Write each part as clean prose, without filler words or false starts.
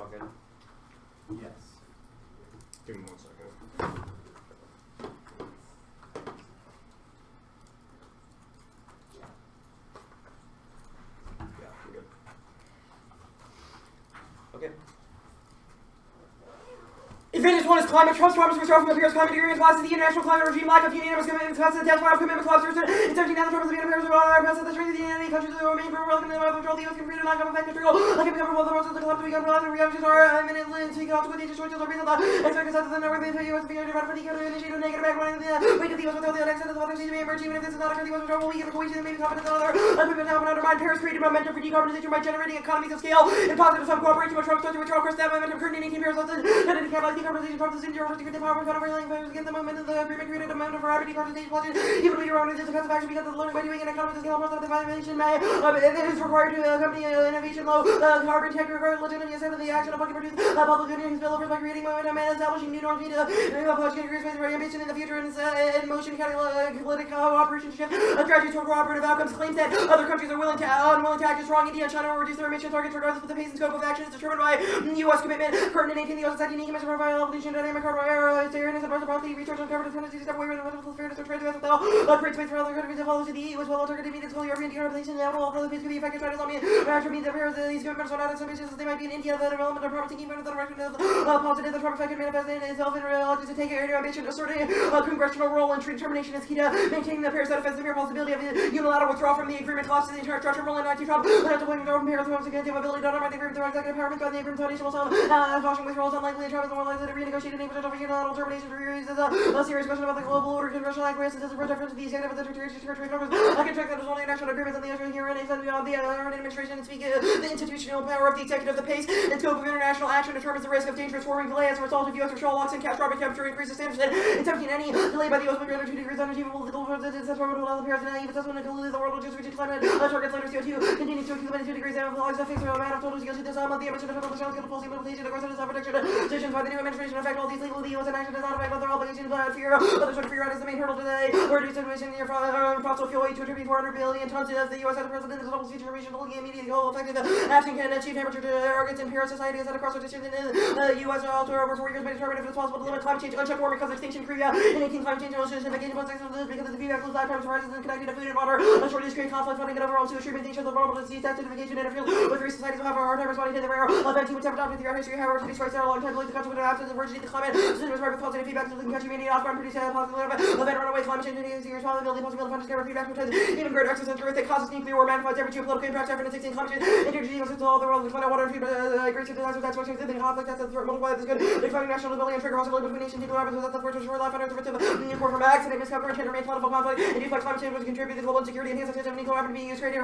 all good? Yes. Give me 1 second. Yeah, we're good. Okay. Advantage 1 is climate. Trump's promise to withdraw from the Paris Climate Agreement applies to the international climate regime. Lack of unanimous commitment to the death of commitment clause. In 17 Trump has been Paris passed the strength of the United Countries that remain for welcome to the withdrawal. The U.S. can create a lack of effect control. Like it become one of the most of the collapse to become relative reactions are imminently to consequent choices are based on the expected sense of the network of the U.S. being for the economy initiative negative back when the weight of the U.S. withdrawal the unexceded the other state may emerge even if this is not occurring. The U.S. withdrawal will weaken the cohesion and maybe confidence in other commitment to help and undermine Paris created momentum for decarbonization by generating economies of scale and positive some cooperation with Trump's to withdraw. Of course, that momentum occurred in 18 Paris that to catalyze decarbonization. Trump's decision to get the power of against the moment of the agreement created a moment for rapid decarbonization pledges. Even when you're on this defensive action because of the learning by doing an economy to scale most of the violation may it is required to accompany innovation low carbon tech required legitimacy instead of the action of produce public good news spillovers by creating momentum and establishing new norms to increase with ambition in the future and in motion catalytic cooperation shift a strategy toward cooperative outcomes claims that other countries are unwilling to act as strong. India and China will reduce their emission targets regardless of the pace and scope of action is determined by U.S. commitment. Current and 18 the U.S. has had unique emission profile evolution dynamic carbon fairness and broadly research on carbon tendencies step away from the fundamental fairness of trade with create space for other countries to follow to the EU as well as targeted means to European decarbonization and all the things could be effective China's on actually means that these governments are not as ambitious as they might be in India. The development of promising even in the direction of positive the Trump effect could manifest in itself in reality to take area ambition asserting a congressional role and determination is key to maintaining the Paris defense the mere possibility of unilateral withdrawal from the agreement collapses the entire structure rolling on to Trump without to blame from Paris who against the ability to undermine the agreement through executive empowerment on the agreement foundation will caution withdrawals unlikely and Trump is more likely to renegotiate any potential for unilateral termination for years is a serious question about the global order congressional acquiescence as a reference to the executive and the territory numbers. I can check that there's only national agreements on the issue here and beyond the Iranian administration and speak the institutional power of the executive, the pace and scope of international action determines the risk of dangerous warming delay as a result of U.S. withdrawal locks and catastrophic temperature increases standards. In 17 any delay by the U.S. will be under 2 degrees unachievable the global president says will allow the Paris and naive assessment until the world will just reach its climate targets later CO2 continues to accumulate 2 degrees and logs that face the amount of total CO2 this month the emission of total the policy implementation of course it is protection decisions by the new administration affect all these legally the U.S. inaction does not affect other obligations but fear other sort of fear is the main hurdle today reduce emission near fossil fuel to attribute 400 billion tons of the U.S. as a president is a double future emission looking immediate goal effective action can achieve temperature targets in Paris society is at a crossroads decision in the U.S. alter over 4 years may determine if it's possible to limit climate change unchecked warming because of extinction Korea in 18 climate change and oceanification because of the feedback loop lifetimes horizons and connected to food and water shortages create conflict funding and overall to treatment of vulnerable disease desertification interference with three societies will have a hard time responding to the rare event with temperature with your history however to be strikes out a long time to lead the country with an absence of urgency the climate system is right with positive feedback so the country may need off-ground produce positive event runaway climate change and your responsibility possibility of discovery feedback which has even greater access to earth that causes nuclear war magnifies every geopolitical impact after 16 climate change energy to all the world the planet water and food great to design that's what the conflict that's the threat multiply this good declining national ability and trigger hostility between nations equal happens without the force of short life under the risk of nuclear from accident miscoverage and remain plentiful conflict and use like climate change which contribute to global insecurity enhance attention of nuclear weapons being used creating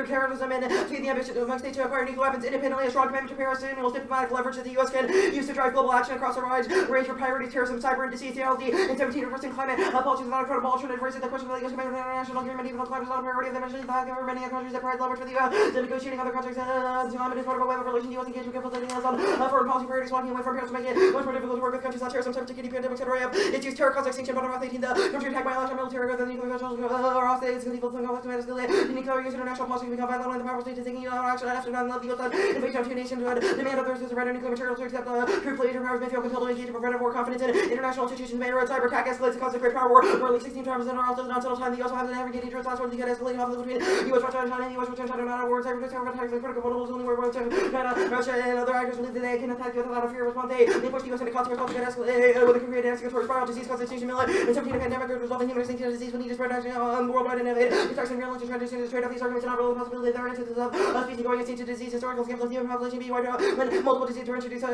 terrorism and to the ambition among states to acquire nuclear weapons independently a strong commitment to Paris and will diplomatic leverage that the U.S. can use to drive global action across a wide range of priorities terrorism cyber and disease theology and 17 reversing climate policies without a credible alternative raising the question of the U.S. commitment to international agreement even though climate is not a priority of the mentioned the government many countries that provide leverage for the U.S. to negotiating other countries climate is part of a web of relation U.S. engagement capitalizing on foreign policy priorities walking away from Paris to make it much more difficult to work with countries on terrorism subject to pandemic etc. It's used terror cause extinction but around 18 the country attacked by election military rather than nuclear vessels or off states because people think conflict to escalate unique use international policy to become violent when the powerful states taking action after 9/11 the U.S. invasion of two nations would demand of those who surrender nuclear materials to accept true polluter powers may feel compelled to engage in preventive war confidence in international institutions may road cyber attack escalates the cause of great power war where at least 16 times in a row also not settled time the U.S. will have to navigate dangerous last wars that escalate conflict between U.S. Russia and China and U.S. Russia and China not a war cyber attacks like critical vulnerable only where China Russia and other actors believe that they can attack you without a fear response they push the U.S. into consequence to escalate with a created escalatory spiral disease cause extinction and 17 pandemic resulting human extinction of disease will need to spread worldwide and innovate construction real and transition to trade off these arguments and not really the possibility that there are instances of species going extinct to disease historical scales of the human population being wiped out when multiple diseases were introduced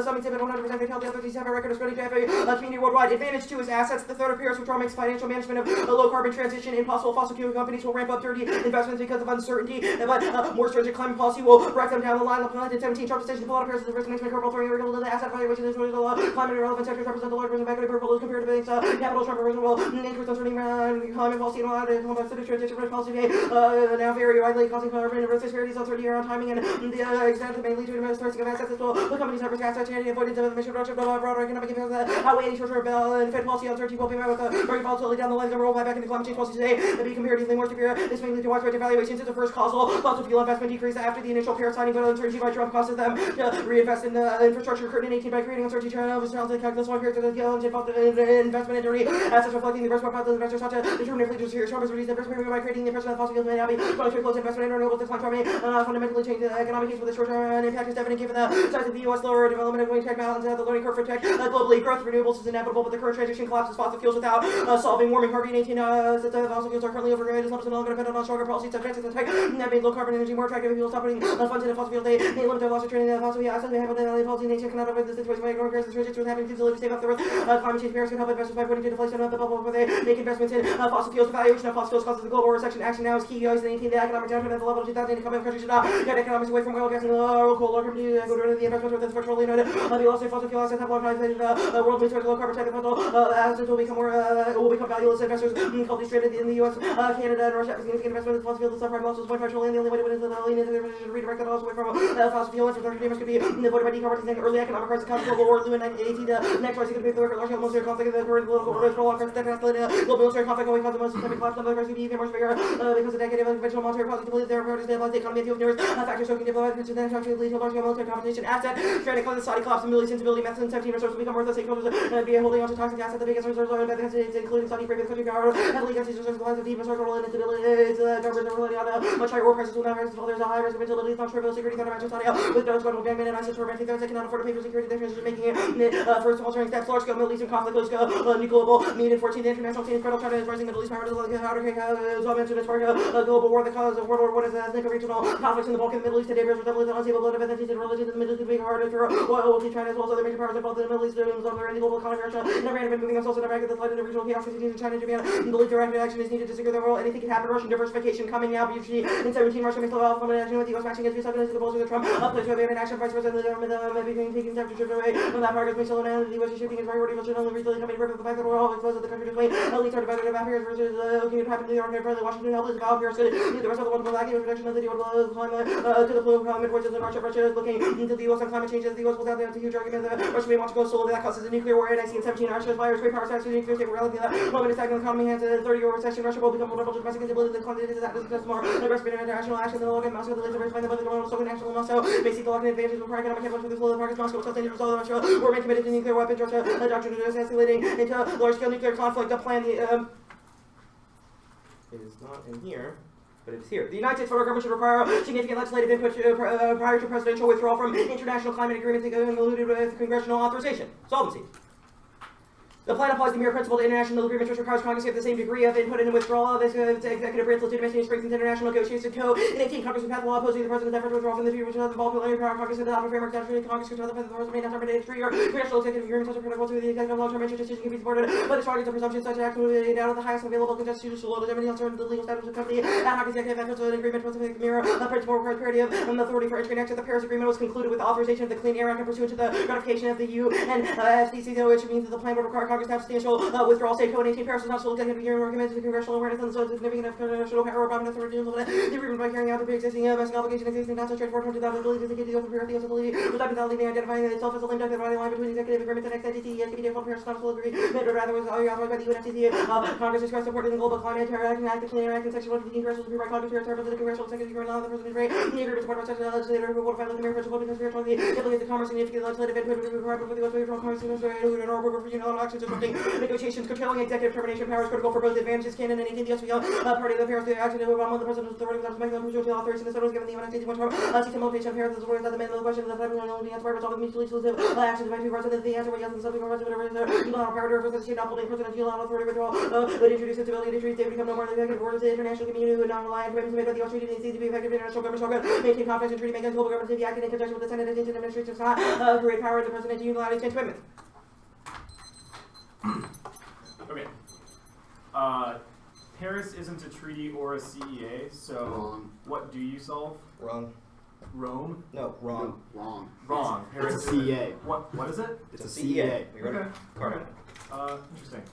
some exhibit 100% fatality other diseases have a record of spreading to every community worldwide. Advantage 2 is assets. The third of Paris withdrawal makes financial management of a low carbon transition impossible. Fossil fuel companies will ramp up dirty investments because of uncertainty but more stringent climate policy will wreck them down the line. The 17 Trump's decision to pull out of Paris is the risk management curve altering irregular to the asset valuation is the climate irrelevant sectors represent the large equity purple compared to banks capital Trump will increase uncertainty climate policy and a lot of complex transition risk policy now very widely causing carbon risk disparities uncertainty around timing and the extent that may lead to a starting of assets as well. The companies have risk assets and avoidance of emission production of broader economic impacts that outweigh any short-term and Fed policy uncertainty will be met with a very volatility down the line. The roll back into climate change policy today and be comparatively more severe. This may lead to widespread devaluations as the first causal fossil fuel investment decrease after the initial Paris signing, but uncertainty by Trump causes them to reinvest in the infrastructure current in 18 by creating uncertainty of the calculus one period to the investment in dirty assets reflecting the risk profile of the investors sought to determine if leaders here Trump has reduced the risk premium by creating the impression that fossil fuels may not be going to close investment in renewables decline may fundamentally change the economic case for the short-term impact is evident given the size of the U.S. lower development of wind tech balance and the learning curve for tech globally. Growth of renewables is inevitable, but the current transition collapses fossil fuels without solving warming. Harvey and 18 that the fossil fuels are currently overrated as long as no longer dependent on stronger policies subjects to the tech that made low carbon energy more attractive. If people stop putting funds into fossil fuels, they may limit their loss of trading the fossil fuel assets. They have a daily policy nation cannot avoid the situation by ignoring Paris restrictions with having to save up the earth. Climate change Paris can help investors by putting to deflation of the bubble where they make investments in fossil fuels. The valuation of fossil fuels causes the global recession. Action now is key. The economic downturn at the level of 2000 incumbent countries should not get economics away from oil, gas, and oil, coal, or company go to the investment with the petroleum unit. The loss of fossil fuel assets have long time the world moves towards low carbon tech. The fossil assets will become valueless. Investors culturally traded in the U.S., Canada, and Russia have significant investment in fossil fuels. The subprime losses 1.5 trillion. The only way to win is the lean into the redirect that loss away from fossil fuel. Infrastructure damage could be avoided by decarbonizing early economic crisis. Global war, Lewin 1918. Next crisis could pave the way for large-scale military conflict. The current political order is prolonged crisis that escalated global military conflict going cause the most systemic collapse of the crisis could be even more severe because a decade of conventional monetary policy to believe their priorities stabilize the economy and fuel numerous factors so can develop to then actually lead to large-scale military competition asset. Trying to cause the Saudi collapse of Middle East instability methods and 17 resources become worthless. Stakeholders be holding on to toxic assets. The biggest reserves are in the States, including Saudi Arabia, the country power heavily against these reserves. The lines of deep historical instability. Governments are relying on much higher oil prices will now rise. There's a high risk of instability. It's not trivial security threat of Saudi with those global gangmen and ISIS tormenting those that cannot afford to pay for security. They're making it first altering steps. Large-scale Middle Eastern conflict, large-scale new global need enforcing the international scene. Incredible China is rising Middle East power to the outer cake. So mentioned as part of a global war. The cause of World War I is the regional conflicts in the Balkan Middle East today bears resemblance to unstable blood of entities and religions in the Middle East. Being harder for oil will China as well as other major powers involved in the Middle East. They're in the global economy. Russia and Iran have been moving themselves in Iraq that's led into regional chaos continues in China and Japan. Believe direct action is needed to secure the world. Anything can happen. Russian diversification coming now. Usually in 17, Russia may still have action with the U.S. matching its peace against the bolster of the Trump. Place to abandon action. Vice President of the government between taking temperature away. When that progress may still end, the U.S. is shifting its priority. Russia only recently coming to the fact that we're all exposed to the country between elites are divided about Paris versus looking at happen to the ordinary friendly Washington helpless about Paris. The rest of the world will lacking protection of the geopolitical climate to the political climate voices in Russia. Russia is looking into the U.S. on climate change as the U.S. will have a huge argument that Russia may want to go solo. That causes a nuclear war. And I see in 17 Russia aspires great power status to nuclear state reality that moment attacking the economy has a 30-year recession. Russia will become vulnerable to domestic instability. The continent is that does more aggressive international action than the local Moscow. The leads are find the budget of so national Moscow may seek the local advantages before economic influence with the flow of progress. Moscow will still continue to resolve Russia. We're committed to nuclear weapons. Russia doctrine is escalating into large-scale nuclear conflict. The plan it is not in here. But it's here. The United States federal government should require significant legislative input prior to presidential withdrawal from international climate agreements included with congressional authorization. Solvency. The plan applies the mere principle to international agreements, which requires Congress to have the same degree of input and withdrawal of its executive branch legitimacy and strengthens international negotiations. In 18, Congress would pass a law opposing the president's effort to withdraw from the treaty, which has involved military power. Congress would adopt a framework that Congress controls the president may not terminate its treaty or congressional executive agreements such as critical to the executive long-term interest decision can be supported by the strongest of presumptions such action would be down at the highest available constitutional legitimacy on the legal status of the company. Ad hoc executive efforts of an agreement with the mirror principle requires parity of authority for entry. Next, the Paris Agreement was concluded with the authorization of the Clean Air Act and pursuant to the ratification of the UN FCC, which means that the plan would require Congress to have substantial withdrawal. State code 18 Paris is not still executive agreement recommended to congressional awareness and so significant congressional power or dominant authority to implement the agreement by carrying out the pre-existing domestic obligation existing not so straightforward from 2000 to the U.S. Paris, the U.S. ability without validly identifying itself as a link dividing line between the executive agreement and next NDT. Yes, the Paris not still agreement, but rather was authorized by the UN FCC. Congress expressed support in the global climate action act, the Clean Air Act, and Section 115 Paris will be by Congress to serve as the congressional executive agreement on the president's rate. The agreement supported by such a legislator who will find the mere principle because spiritually implicates the commerce significant legislative input would be required before the U.S. withdrawal Congress to for unilateral actions disrupting negotiations curtailing executive termination power is critical for both advantages canon and 18 the U.S. Party of the Paris action to move on with the president's authority without making them pursuant to authorization. The was given the United States one term. System limitation of Paris is worth that the main question of the time only the answer resolved mutually exclusive actions by two parts and the answer was yes and something more whatever is there. You don't have power to reverse the state not holding president unilateral authority withdrawal would introduce instability to treaties. They become no more than effective words. The international community would not rely on commitments made by the U.S. treaty needs to be effective. International government shall maintain confidence in treaty making global governments to be acting in conjunction with the Senate and administration not great power of the president to unilaterally change commitments. Okay. Paris isn't a treaty or a CEA, so Wrong. what do you solve? Wrong. Rome? No, wrong. No, wrong. Wrong. Paris It's a CEA. What is it? It's a CEA. Okay. Interesting.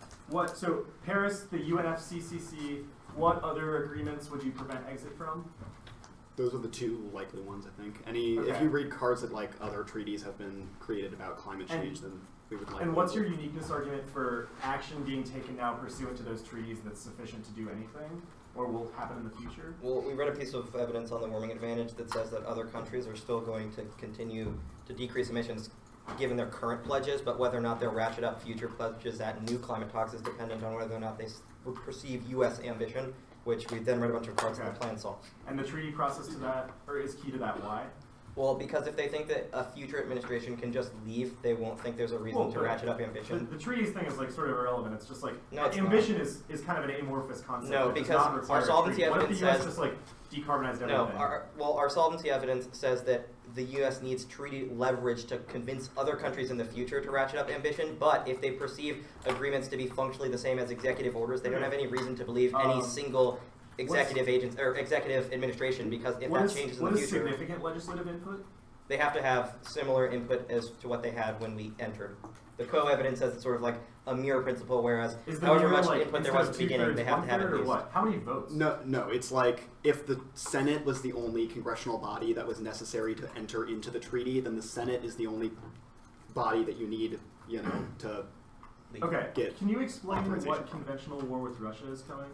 So Paris, the UNFCCC, what other agreements would you prevent exit from? Those are the two likely ones, I think. If you read cards that like other treaties have been created about climate change, then we would like. And what's your uniqueness argument for action being taken now pursuant to those treaties that's sufficient to do anything, or will happen in the future? Well, we read a piece of evidence on the warming advantage that says that other countries are still going to continue to decrease emissions given their current pledges, but whether or not they'll ratchet up future pledges at new climate talks is dependent on whether or not they perceive U.S. ambition, which we then read a bunch of cards in the plan solves. And the treaty process to that, or is key to that, why? Well, because if they think that a future administration can just leave, they won't think there's a reason to ratchet up ambition. The treaties thing is like sort of irrelevant. It's just like No, ambition is kind of an amorphous concept. No, because our solvency evidence says, what if the U.S. says just like decarbonized everything? No, our solvency evidence says that the U.S. needs treaty leverage to convince other countries in the future to ratchet up ambition, but if they perceive agreements to be functionally the same as executive orders, they don't have any reason to believe any single executive agents or executive administration, because if that changes in the future, what is significant legislative input? They have to have similar input as to what they had when we entered. The co-evidence says it's sort of like a mirror principle, whereas however much input there was at the beginning, they have to have at least. What? How many votes? No, it's like if the Senate was the only congressional body that was necessary to enter into the treaty, then the Senate is the only body that you need, to get. Can you explain what conventional war with Russia is coming?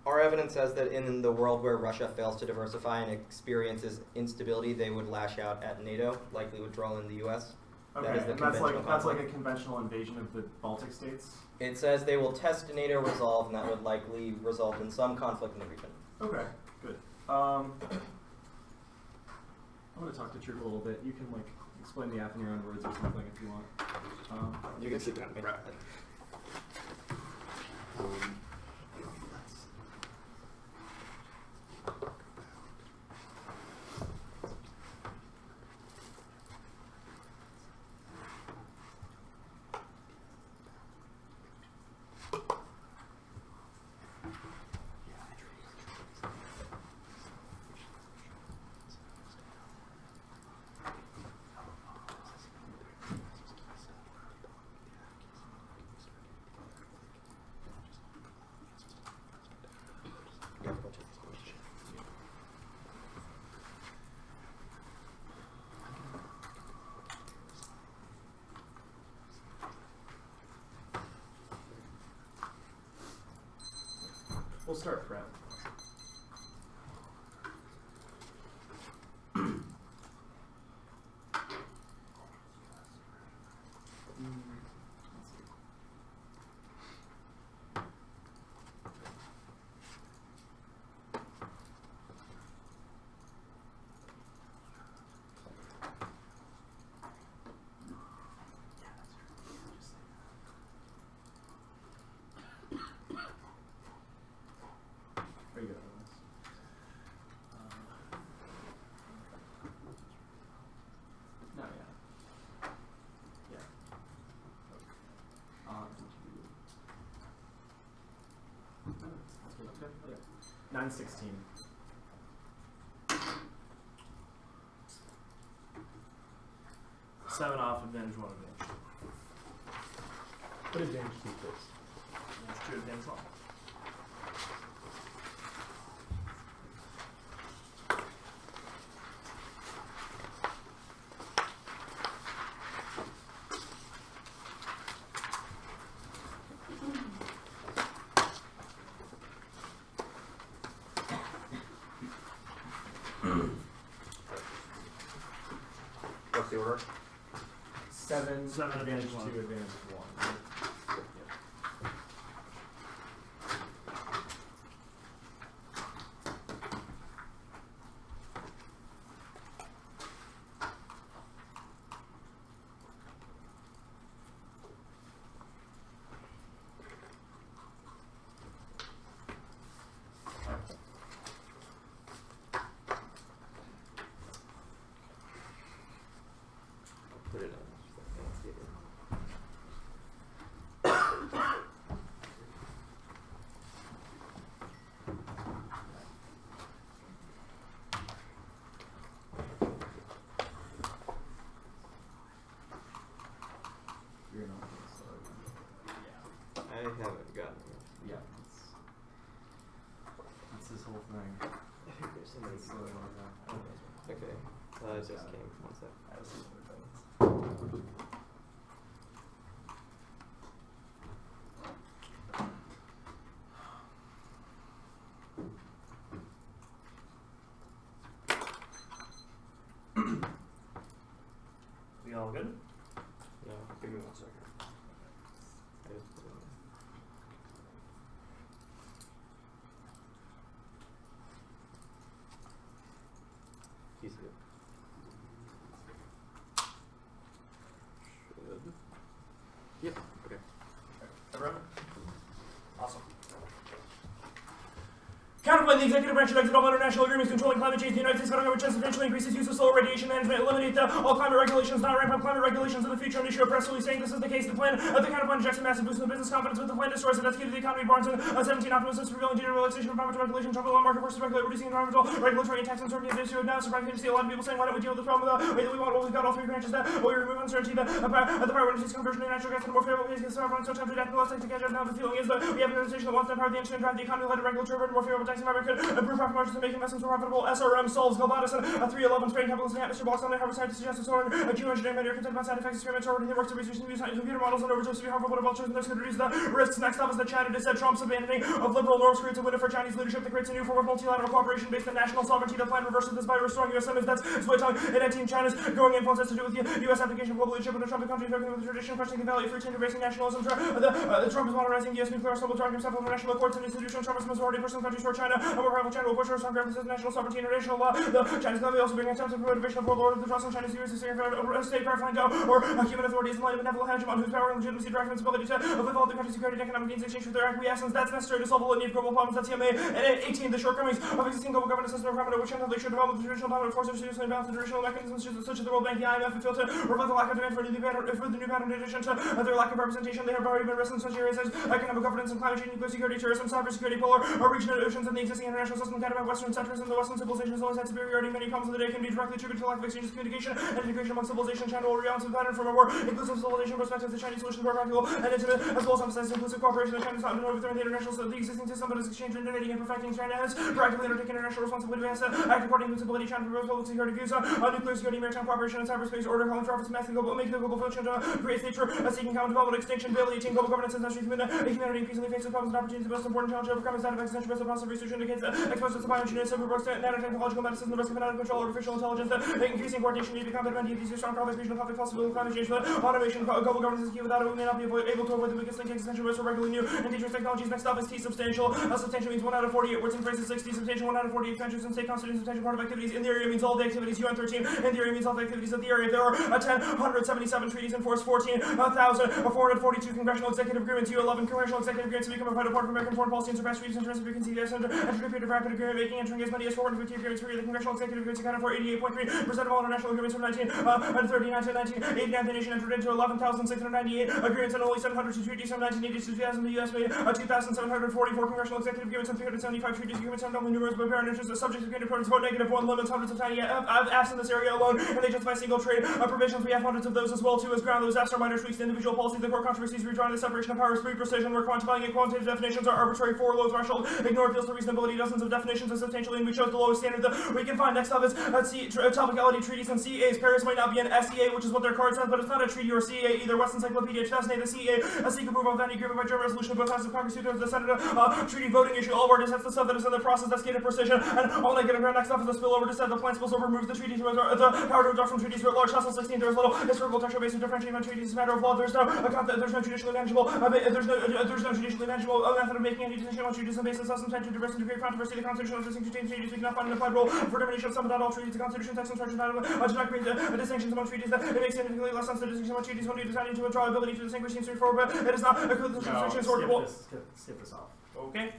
Our evidence says that in the world where Russia fails to diversify and experiences instability, they would lash out at NATO, likely withdrawal in the U.S. Okay, that is the that's like a conventional invasion of the Baltic states? It says they will test NATO resolve, and that would likely result in some conflict in the region. Okay, good. I'm going to talk to Troop a little bit. You can explain the app in your own words or something if you want. You can sit down. Right. We'll start prep. Very good on this. No, yeah. Yeah. That's good. Okay. Yeah. 916. Seven off, advantage, one advantage. What advantage do you face? That's two advantage one. What's the order? Seven advantage one. 2, advantage 1. Put it in. You're not going to start. Yeah. I haven't gotten Yeah. That's this whole thing. There's so many. Okay. It just came. One sec. I have some other things. We all good? No, give me 1 second. I just put it in there. He's good. Should. Yep. Okay. Everyone? Awesome. Counterpoint, the executive branch should exit all international agreements controlling climate change. The United States federal government should substantially increase its use of solar radiation management, eliminate all climate regulations, not ramp up climate regulations in the future, and issue a press release saying this is the case. The plan of the counterpoint injects a massive boost in the business confidence, with the plan destroys it. That's key to the economy. Barnes and 17 optimists prevailing due to relaxation of environmental regulation, trouble on market forces regulate, reducing environmental, regulatory, and tax uncertainty of the issue. Now, surprising to see a lot of people saying, why don't we deal with this problem the way that we want? Well, we've got all three branches that we remove uncertainty, the power industry's conversion to natural gas, and more favorable ways to survive, so time to adapt, and less time to catch up. Now, the feeling is that we have an administration that wants to empower the industry and drive the economy, let a regulatory burden, more favorable tax environment could improve profit margins and make investments more profitable. SRM solves Galbatis and 311 spraying chemicals in the atmosphere, blocks on the harvest side to suggest a solar geoengineering matter content about side effects, experiments already in the works of research and use computer models and overdose to be harmful, but vultures and this could reduce the risks. Next up is the chat. It is said Trump's abandoning of liberal norms creates a window for Chinese leadership that creates a new form of multilateral cooperation based on national sovereignty. The plan reverses this by restoring U.S. limits. That's split tongue and anti China's growing influence has to do with the U.S. application of global leadership in the Trump country, with the tradition, questioning the value of free trade, embracing nationalism. The Trump is modernizing U.S. nuclear arsenal, drawing himself from national courts and institutions. Trump is majority person countries for China, and more rival China will push for strong emphasis on national sovereignty and international law. The Chinese government also bring attempts at motivation of world order. The trust in China's serious state power find out or human authorities in light of a benevolent hegemon whose power and legitimacy drive its ability to fulfill the country's security and economic needs in exchange for their acquiescence. That's necessary to solve a litany of global problems. That's CMA. And 18, the shortcomings of existing global governance system of which they should develop the traditional dominant forces to seriously balance the traditional mechanisms such as the World Bank, the IMF, and fail to reflect the lack of demand for the new pattern in addition to their lack of representation. They have already been wrestling such areas as economic governance and climate change, nuclear security, terrorism, cybersecurity, polar or regional oceans, and the existing international system kind of Western centrism. The Western civilization has always had superiority. Many problems of the day can be directly attributed to lack of exchanges, communication, and integration among civilization. China will rebalance the pattern from a more inclusive civilization perspective. The Chinese solution is more practical and intimate, as well as emphasizing inclusive cooperation. The China has not been overthrowing the international the existing system, but is exchanging, innovating, and perfecting. China has proactively undertaken international responsibility. Has to act according to its ability. China promotes public security views on nuclear security, maritime cooperation, and cyberspace order, calling for efforts to making the global function to create states for seeking common development, extinction, ability, attain global governance, and humanity increasingly faces problems and opportunities. The most important challenge to overcome is that of existential best of possible research indicates that exposed to bioengineering, cyberworks, nanotechnological medicine, the risk of artificial intelligence, the increasing coordination need to become NDT, strong conversation of public possibility of climate change, automation, global governance is key. Without it, we may not be able to avoid the weakest link, existential risks for regularly new and dangerous technologies. Next up is T, substantial. Substantial means 1 out of 48 words and phrases. 60, substantial 1 out of 48 countries and state constituting substantial part of activities. In the area means all the activities. UN 13, in the area means all the activities of the area. There are 1,077 treaties in force, 14,442 congressional executive agreements, U11 congressional executive agreements to become a vital part of American foreign policy and surpass treaties in terms of vacancy. The entered a period of rapid agreement making, entering as many as 450 agreements per year. The congressional executive agreements accounted for 88.3% of all international agreements from 1939 to 1989. The nation entered into 11,698 agreements and only 702 treaties from 1980 to 2000. The U.S. made 2,744 congressional executive agreements and 375 treaties agreements and only numerous but apparent interests. The subjects of great importance vote -1 limits hundreds of tiny apps in this area alone, and they justify single trade provisions. We have hundreds of those as well too. As ground, those apps are minor tweaks to individual policy. The core controversies redrawing the separation of powers, free precision, where quantifying and quantitative definitions are arbitrary for low threshold. Ignore appeals to reasonability. Dozens of definitions are substantially, and we chose the lowest standard that we can find. Next up is topicality treaties and CEAs. Paris might not be an SEA, which is what their card says, but it's not a treaty or CEA either. West Encyclopedia 2008, the CEA, a secret approval of any agreement by joint resolution of both houses of Congress, 2/3 of the Senate, treaty voting issue. All word is that's the stuff that is in the process. That's gated precision. And all negative ground. Next up is the spillover to set the plan spills over, removes the treaty to the power to withdraw from treaties writ large. Hustle 16, there is little historical textual basis differentiating on treaties as a matter of law. There's no judicially manageable method of making any decision on treaties on basis of substantial diversity to create controversy. The Constitution of distinct contains treaties. We cannot find an applied rule for termination of some but not all treaties. The Constitution text and structure do not create distinctions among treaties. That it makes significantly less sense the distinction among treaties when you design into withdrawal ability to distinguish seems straightforward, but it is not a clear distinction sortable. Skip this off. Okay,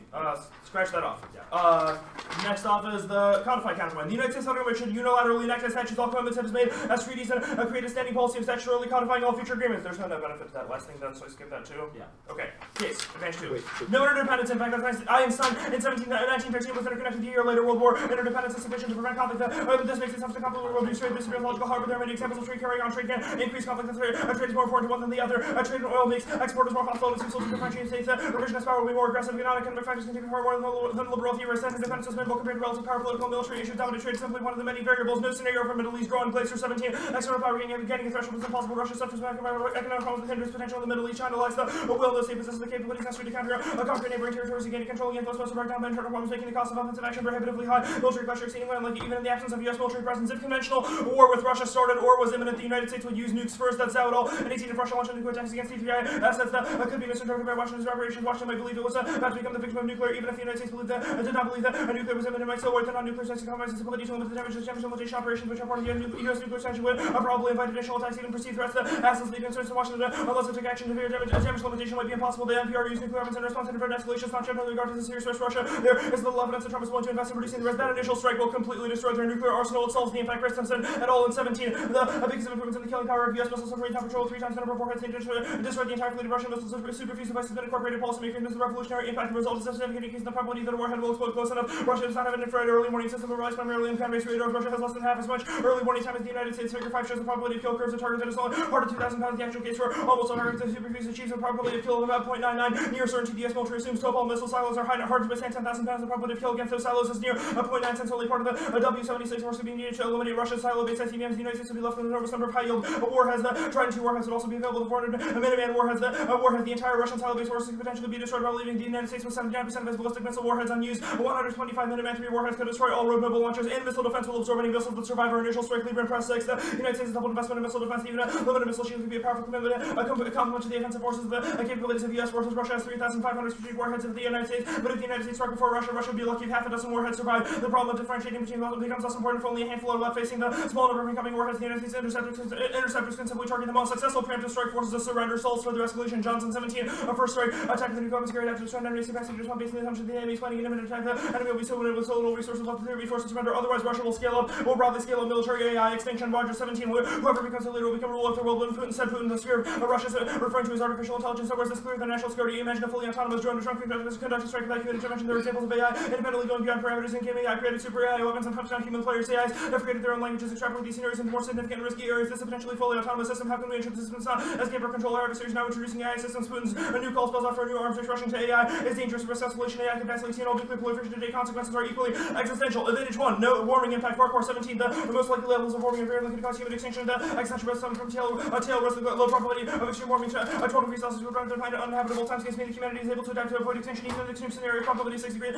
scratch that off. Yeah. Next off is the codified counterpoint. The United States federal government should unilaterally enact as statutes all commitments it has made as treaties and create a standing policy of statutorily codifying all future agreements. There's no net benefit to that last thing done, so I skip that too. Yeah. Okay. case. Advantage 2. Wait, No interdependence impact. Einstein in 1913 was interconnected a year later. World War. Interdependence is sufficient to prevent conflict. This makes it tough to conflict will reduce trade. This is biological. However, there are many examples of trade carrying on. Trade can increase conflict. Trade is more important to one than the other. Trade in oil makes exporters more hostile. It's useful to differentiate states. Revisionist power will be more aggressive. Economic factors can take power more than liberal theorists. Interdependence is minimal compared to relative power. Political and military issues dominate trade. Simply one of the many variables. No scenario for Middle East growing Glacier 17. External power getting a threshold is impossible. Russia suffers from economic problems with hinders potential in the Middle East. China lacks the will. No state possesses the capabilities necessary to counter conquer neighboring territories and gain control against those supposed to break down the internal problems, making the cost of offensive action prohibitively high. Military pressure exceedingly unlikely, even in the absence of U.S. military presence. If conventional war with Russia started or was imminent, the United States would use nukes first. That's how it all. In 18, if Russia launched nuclear attacks against T3I assets that could be misinterpreted by Washington's operations. Washington might believe it was about to become the victim of nuclear, even if the United States believed that, did not believe that a nuclear was imminent. Might still work the non-nuclear sites to compromise its ability to limit the damage to damage limitation operations, which are part of the U.S. nuclear sanction would probably invite additional attacks, even perceived threats to assets leading concerns to Washington unless it took action to damage limitation might be impossible. The NPR used nuclear weapons in response to different escalations, not with regard to the serious risk Russia. There is little evidence that Trump is willing to invest in reducing the risk. That initial strike will completely destroy their nuclear arsenal. It solves the impact risk at all in 17. Because of improvements in the killing power of U.S. missiles, suffering top patrol 3 times the number of warheads, they destroyed the entire fleet of Russian missiles. Superfuse devices have been incorporated. Policymakers miss the revolutionary impact. The result is a significant increase in the probability that a warhead will explode close enough. Russia does not have an infrared early warning system that relies primarily on ground-based radars. Russia has less than half as much early warning time as the United States. Figure 5 shows the probability of kill curves. A target that is only part of 2,000 pounds. The actual case for almost all targets of superfuse achieves a probability of kill of about 0.99. Near certainty, the U.S. military assumes Topol missile silos are hard to withstand 10,000 pounds. The probability of kill against those silos is near 0.9 cents. Only part of the W-76 force would be needed to eliminate Russia's silo-based ICBMs. The United States would be left with an enormous number of high-yield warheads. The Trident II warheads would also be available. The 400 Minuteman warheads. The entire Russian silo-based force could potentially be destroyed while leaving the United States with 79% of its ballistic missile warheads unused. 125 Minuteman III warheads could destroy all road mobile launchers, and missile defense will absorb any missiles that survive our initial strike. Lieber and Press 6. The United States has doubled investment in missile defense. Even a limited missile shield could be a powerful complement to the offensive forces. The capabilities of U.S. forces. Russia has 3,500 strategic warheads of the United States, but if the United States struck before Russia would be lucky if half a dozen warheads survive. The problem of differentiating between them becomes less important if only a handful are left. Facing the small number of incoming warheads, the United States interceptors can simply target the most successful preemptive strike forces of surrender. Solves further escalation. Johnson 17. A first strike attack the new weapons carried out to destroy an enemy's capacity to respond based on the assumption that the enemy is planning an imminent attack. The enemy will be so limited with so little resources left to be forced to surrender. Otherwise, Russia will scale up, will broadly scale up military AI extinction. Roger 17. Whoever becomes a leader will become a ruler of the world. When Putin said Putin, the sphere of Russia, referring to his artificial intelligence. So where's this clear than national security? Imagine a fully autonomous drone to conduct a strike without human intervention. There are examples of AI independently going beyond parameters in game. AI created super AI weapons and touched on human players. AIs have created their own languages, extrapolate these scenarios into more significant and risky areas. This is a potentially fully autonomous system. How can we ensure the system is not escape or control our adversaries? Now introducing AI systems. Putin's a new call spells out for a new arms race. Rushing to AI is dangerous. Risk escalation. AI can vastly exceed all nuclear proliferation today. Consequences are equally existential. Advantage 1. No warming impact. Farquhar 17. The most likely levels of warming are very likely to cause human extinction. The existential risk from tail risk. The low probability of extreme warming to 12 degrees Celsius would render the planet uninhabitable. Timescales mean the humanity is able to adapt to avoid extinction even in the extreme scenario. Probability 6 degrees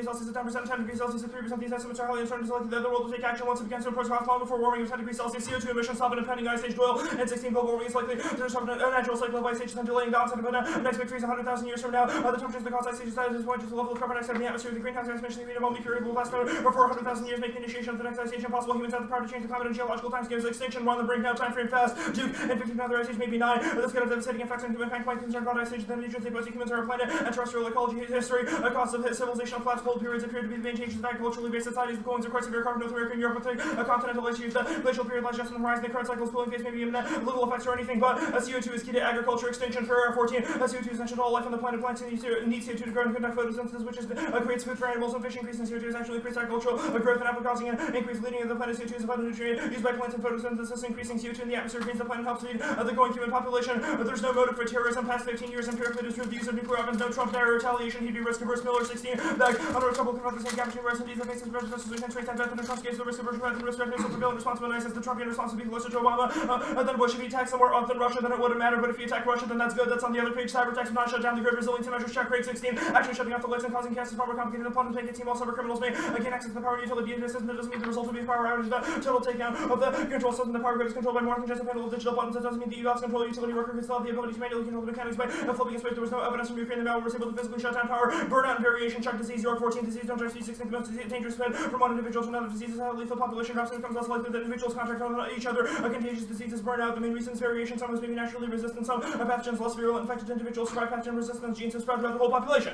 Celsius at 10%, 10 degrees Celsius at 3%. These estimates are highly uncertain. It's likely that the world will take action once it begins to approach long before warming of 10 degrees Celsius. CO2 emissions stop an impending ice age boil, and 16 global warming is likely to disrupt a natural cycle of ice ages and delaying the onset of the next big freeze 100,000 years from now. The temperatures that cause ice ages at this point is the level of carbon dioxide in the atmosphere. The greenhouse gas emissions in the moment period will last for 400,000 years, make the initiation of the next ice age impossible. Humans have the power to change the climate and geological timescales. Extinction, we're on the brink now. Time frame fast. Duke and 15 other ice age, maybe 9. This could have devastating effects on humankind. Quite concerned about ice age. The nature of the humans are a planet and terrestrial ecology history. A cost of civilizational collapse. Cold periods appear to be the main changes in agriculturally based societies. The coolings are quite severe. Carbon North America and Europe with a continental ice use. The glacial period lies just on the horizon. The current cycle's cooling phase may be imminent. Little effects or anything, but CO2 is key to agriculture. Extinction for 14. CO2 is essential to all life on the planet. Plants need CO2 to grow and conduct photosynthesis, which creates food for animals and fish. Increasing CO2 is actually increased agricultural growth and apple causing an increased leading of the planet. CO2 is a phytonutrient used by plants in photosynthesis. Increasing CO2 in the atmosphere means the planet helps feed the growing human population. There's no motive for terrorism. Past 15 years empirically disproved the use of nuclear weapons. No Trump terror retaliation. He'd be risk averse. Miller 16. Back under trouble confront the same gap between rest and that faces versus rates and death and Trump's case the risk averse and risk revenue. So prevalent responsibility says the Trumpian response would be closer to Obama. And then Bush, if he attacked somewhere other than Russia, then it wouldn't matter. But if he attacked Russia, then that's good. That's on the other page. Cyber attacks would not shut down the grid. Resiliency measures. Check rate 16. Actually shutting off the lights and causing chaos is far more complicated than plans make a team. All cyber criminals may gain access to the power utility system. That doesn't mean the result will be a power outage. The total takedown of the control system. The power grid is controlled by more than just a panel of digital buttons. That doesn't mean the U.S. control utility worker can still have the ability to manually control the mechanics by flipping a switch. There was no evidence from Ukraine. The malware was able to physically shut down power. Burnout and variation. Check disease. York 14 disease. Don't trust C16. The most dangerous spread from one individual to another. Diseases have lethal population drops and it becomes less likely that individuals contract each other. A contagious disease is burnout. The main reason is variation. Some is maybe naturally resistant. Some pathogens less virulent. Infected individuals survive pathogen resistance. Genes have spread throughout the whole population.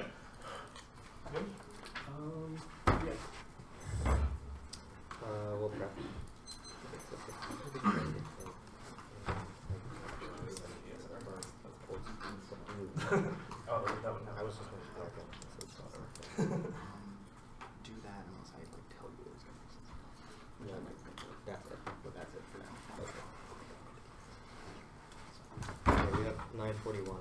We'll prep. Oh. 941.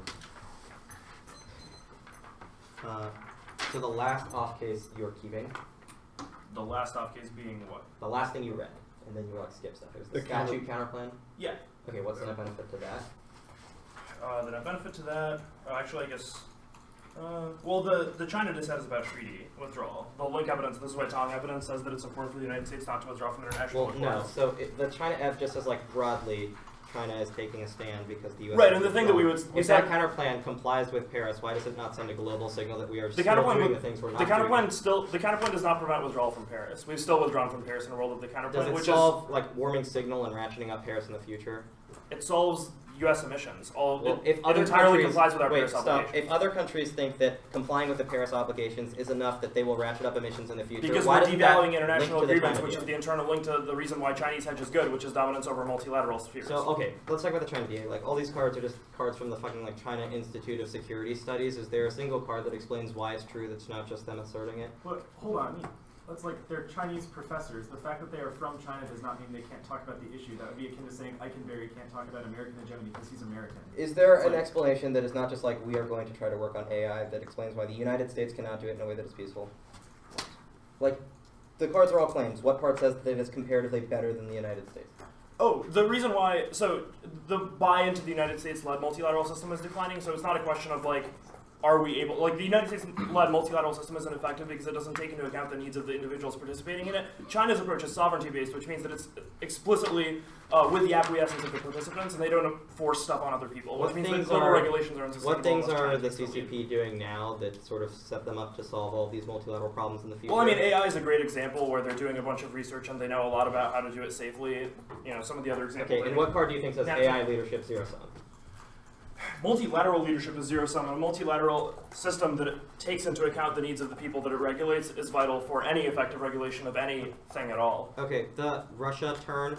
So the last off case you're keeping. The last off case being what? The last thing you read, and then you like skip stuff. It was the statute counterplan. Yeah. Okay, what's the net benefit to that? The net benefit to that, actually, I guess. Well, the China dissent is about treaty withdrawal. The link evidence, this is why Tong evidence says that it's important for the United States not to withdraw from international Well, accords. no. So the China F just says like broadly, China is taking a stand because the U.S. Right, and the thing that we if that counterplan complies with Paris, why does it not send a global signal that we are still doing the things we're not doing? The counterplan does not prevent withdrawal from Paris. We've still withdrawn from Paris in a world of the counterplan, Does it which solve like warming signal and ratcheting up Paris in the future? it solves U.S. emissions. If It other entirely countries, complies with our wait, Paris stop. obligations. If other countries think that complying with the Paris obligations is enough that they will ratchet up emissions in the future, Because why we're doesn't that devaluing international link to the agreements, China which deal? is the internal link to the reason why Chinese hedge is good, which is dominance over multilateral spheres. So okay, let's talk about the China DA. Like all these cards are just cards from the fucking like China Institute of Security Studies. Is there a single card that explains why it's true that's not just them asserting it? But hold on, that's like they're Chinese professors. The fact that they are from China does not mean they can't talk about the issue. That would be akin to saying Eikenberry can't talk about American hegemony because he's American. Is there It's an like- explanation that is not just like we are going to try to work on AI that explains why the United States cannot do it in a way that is peaceful? Like, the cards are all claims. What part says that it is comparatively better than the United States? Oh, the reason why, so the buy-in to the United States-led multilateral system is declining, so it's not a question of like, are we able, like the United States-led multilateral system isn't effective because it doesn't take into account the needs of the individuals participating in it. China's approach is sovereignty-based, which means that it's explicitly with the acquiescence of the participants, and they don't force stuff on other people, which means that global regulations are unsustainable. What things unless are China the takes the lead. CCP doing now that sort of set them up to solve all these multilateral problems in the future? Well, I mean, AI is a great example where they're doing a bunch of research and they know a lot about how to do it safely. You know, some of the other examples. Okay, and what card do you think says Naturally. AI leadership zero sum? Multilateral leadership is zero sum. A multilateral system that takes into account the needs of the people that it regulates is vital for any effective regulation of anything at all. Okay, the Russia turn,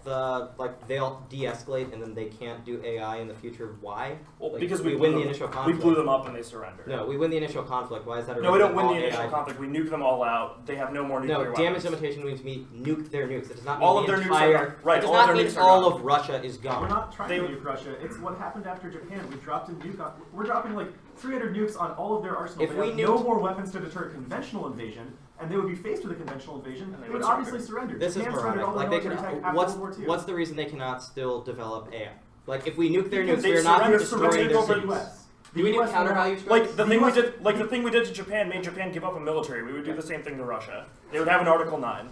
they'll de-escalate and then they can't do AI in the future. Why? Well, Like, because we blew win the them- initial We conflict. blew them up and they surrendered. No, we win the initial conflict. Why is that a No, we reason don't win all the initial AI conflict. We nuke them all out. They have no more nuclear No, weapons. damage limitation means we nuke their nukes. It does not mean All the of their nukes entire. are gone. Right, It does all of not their mean nukes are all gone. of Russia is gone. We're not trying They- to nuke Russia. It's what happened after Japan. We dropped a nuke on. We're dropping like 300 nukes on all of their arsenal. If they we have no nuked- more weapons to deter conventional invasion, and they would be faced with a conventional invasion. And they They would would obviously surrender. This is Japan surrendered all moronic. their Like they military can. tech after What's World War II. what's the reason they cannot still develop AI? Like if we nuke their Because nukes, they we're not surrendered destroying surrendered their over cities. the US. Do we do US counter were- value strikes? Like the The thing US we did, like the thing we did to Japan, made Japan give up on military. We would do the same thing to Russia. They would have an Article 9.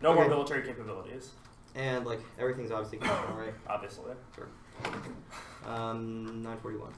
No more Okay. military capabilities, And like everything's obviously conditional, right? obviously. 941.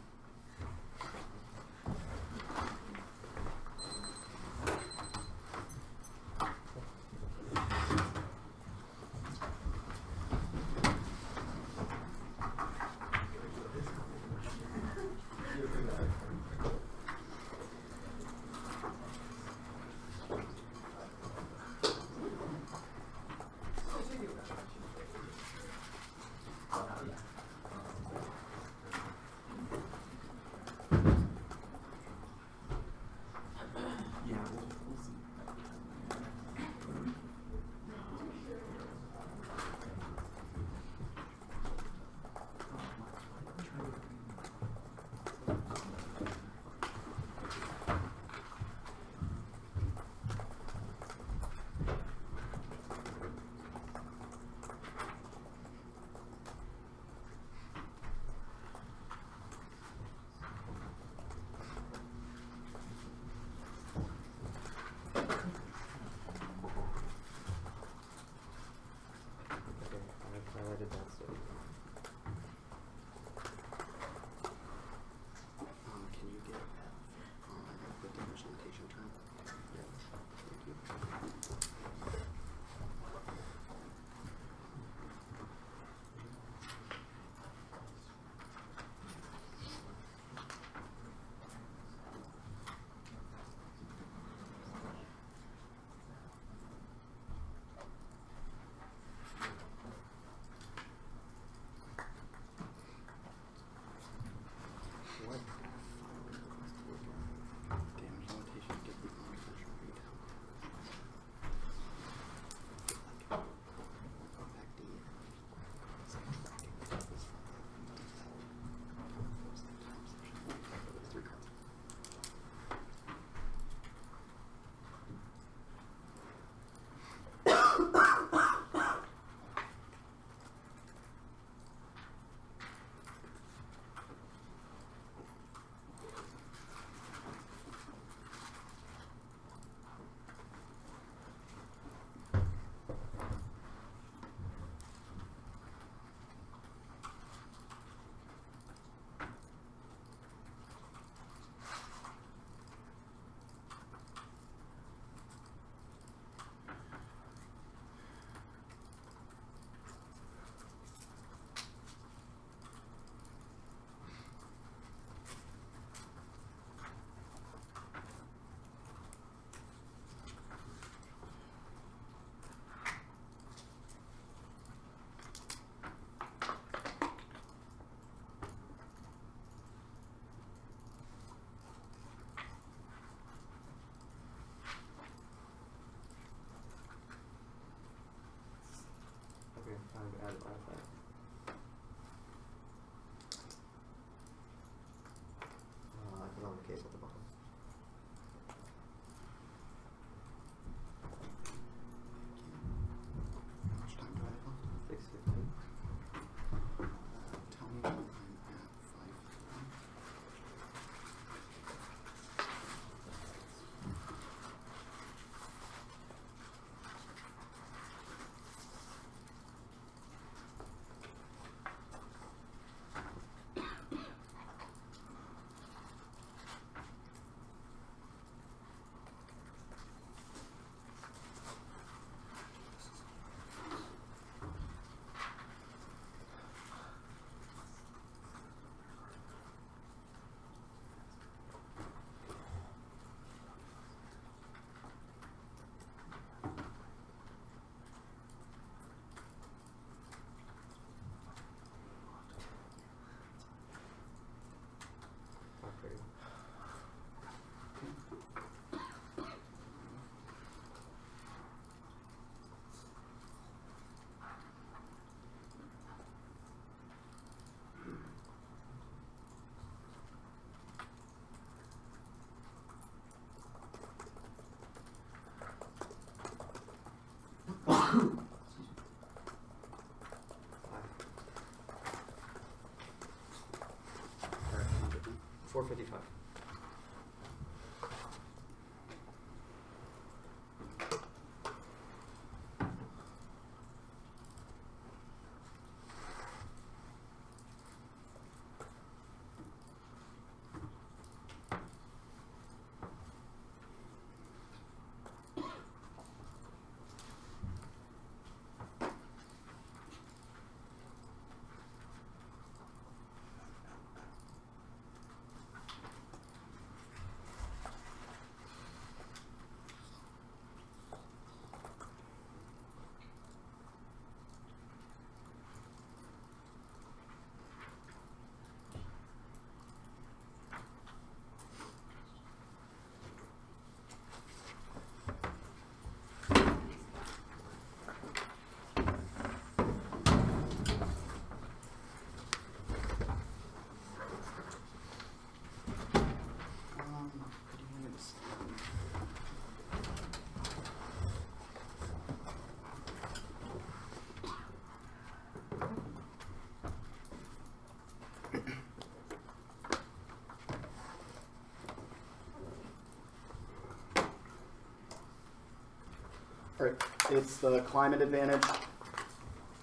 All right, it's the climate advantage,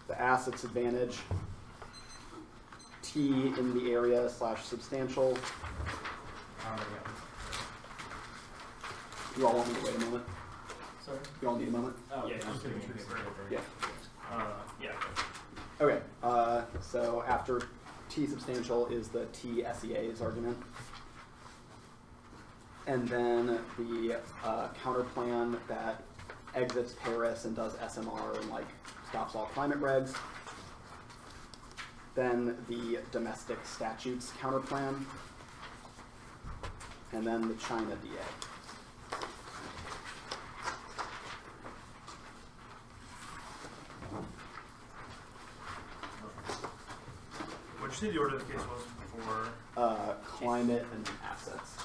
the assets advantage, T in the area / substantial. You all want me to wait a moment? Sorry? You all need a moment? Oh, Yeah, I'm just kidding. give me a paper. Yeah. Yeah. Okay, so after T substantial is the T SEA's argument. And then the counter plan that exits Paris and does SMR and like stops all climate regs. Then the domestic statutes counter plan. And then the China DA. What'd you say the order of the case was for? Climate and assets.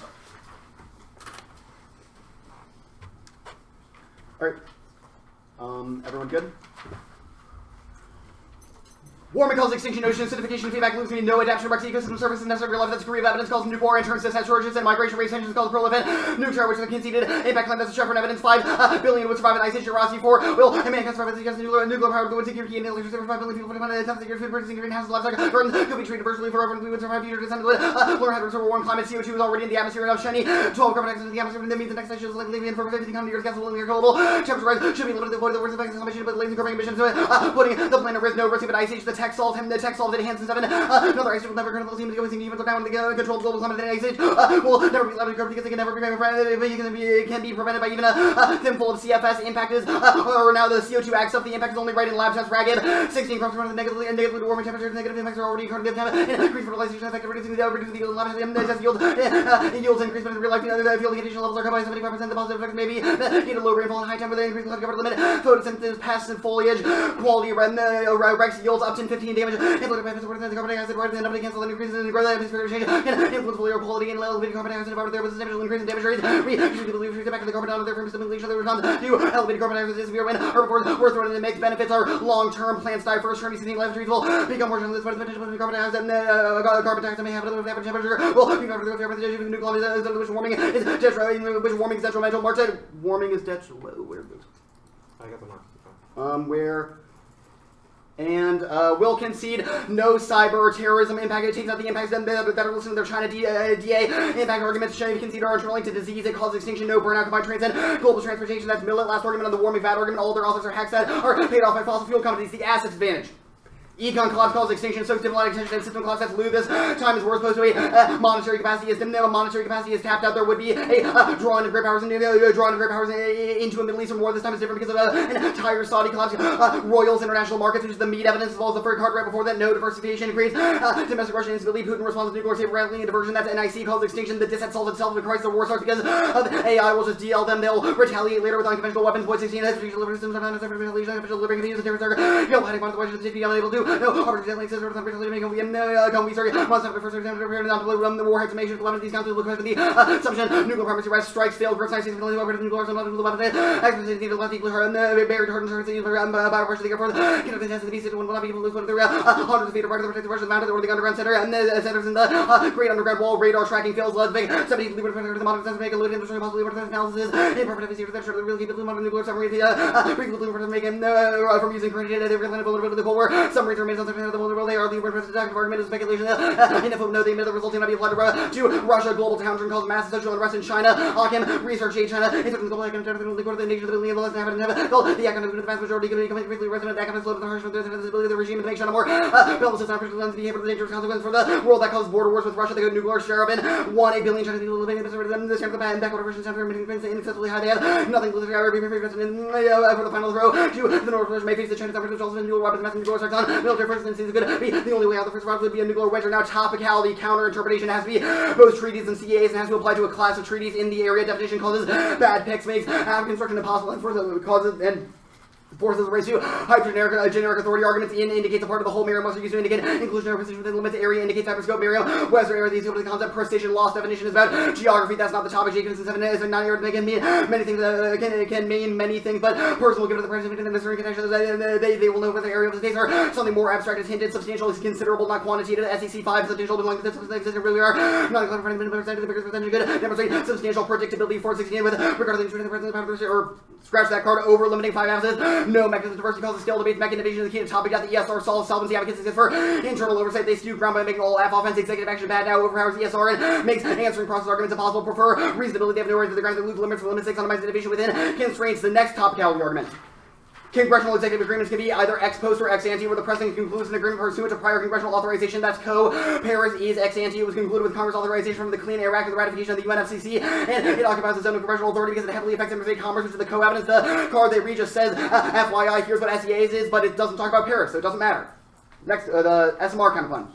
All right. Everyone good? Warming causes extinction, ocean acidification, feedback loops mean no adaptation of ecosystem services necessary for life. That's degree of evidence causes nuke war, in turn says shortages and migration rate tensions cause prolific nuclear, which is conceded. Impact climate as a Shepard evidence 5 billion would survive an ice age. Rossi 4 will and mankind survive against nuclear power would secure key and electricity for 5 billion people. 10 years food purchasing greenhouses, livestock gardens could be treated virtually forever. We would survive future descendants. Learn how to restore warm climate. CO2 is already in the atmosphere enough shiny. 12 carbon dioxide in the atmosphere. That means the next station is likely in for 50 years. Gas will be global. Temperature rise should be limited to avoid the worst effects of emission, but lazy carbon emissions putting the planet at risk. No risk of an ice age. The tech solved him. The tech solved it. Hansen 7. Another ice age will never current team to go even down the control of global climate. The ice age will never be allowed to occur because it can never be prevented. It can be prevented by even a thin full of CFS. Impact is or now the CO2 acts up. The impact is only right in lab tests. Ragged 16 crops running negatively and negatively warming temperatures. Negative impacts are already occurring. Increased fertilization effect reducing the lab test yield. Yields increase, but in real life field condition levels are cut by 75%. The positive effects may be needed low rainfall and high temperature. Increase cloud cover limit. Photosynthesis, pests and foliage. Quality rex yields up to 15 damage. Influence by the carbon dioxide rise and nobody cancel and increases in the growth of atmospheric change. Can influence air quality and elevated carbon dioxide about there with substantial increase in damage rates. We usually believe we back to the carbon down there from stimulation that responds to elevated carbon dioxide severe when herbivores were thrown in the mix. Benefits are long-term plants die first, turning seeing life trees will become more this potential carbon dioxide and carbon dioxide may have another average temperature will be covered with the new climate which warming is detrimental. Which warming is detrimental. March warming is detrimental. Where goes? I got the mark. Where? And will concede no cyber or terrorism impact. It takes out the impacts that are listening to their China DA impact arguments. China concede are linked to disease. It causes extinction. No burnout. Combined transcend global transportation. That's Millet. Last argument on the warming VAT argument. All their authors are hacks that are paid off by fossil fuel companies. The assets advantage. Econ collapse causes extinction, so diplomatic tension and system collapse. That's Lucas. Time is worth opposed to a monetary capacity. As the monetary capacity is tapped out, there would be a drawn of great powers into a Middle Eastern war. This time is different because of an entire Saudi collapse. Royals international markets, which is the meat evidence, as well as the third card right before that. No diversification increase. Domestic Russian instability. Putin responds to nuclear saber rattling and diversion. That's NIC causes extinction. The disset solves itself. The crisis of war starts because of AI. Will just DL them. They'll retaliate later with unconventional weapons. Point 16. That's official systems. Official liberating the use of terror. Hiding one of the questions of safety. Unable to. No, opportunity like scissors, unfortunately, make we sorry, months after the first attempt to prepare not to blow the warheads, make sure to limit these countries look at the assumption nuclear primacy rest strikes failed, first 19 million over the nuclear arsenal, not the weapons, expertise needed left equal her, and buried hardened her, by pressure the airport, can have tested the beast, will not be able to lose one of the hundreds of feet of right of the protected Russian mounted or the underground center, and the centers in the great underground wall, radar tracking fails, Ludwig, 70 libra to the modern sense, make a load industry, possibly for analysis, imperfect easier to that, the real keep the modern nuclear submarine, the brief blueprint to make him from using current data, they were a little bit of the Cold War, submarines remain on the world, they are the president argument is speculation. Enough of no, they admit the result cannot be applied to Russia. Global towns cause massive social unrest in China. Hakim research aid China. It's the global economic the nation of the billion less than the economic the vast majority going to become increasingly resident economic slow the harsh the ability of the regime to make China more build system to behavior the dangerous consequence for the world that causes border wars with Russia. They go nuclear share up in 1 billion Chinese people living in the center of the band backward Russian center inaccessibly high. They have nothing to ever be president for the final throw to the Northwestern may face the Chinese which also nuclear weapons massive nuclear strikes on military first instance could be the only way out. The first round would be a nuclear winter. Now topicality counter interpretation has to be both treaties and CAs and has to apply to a class of treaties in the area. Definition causes bad picks makes construction impossible and for the causes and forces the race to generic authority arguments in indicates a part of the whole Merriam must be used to indicate inclusionary position within limits area indicates hyperscope Merriam Western area the the concept per station loss definition is about geography. That's not the topic. Jacobson 7 is not here to mean many things can mean many things, but personal given the present and necessary connections they will know whether the area of the states are something more abstract is hinted, substantial is considerable, not quantitative. SEC 5 substantial belonging to the existing really are not clarifying the percentage of the biggest percentage good demonstrate substantial predictability for 16 with regard to the intrinsic presence of or scratch that card over limiting 5 ounces. No mechanism diversity causes scale debates mechanism the key to topic at the ESR solves solvency advocates exist for internal oversight. They skew ground by making all F offense executive action bad now overpowers ESR and makes answering process arguments impossible. Prefer reasonability. They have no right to the ground that lose limits for limit 6 on innovation within constraints. The next topicality argument. Congressional executive agreements can be either ex post or ex ante, where the president concludes an agreement pursuant to prior congressional authorization. That's co. Paris is ex ante. It was concluded with Congress authorization from the Clean Air Act and the ratification of the UNFCCC, and it occupies the zone of congressional authority because it heavily affects interstate commerce, which is the co-evidence. The card they read just says, FYI, here's what SEAs is, but it doesn't talk about Paris, so it doesn't matter. Next, the SMR counterpunch.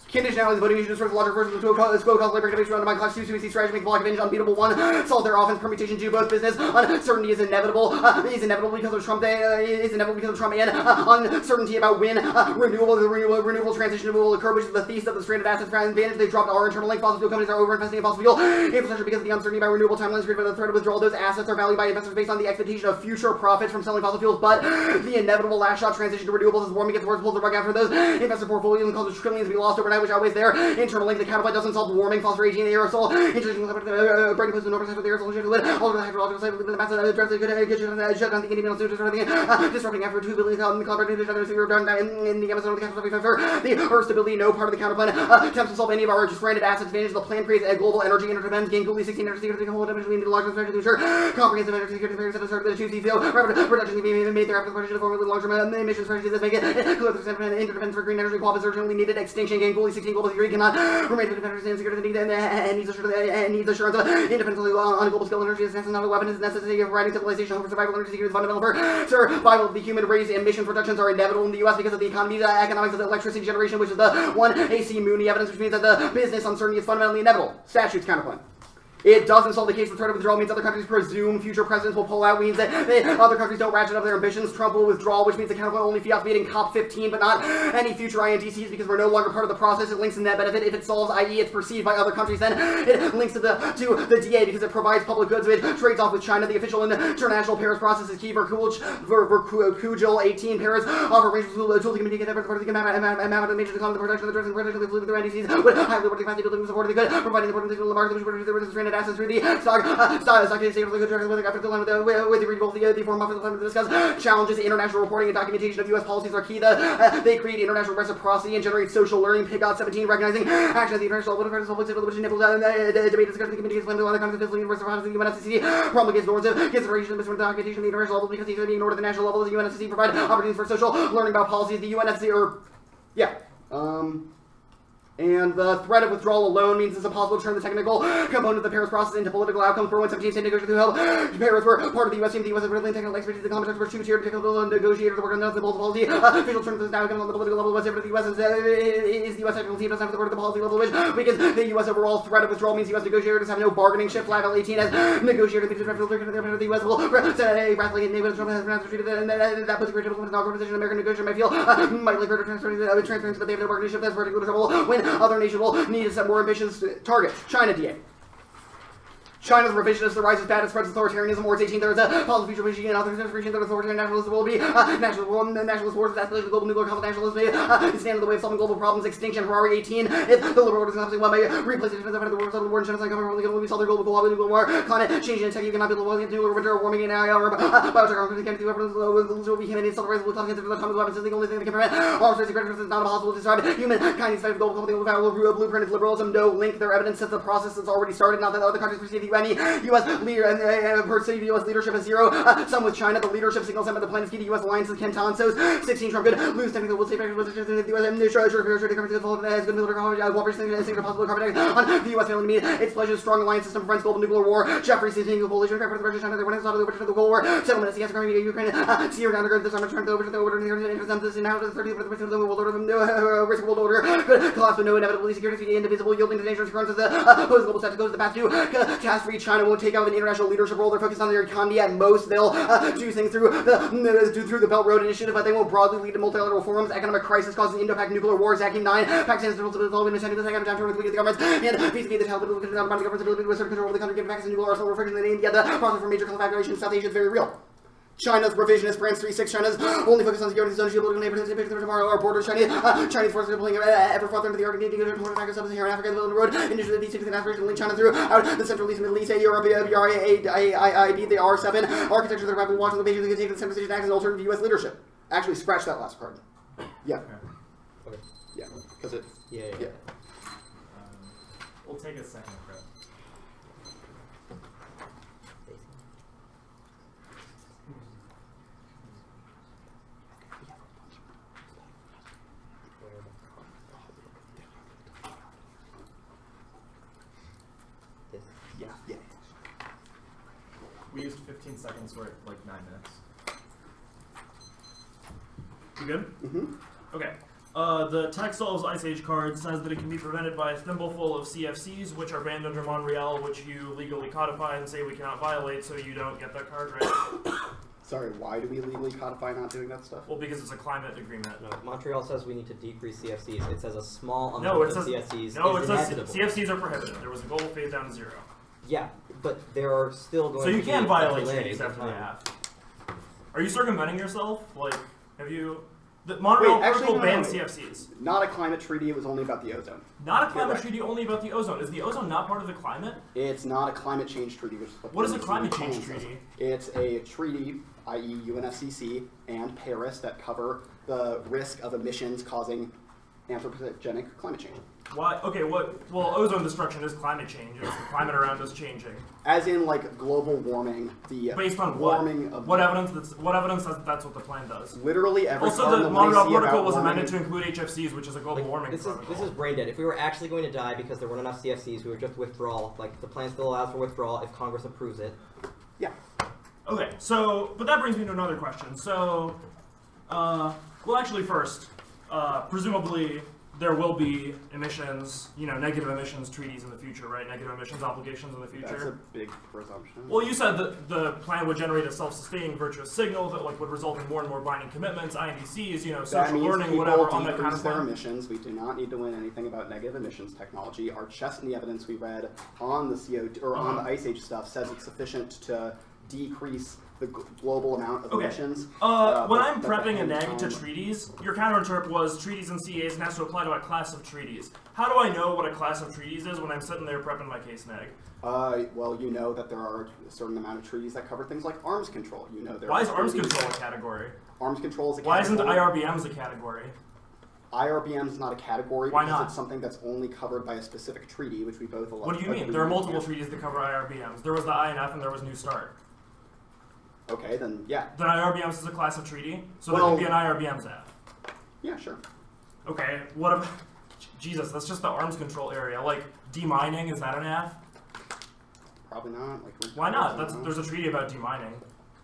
Conditionality, voting issues for the logic versus the squo cause labor innovation around my class 2 CBC strategy make block advantage unbeatable 1. Solve their offense permutation do both business. Uncertainty is inevitable. Is inevitable because of Trump is inevitable because of Trump and uncertainty about when renewable transition will occur, which is the thesis of the stranded assets advantage. They dropped our internal link. Fossil fuel companies are over-investing in fossil fuel infrastructure because of the uncertainty about renewable timelines created by the threat of withdrawal. Those assets are valued by investors based on the expectation of future profits from selling fossil fuels, but the inevitable last shot transition to renewables is warming. Gets worse, pulls the rug out for those investor portfolios and causes trillions to be lost overnight, which outweighs their internal link. The counterplay doesn't solve warming, phosphor 18, the aerosol, introducing the breaking place to the north side of the aerosol, all the hydrological side of the massive address, shut down the Indian disrupting after 2 billion collaborative in the Amazon of the capital for the Earth stability. No part of the counterplan attempts to solve any of our stranded assets advantage. The plan creates a global energy interdependence, gain globally 16 energy security, whole eventually into large strategy to ensure comprehensive energy security figures at the start of the 2 CCO. Reduction being made there after the partition of formally long-term emission strategies that make it interdependence for green energy qualities urgently needed. Extinction gain globally 16 global security cannot remain independent and security and needs assurance of independence on a global scale. Energy is not a weapon, is necessary of writing civilization. Home for survival. Energy security is fundamental for survival of the human race. Emission reductions are inevitable in the U.S. because of the economy, the economics of the electricity generation, which is the one AC Mooney evidence, which means that the business uncertainty is fundamentally inevitable. Statutes counterpoint. It doesn't solve the case. The threat of withdrawal means other countries presume future presidents will pull out, means that other countries don't ratchet up their ambitions. Trump will withdraw, which means the counterpoint only fiat meeting COP15, but not any future INDCs because we're no longer part of the process. It links to net benefit if it solves, i.e. it's perceived by other countries. Then it links to the DA because it provides public goods. It trades off with China. The official international Paris process is key for Kujil 18 Paris offer range of tools to communicate that part of the amount of major the production of the drugs and production of the INDCs would highly work the capacity building support of the good, providing the important signal of the market, which would stranded assets through the stock state of the good with the agreeable the foreign office to discuss challenges. International reporting and documentation of U.S. policies are key. They create international reciprocity and generate social learning. Pigot 17 recognizing action at the international level, which enables debate discussion communities when other countries of the university, the UNFCCC promulgates norms of consideration of documentation at the international level because these are being ignored at the national level. The UNFCCC provide opportunities for social learning about policies. The UNFCCC and the threat of withdrawal alone means it's impossible to turn the technical component of the Paris process into political outcomes. For 117 state negotiators who held Paris were part of the U.S. team. The U.S. is really technical expertise. The common experts, two-tier technical negotiators work on the policy. Official terms is now on the political level. Whatever the U.S. is the U.S. technical team doesn't have the word at the policy level, which because the U.S. overall threat of withdrawal means U.S. negotiators have no bargaining chip. Level 18 as negotiators the U.S. will say rapidly and Trump has pronounced retreated, and that puts a great difficult position. American negotiators might feel might like further transparency, but they have no bargaining chip. That's particular trouble when other nations will need to set more ambitious targets. China DA. China's revisionist, the rise of bad and spreads authoritarianism. Wars 18, there is a policy future regime and authoritarian that authoritarian nationalism will be nationalist wars, escalation of global nuclear conflict, nationalism, stand in the way of solving global problems, extinction, Ferrari 18. If the liberal order is not one may replace it, defense of the world, the war and genocide coming from will be solved global nuclear war, climate change and tech, you cannot be global nuclear winter warming in our biotech can do weapons will be human self rise will come against the atomic weapons is the only thing that can prevent all sorts of criticism is not possible to describe humankind fight global blueprint is liberalism, no link, their evidence says the process has already started, not that other countries perceive the U.S. leader and perceive U.S. leadership as zero. Some with China, the leadership signals sent by the planet's key to U.S. alliances. Kenton shows 16 Trump could lose technical will save positions in the U.S. and good military cooperation and possible carbon on the U.S. failing to meet its pledges. Strong alliance system prevents global nuclear war. Jeffrey seizing the coalition for the Russian China. They went inside of the overture of the Cold War. Settlement is Ukraine. Syria underground this summer trying to overturn the order in the interest this now to the 30th of the world order. Risk world order could collapse with no inevitable security indivisible yielding to dangerous occurrences. The opposing global set goes the path to fast for each. China won't take out an international leadership role. They're focused on their economy. At most, they'll do things through the Belt Road Initiative, but they won't broadly lead to multilateral forums. Economic crisis causes Indo-Pak nuclear wars. Hacking 9. Pakistan's development initiative. The second time with the governments and vis-a-vis the Taliban government's ability to assert control over the country, given Pakistan's nuclear arsenal, refrigeration in India. The process for major conflagration in South Asia is very real. China's revisionist branch 3.6. China's only focus on security, zone, geopolitical neighborhoods, tomorrow, our borders. Chinese forces are pulling ever farther into the Arctic, to attack sub-Saharan Africa, the Belt Road, initially the D6 and aspiration to link China through the Central East, Middle East, Europe, the R7, architecture that are rapidly watching the invasion, they can take the same decision acts as alternative U.S. leadership. Actually, scratch that last card. Yeah. Okay. Yeah, because it. Yeah. We'll take a second, Fred. Yeah. We used 15 seconds, we're at like 9 minutes. You good? Mm-hmm. Okay. The Textiles Ice Age card says that it can be prevented by a thimbleful of CFCs, which are banned under Montreal, which you legally codify and say we cannot violate, so you don't get that card right. Sorry, why do we legally codify not doing that stuff? Well, because it's a climate agreement. No, Montreal says we need to decrease CFCs. It says a small amount No, it of says CFCs no. is It says inevitable. CFCs are prohibited. There was a goal phase down to 0. Yeah, but there are still going So to you be can violate delay treaties in after they time. have. Are you circumventing yourself? Like, have you? The Montreal Protocol banned CFCs. Not a climate treaty. It was only about the ozone. Not a climate right. treaty, only about the ozone. Is the ozone not part of the climate? It's not a climate change treaty, which is What is a the climate change says. treaty? It's a treaty, i.e. UNFCCC and Paris, that cover the risk of emissions causing anthropogenic climate change. Why? Okay, what? Well, ozone destruction is climate change. It's the climate around us changing. As in, like, global warming, the Based on what? warming of... What evidence? What evidence says that's what the plan does? Literally every Also, carbon the that we Montreal see Protocol about was warming- amended to include HFCs, which is a global warming protocol. This is brain dead. If we were actually going to die because there weren't enough CFCs, we would just withdraw. Like, the plan still allows for withdrawal if Congress approves it. Yeah. Okay, so, but that brings me to another question. So, well, actually, first, presumably there will be emissions, negative emissions treaties in the future, right? Negative emissions obligations in the future. That's a big presumption. Well, you said that the plan would generate a self-sustaining virtuous signal that would result in more and more binding commitments, INDCs, That social means learning, people whatever, on that kind decrease of their plan. emissions. We do not need to win anything about negative emissions technology. Our chest and the evidence we read on the CO2 or on the Ice Age stuff says it's sufficient to decrease the global amount of emissions. When I'm that prepping a the neg to treaties, your counterinterp was treaties and CAs and has to apply to a class of treaties. How do I know what a class of treaties is when I'm sitting there prepping my case neg? Well, you know that there are a certain amount of treaties that cover things like arms control. You know, there Why are is arms treaties- control a category? Arms control is a Why category. isn't IRBMs a category? IRBM is not a category Why because not? it's something that's only covered by a specific treaty, which we both What do you mean? There are multiple treaties that cover IRBMs. There was the INF and there was New Start. Okay, then yeah. Then IRBMs is a class of treaty, so there Well- can be an IRBMs app. Yeah, sure. Okay, what about... Jesus, that's just the arms control area. Like, demining, is that an app? Probably not. Like, read Why cards, not? I don't know. There's a treaty about demining.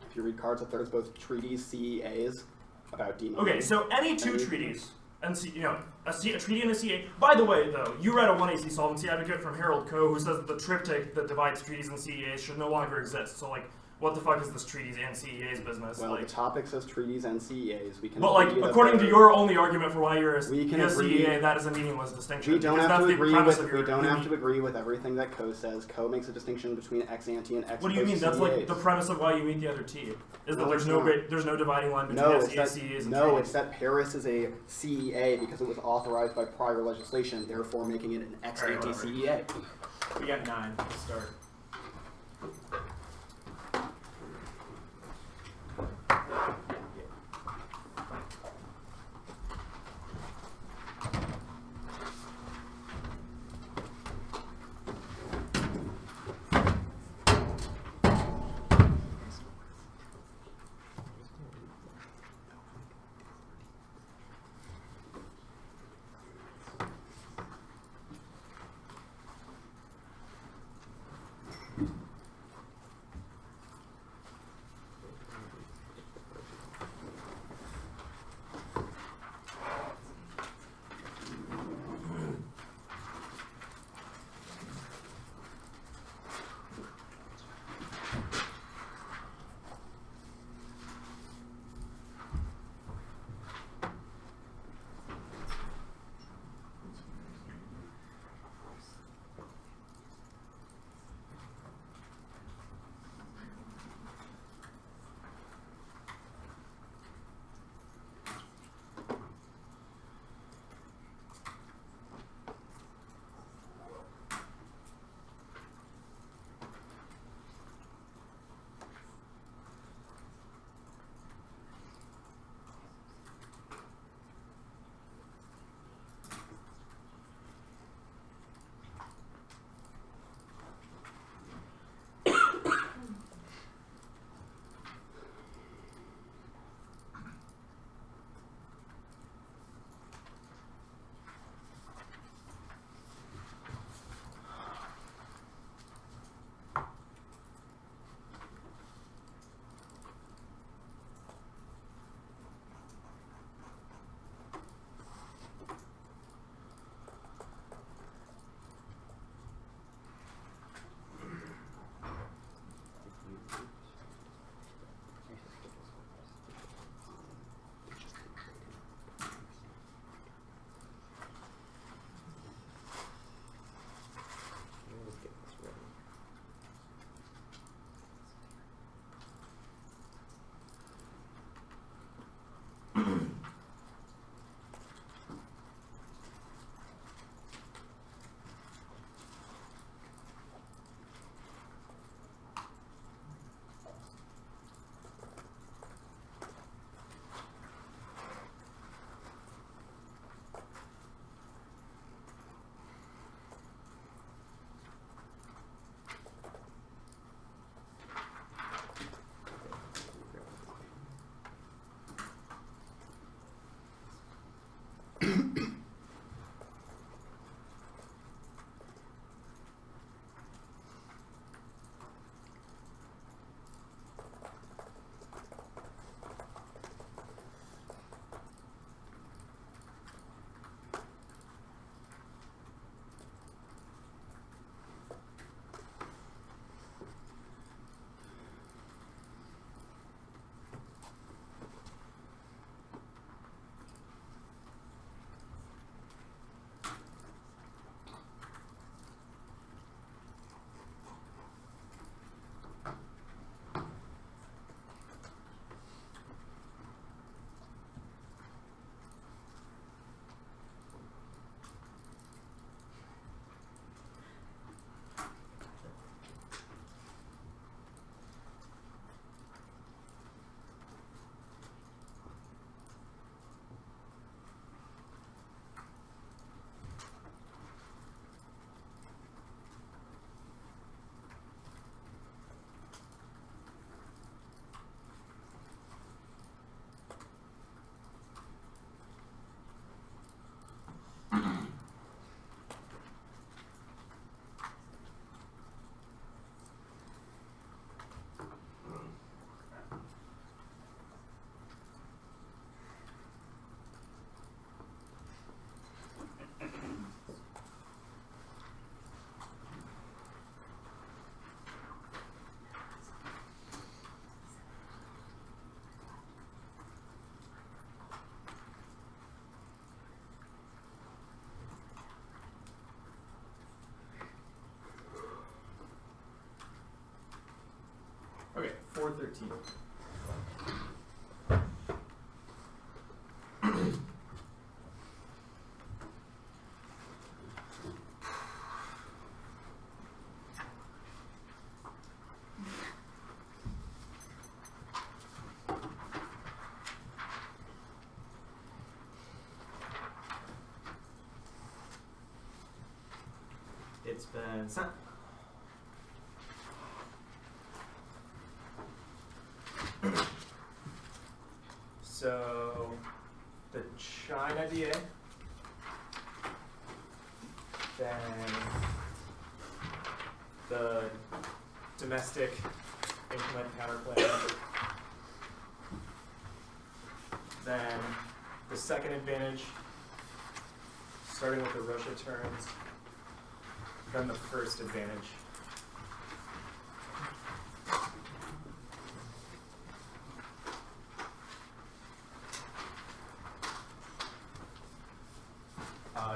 If you read cards, if there's both treaties, CEAs, about demonizing. Okay, so any two treaties, and a treaty and a CA. By the way, though, you read a 1AC solvency advocate from Harold Coe who says that the triptych that divides treaties and CEAs should no longer exist. So, like, what the fuck is this treaties and CEAs business? Well, like, the topic says treaties and CEAs. We can. but like, agree that according to they're- your only argument for why you're a We can CEA, agree- that is a meaningless distinction. We don't because have to that's the agree premise with. of We your don't have uni- to agree with everything that Coe says. Coe makes a distinction between ex ante and ex post. What do you mean? That's like CEAs. the premise of why you meet the other T. Is that No, there's it's no not. there's no dividing line between No, it's SEAs, that, CEAs, and no, treaties. it's that Paris is a CEA because it was authorized by prior legislation, therefore making it an ex ante Alright, whatever. CEA. We got 9 to start. 413. It's been sent. So, the China DA, then the domestic implement counterplan, then the second advantage, starting with the Russia terms, then the first advantage.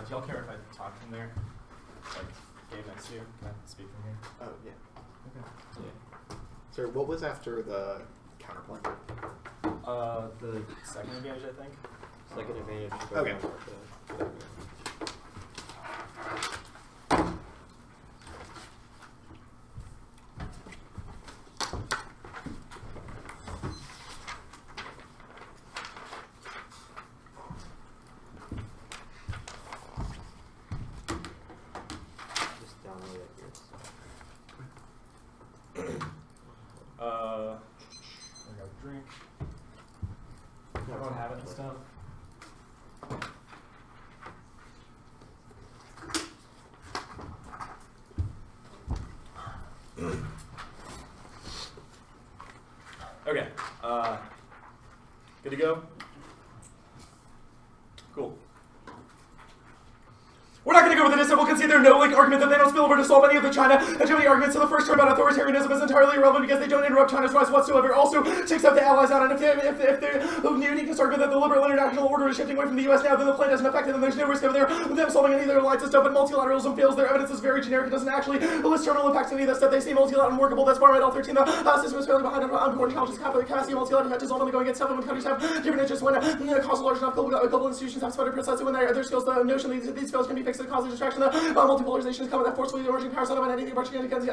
Do y'all care if I talk from there? Like, Gabe next to you? Can I speak from here? Oh, yeah. Okay. Yeah. So what was after the counterpoint? The second advantage, I think. Second advantage. Okay. Just download it here. I got a drink. Everyone have it and stuff. Okay. Good to go? Cool. We're not going to go over this, and we'll concede their no-link argument that they don't spill over to solve any of the China and Germany arguments. So the first term about authoritarianism is entirely irrelevant because they don't interrupt China's rise whatsoever. Also, to accept the allies out, and if the uniqueness argument that the liberal international order is shifting away from the U.S. now, then the plan doesn't affect it, and there's no risk over there with them solving any of their alliance stuff. But multilateralism fails. Their evidence is very generic. It doesn't actually list terminal impacts any of that stuff. They seem multilateral and workable. That's part of L13. The system is failing behind important challenges. Capacity of multilateral hedges only going against 7 when countries have different interests. When cause large enough global institutions have spread precisely when their skills, the notion that these fails can be fixed, the cause of distraction. Multipolarization is coming that forcefully emerging powers out of anything approaching against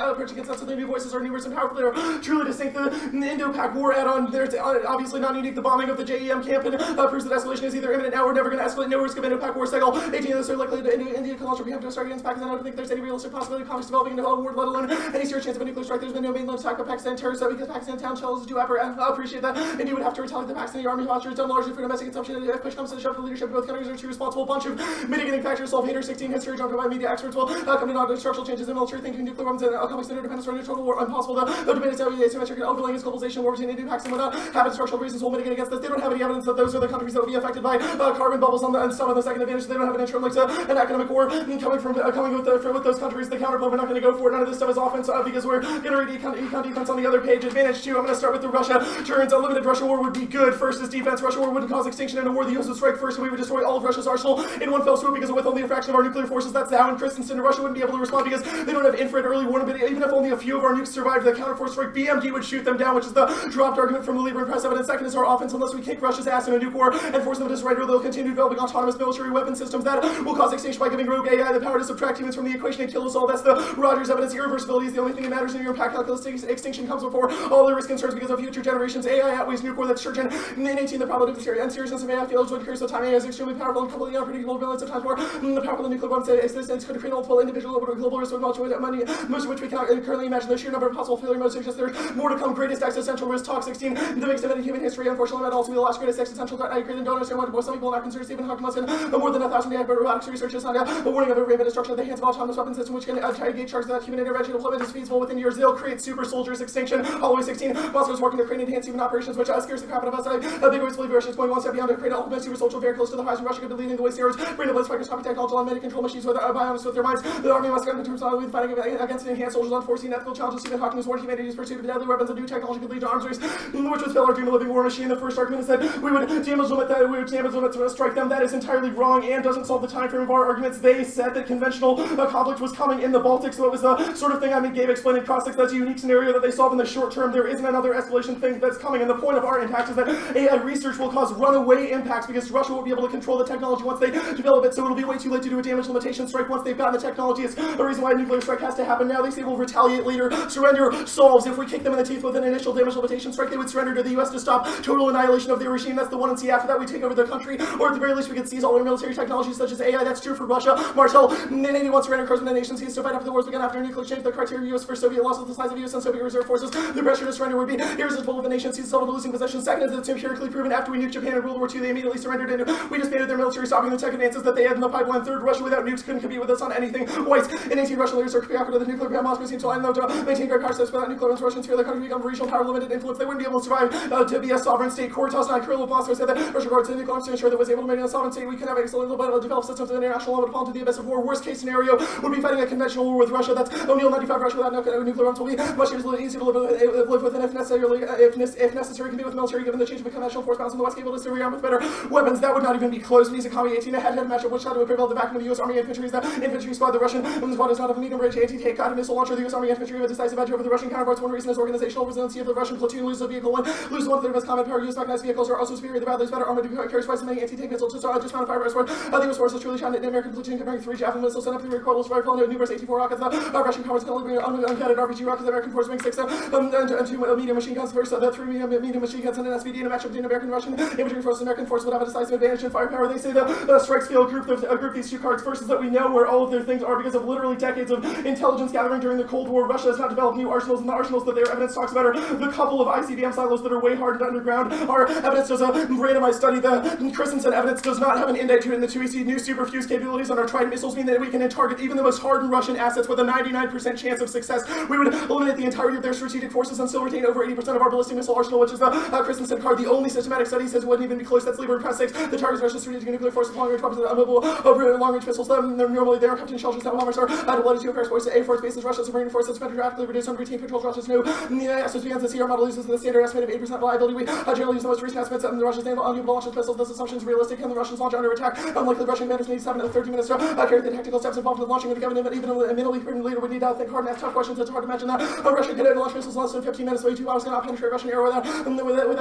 us, so the new voices are numerous and powerful. They are truly distinct. The Indo-Pac war add-on, there's obviously not unique. The bombing of the JEM camp and proves that escalation is either imminent now or never going to escalate. No risk of Indo-Pac war cycle. 18 of those are likely to India ecological preemptive strike against Pakistan. I don't think there's any realistic possibility of conflicts developing into a war, let alone any serious chance of a nuclear strike. There's been no mainland attack by Pakistan terrorists because Pakistan town shells do appreciate that. India would have to retaliate the Pakistani army posture. It's done largely for domestic consumption. If push comes to the shove, the leadership of both countries are too responsible. A bunch of mitigating factors. Solve hater 16 history jumped by media experts will coming on to structural changes in military thinking, nuclear weapons, and complex interdependence or total war impossible. The debate is asymmetric and overlaying globalization, war between India, Pakistan, whatnot. Having structural reasons will mitigate against this. They don't have any evidence that those are the countries that will be affected by carbon bubbles and some of the second advantage. They don't have an interim like an economic war coming with those countries. The counterpoint, we're not going to go for it. None of this stuff is offense because we're going to read econ defense on the other page. Advantage 2. I'm going to start with the Russia turns. A limited Russia war would be good. First is defense. Russia war wouldn't cause extinction in a war. The US would strike first, and we would destroy all of Russia's arsenal in one fell swoop because with only a fraction of our nuclear forces. That's how in Christensen, Russia wouldn't be able to respond because they don't have infrared early warning. But even if only a few of our nukes survived the counterforce strike, BMD would shoot them down, which is the dropped argument from the Libra press evidence. Second is our offense. Unless we kick Russia's ass in a nuke war and force them to surrender, they'll continue developing autonomous military weapon systems that will cause extinction by giving rogue AI the power to subtract humans from the equation and kill us all. That's the Rogers evidence. Irreversibility is the only thing that matters in your impact calculus. Extinction comes before all the risk concerns because of future generations. AI outweighs nuke war. That's church and in 18 the probability of seriousness of AI failures would occur. So time AI is extremely powerful and completely unpredictable. Villains of times more the powerful nuclear bombs existence could create multiple individual global risk with much money, most of which we cannot currently imagine. The sheer number of possible failure modes suggests there's more to come. Greatest existential risk. Talk 16. The biggest event in human history. Unfortunately, might also be the last greatest existential threat. I agree. Don't understand why some people are not concerned. Stephen Hawking must have more than 1,000 AI robotics research is not a warning of a rampant destruction at the hands of autonomous weapon system, which can target charges that human intervention deployment is feasible within years. They'll create super soldiers. Extinction. Holloway 16. Moscow's working to create enhanced human operations, which scares the crap out of us. I big always believe Russia is going one step beyond to create ultimate super soldier very close to the horizon. Russia could be leading the way steroids, bring the blitz microscopic technology, automated control machine. sheets with biomes with their minds. The army must come to terms with fighting against enhanced soldiers, unforeseen ethical challenges. Stephen Hawking has warned humanity's pursuit of deadly weapons and new technology could lead to arms race, which would fill our dream of living war machine. The first argument is that we would damage limit to strike them. That is entirely wrong and doesn't solve the time frame of our arguments. They said that conventional conflict was coming in the Baltic, so it was the sort of thing Gabe explained in Crossix. That's a unique scenario that they solve in the short term. There isn't another escalation thing that's coming, and the point of our impact is that AI research will cause runaway impacts because Russia won't be able to control the technology once they develop it, so it'll be way too late to do a damage limitation strike once they've gotten the technology. It's a reason why a nuclear strike has to happen now. They say we'll retaliate later. Surrender solves. If we kick them in the teeth with an initial damage limitation strike, they would surrender to the U.S. to stop total annihilation of their regime. That's the one and see. After that, we take over the country, or at the very least, we could seize all their military technologies such as AI. That's true for Russia. Martel, NATO wants to surrender across the nations. He is to fight after the wars began after nuclear exchange. The criteria U.S. for Soviet losses, the size of U.S. and Soviet reserve forces. The pressure to surrender would be irresistible if the nation sees itself into losing possession. Second is it's empirically proven after we nuked Japan in World War II, they immediately surrendered and we disbanded their military, stopping the tech advances that they had in the pipeline. Third, Russia without nukes couldn't compete with us on anything. White, in 18 Russian leaders are preoccupied with the nuclear ban. Moscow seems to line them to maintain great power status without nuclear weapons. Russians fear their country become regional power limited influence. They wouldn't be able to survive to be a sovereign state. Cortos and Kirill of Moscow said that Russia guards the nuclear arms to ensure that it was able to maintain a sovereign state. We could have excellent developed systems of international law would fall into the abyss of war. Worst case scenario would be fighting a conventional war with Russia. That's O'Neill 95. Russia without nuclear arms will be much easier to live with, and if necessary, can be with military given the change of a conventional force balance in the West, able to stay around with better weapons. That would not even be close. These economy 18 head-to-head matchup which side would prevail. The vacuum of the U.S. Army infantry is the infantry squad. The Russian squad does not have a medium-range anti-tank guided missile launcher. The U.S. Army infantry have a decisive edge over the Russian counterparts. One reason is organizational resiliency. If the Russian platoon loses a vehicle and loses one-third of its combat power, U.S. mechanized vehicles are also superior. The badly better armored carries twice as many anti-tank missiles. Just found a fire sword. The U.S. forces truly shot an American platoon comparing 3 Javelin missiles sent up the recoilless rifle and numerous 84 rockets. The Russian powers can only bring unguided RPG rockets. The American forces bring 6 and 2 medium machine guns. First, the 3 medium machine guns and an SVD in a matchup between American and Russian infantry forces. American forces would have a decisive advantage in firepower. They say the strikes field group these two cards. First is that we know where all of their things are because of literally decades of intelligence gathering during the Cold War. Russia has not developed new arsenals, and the arsenals that their evidence talks about are the couple of ICBM silos that are way hardened underground. Our evidence does a randomized study. The Christensen evidence does not have an indent to it in the 2EC. New superfuse capabilities on our Trident missiles mean that we can target even the most hardened Russian assets with a 99% chance of success. We would eliminate the entirety of their strategic forces and still retain over 80% of our ballistic missile arsenal, which is the Christensen card. The only systematic study says it wouldn't even be close. That's Lieber and Press 6. The target is Russia's strategic nuclear forces, long-range weapons, unmovable over long-range missiles. Normally they are kept in shelters that bombers are out of latitude affairs forces. A force bases Russia's marine force has been drastically reduced under routine patrols. Russia's new SSBNs this year model uses the standard estimate of 8% reliability. We generally use the most recent estimates and the Russians naval unable launch missiles. This assumption is realistic and the Russians launch under attack. Unlike the Russian commanders need 7 to 30 minutes to carry the tactical steps involved in the launching of the government, but even a minimally proven leader would need to think hard and ask tough questions. It's hard to imagine that a Russian could launch missiles in less than 15 minutes, so 2 hours cannot penetrate Russian air without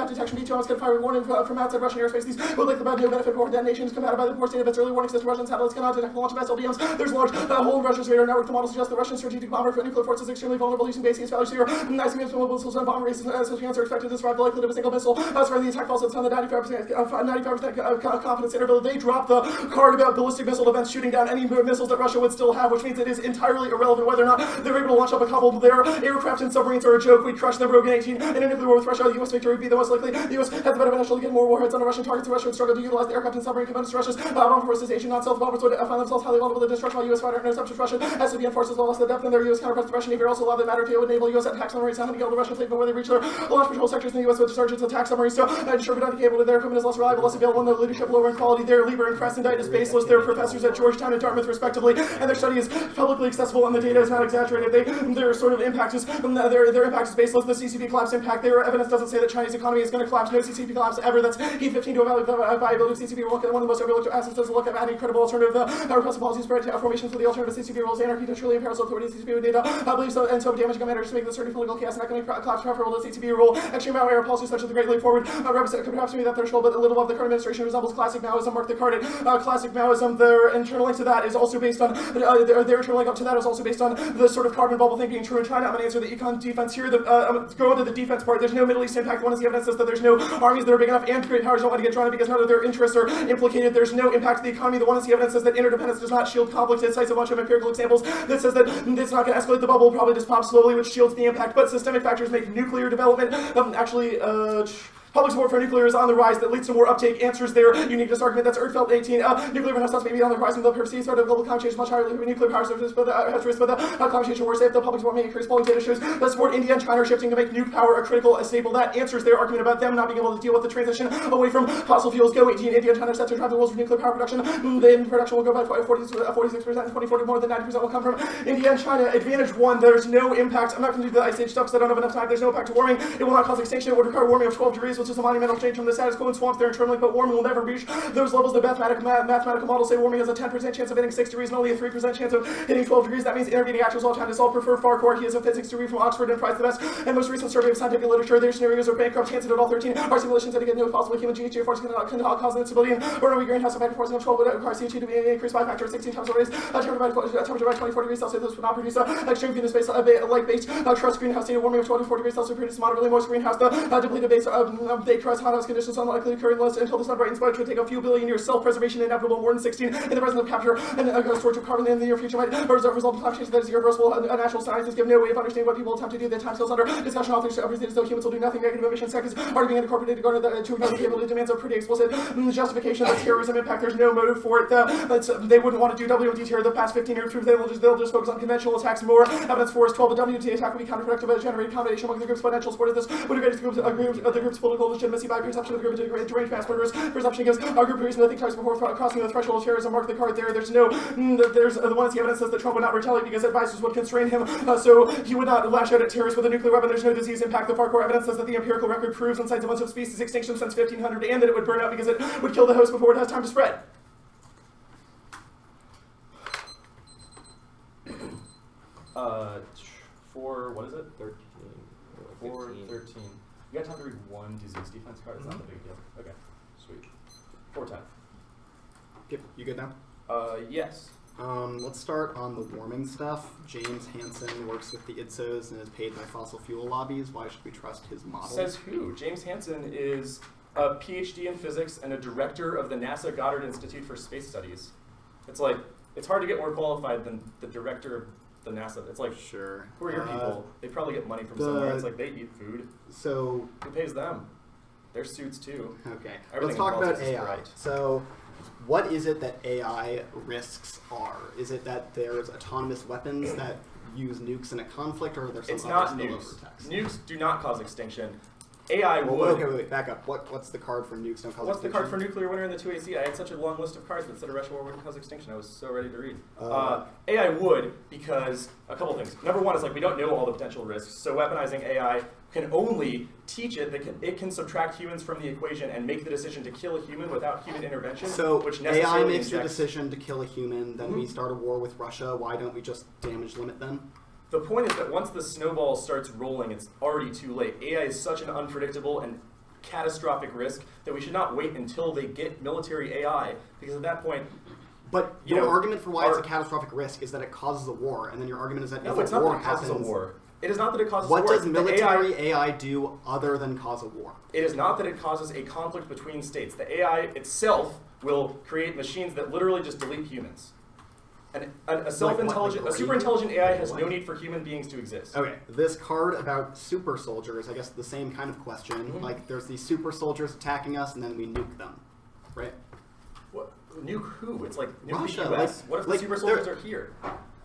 detection. B2 hours can fire a warning from outside Russian airspace. These would like the bad no benefit for detonations combated by the poor state of its early warning system. Russian satellites cannot detect the launch of SLBMs. There's a large hole in Russia's radar network. The model suggests the Russian strategic bomber for nuclear force is extremely vulnerable using base case values here. ICBMs, mobile missiles, and bomb races are expected to survive the likelihood of a single missile. As far as the attack falls, it's on the 95% confidence interval. They drop the card about ballistic missile defense shooting down any missiles that Russia would still have, which means it is entirely irrelevant whether or not they're able to launch up a couple. Their aircraft and submarines are a joke. We crush them broken 18 in a nuclear war with Russia. The U.S. victory would be the most likely. The U.S. has the better potential to get more warheads on the Russian targets. The Russia would struggle to utilize the aircraft and submarine components. Russia's bomb forces, Asian non-self bombers would find themselves highly vulnerable to destruction while U.S. fighter interceptors Russian SCBM forces will lost the depth in their U.S. counterparts. The Russian Navy also allowed the matter to enable U.S. attacks submarines and kill the Russian fleet before they reach their launch control sectors in the U.S. with sergeants attack submarines. So ensure not capable to their equipment is less reliable, less available, and their leadership lower in quality. Their Lieber and Presendite is baseless. They're professors at Georgetown and Dartmouth respectively, and their study is publicly accessible and the data is not exaggerated. Their sort of impact is their impact is baseless. The CCP collapse impact. Their evidence doesn't say that Chinese economy is going to collapse. No CCP collapse ever. That's E15 to evaluate viability of CCP. We'll look at one of the most overlooked assets. Does look at any credible alternative. The repressive policies spread to formations for the alternative CCP rules. Anarchy to truly imperial authority. CCP would need believe so and so damage matters to make the certain political chaos and economic collapse preferable to CCP rule. Extreme outwear policies such as the Great Leap Forward could perhaps be that threshold, but a little of the current administration resembles classic Maoism. Mark the card. Classic Maoism. Their internal link to that is also based on their internal link up to that is also based on the sort of carbon bubble thing being true in China. I'm going to answer the econ defense here. Go into the defense part. There's no Middle East impact. One is the evidence that there's no armies that are big enough and great powers don't want to get drawn in because none of their interests are implicated. There's no impact to the economy. The one is the evidence says that interdependence does not shield conflict. It cites a bunch of empirical examples that says that it's not going to escalate. The bubble will probably just pop slowly, which shields the impact. But systemic factors make nuclear development Public support for nuclear is on the rise that leads to more uptake. Answers their uniqueness argument. That's Erdfeld 18. Nuclear renaissance may be on the horizon. The perceived threat of global climate change is much higher. Nuclear power sources has risk, but the climate change worse if the public support may increase. Polling data shows that support India and China are shifting to make nuke power a critical staple. That answers their argument about them not being able to deal with the transition away from fossil fuels. Go 18. India and China are set to drive the world's nuclear power production. The production will go by 46% in 2040. More than 90% will come from India and China. Advantage 1. There's no impact. I'm not going to do the ice age stuff because I don't have enough time. There's no impact to warming. It will not cause extinction. It would require warming of 12 degrees, which is a monumental change from the status quo in swamps there in Termlink, but warming will never reach those levels. The mathematical models say warming has a 10% chance of hitting 6 degrees and only a 3% chance of hitting 12 degrees. That means intervening actuals all time to solve. Prefer Farquhar. He is a physics degree from Oxford and prize the best and most recent survey of scientific literature. Their scenarios are bankrupt. Hansen at all 13. Our simulations that again no possible human GHG force can cause instability or no greenhouse effect forcing of 12 would require CO2 to be increased by a factor of 16 times already. Temperature by 24 degrees Celsius. This would not produce extreme Venus based light-based crust greenhouse data. Warming of 24 degrees Celsius produces moderately moist greenhouse. The depleted base baked crust hothouse conditions unlikely to occur until the sun brightens, but it would take a few billion years. Self-preservation inevitable. More than 16 in the presence of capture and storage of carbon in the near future might result in climate change that is irreversible. Natural scientists give no way of understanding what people attempt to do. The time scales under discussion. Authors everything as though humans will do nothing. Negative emission seconds are being incorporated to ignore the capability demands of pretty explicit justification of terrorism impact. There's no motive for it. They wouldn't want to do WMD terror the past 15 years. They'll just focus on conventional attacks more. Evidence for is 12. The WMD attack would be counterproductive but generate combination among the group's financial support of this would agree to the group's political legitimacy by perception of the group to deranged mass murderers. Perception gives our group reason to think twice before crossing the threshold of terrorism. Mark the card there. There's no there's the one that's the evidence says that Trump would not retaliate because advisors would constrain him, so he would not lash out at terrorists with a nuclear weapon. There's no disease impact. The Farquhar evidence says that the empirical record proves and cites a bunch of species extinction since 1500 and that it would burn out because it would kill the host before it has time to spread. For what is it? 13. 413. You got time to read one disease defense card? It's not a big deal. Okay, sweet. 410. Yep, you good now? Yes. Let's start on the warming stuff. James Hansen works with the IDSOs and is paid by fossil fuel lobbies. Why should we trust his models? Says who? James Hansen is a PhD in physics and a director of the NASA Goddard Institute for Space Studies. It's like, it's hard to get more qualified than the director of the NASA. It's like, sure. Who are your people? They probably get money from somewhere. It's like they eat food. So who pays them? Their suits too. Okay. Everything Let's talk about is AI. right. So what is it that AI risks are? Is it that there's autonomous weapons that use nukes in a conflict, or are there some It's other not spillover nukes. attacks? Nukes do not cause extinction. AI Well, would. okay, wait, back up. What's the card for nukes don't cause What's the extinction? card for nuclear winter in the 2AC? I had such a long list of cards that said a Russian war wouldn't cause extinction. I was so ready to read. AI would, because a couple things. Number one is like we don't know all the potential risks, so weaponizing AI can only teach it that it can subtract humans from the equation and make the decision to kill a human without human intervention. So which AI necessarily makes the injects- decision to kill a human, then we start a war with Russia. Why don't we just damage limit them? The point is that once the snowball starts rolling, it's already too late. AI is such an unpredictable and catastrophic risk that we should not wait until they get military AI, because at that point, But You your know, argument for why it's a our- catastrophic risk is that it causes a war, and then your argument is that no, if it's a not war that it causes happens, a war. It is not that it causes what a war. does The military AI do other than cause a war? It is not that it causes a conflict between states. The AI itself will create machines that literally just delete humans. And a self-intelligent, like a super intelligent AI has no need for human beings to exist. Okay, this card about super soldiers, I guess the same kind of question. Mm-hmm. Like, there's these super soldiers attacking us, and then we nuke them, right? What? Nuke who? It's like nuke Russia, the US. like- What if like the super soldiers they're- are here?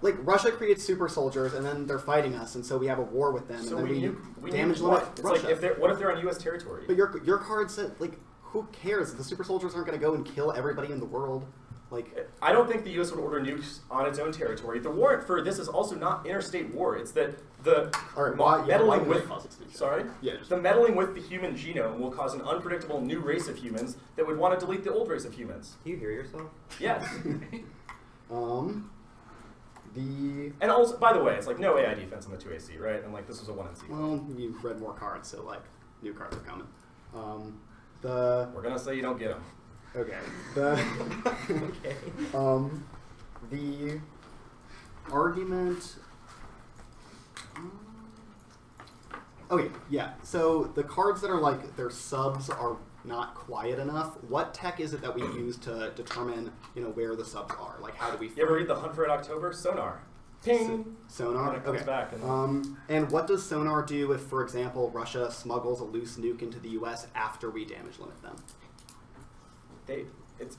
Like, Russia creates super soldiers, and then they're fighting us, and so we have a war with them, So and then we damage nuke limit what? It's Russia. like if they're what if they're on US territory? But your card said, like, who cares? The super soldiers aren't going to go and kill everybody in the world. Like, I don't think the U.S. would order nukes on its own territory. The warrant for this is also not interstate war. It's that the all right, why meddling would it with cause extinction? sorry, Yeah, just- the meddling with the human genome will cause an unpredictable new race of humans that would want to delete the old race of humans. Do you hear yourself? Yes, the and also by the way, it's like no AI defense in the 2AC, right? And like this was a 1NC. well, you've read more cards, so like new cards are coming. The We're gonna say you don't get them. okay, the Okay. the argument. Okay, yeah. So the cards that are like their subs are not quiet enough. What tech is it that we use to determine, where the subs are? Like, how do we? You ever read The Hunt for Red October? Sonar. Ping. Sonar. And it comes Okay. back. And what does sonar do if, for example, Russia smuggles a loose nuke into the U.S. after we damage limit them?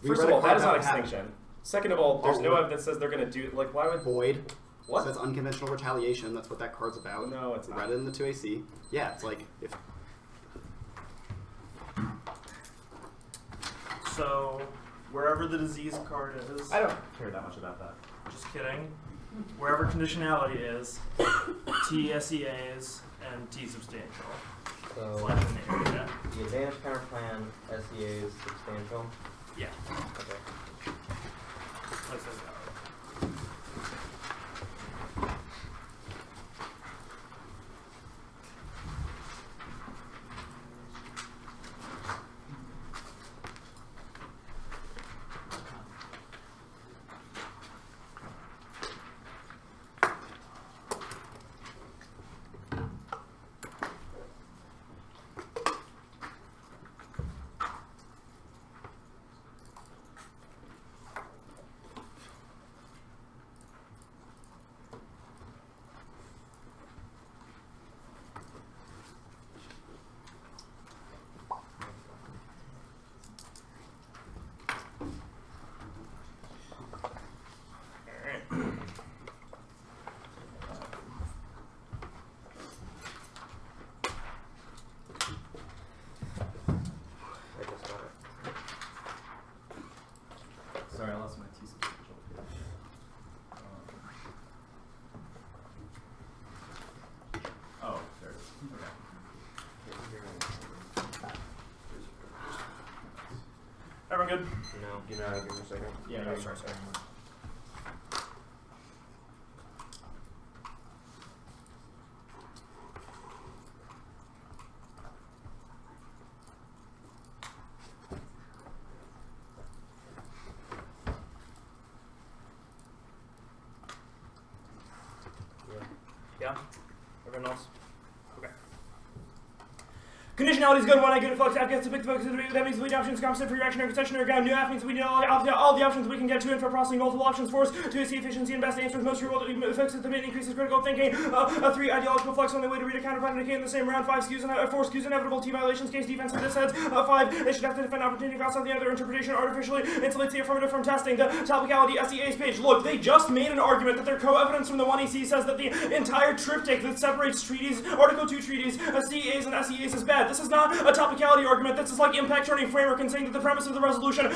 First of all, that is not extinction. Second of all, there's no evidence that says they're going to do it. Like, why would... Void. What? So that's unconventional retaliation. That's what that card's about. No, it's not. Read it in the 2AC. Yeah, it's like if... So, wherever the disease card is... I don't care that much about that. Just kidding. Wherever conditionality is, T SEAs and T substantial. So Flash in the area. the advantage counter plan, SEA is substantial. Yeah. Okay. Let's say that. I just got it. Sorry, I lost my T substantial. Oh, there it is. Okay. Everyone good? No. Give me a second. Yeah, No, sorry. Yeah? Everyone else? Okay. Conditionality is good when I get a flux. F gets a big focus. That means lead options compensated for reaction or concession or ground. New F means we need all the options we can get to, and for processing multiple options for us to see efficiency and best answers. Most real focus at the mid increases critical thinking. 3 ideological flux on the way to read a counterpoint and decay in the same round. 5 skews and 4 skews inevitable T violations. Case defense of this heads. 5 they should have to defend opportunity costs on the other interpretation artificially insulates the affirmative from testing. The topicality SEA's page. Look, they just made an argument that their co-evidence from the 1EC says that the entire triptych that separates treaties, Article 2 treaties, CEAs and SEAs is bad. This is not a topicality argument. This is like impact turning framework and saying that the premise of the resolution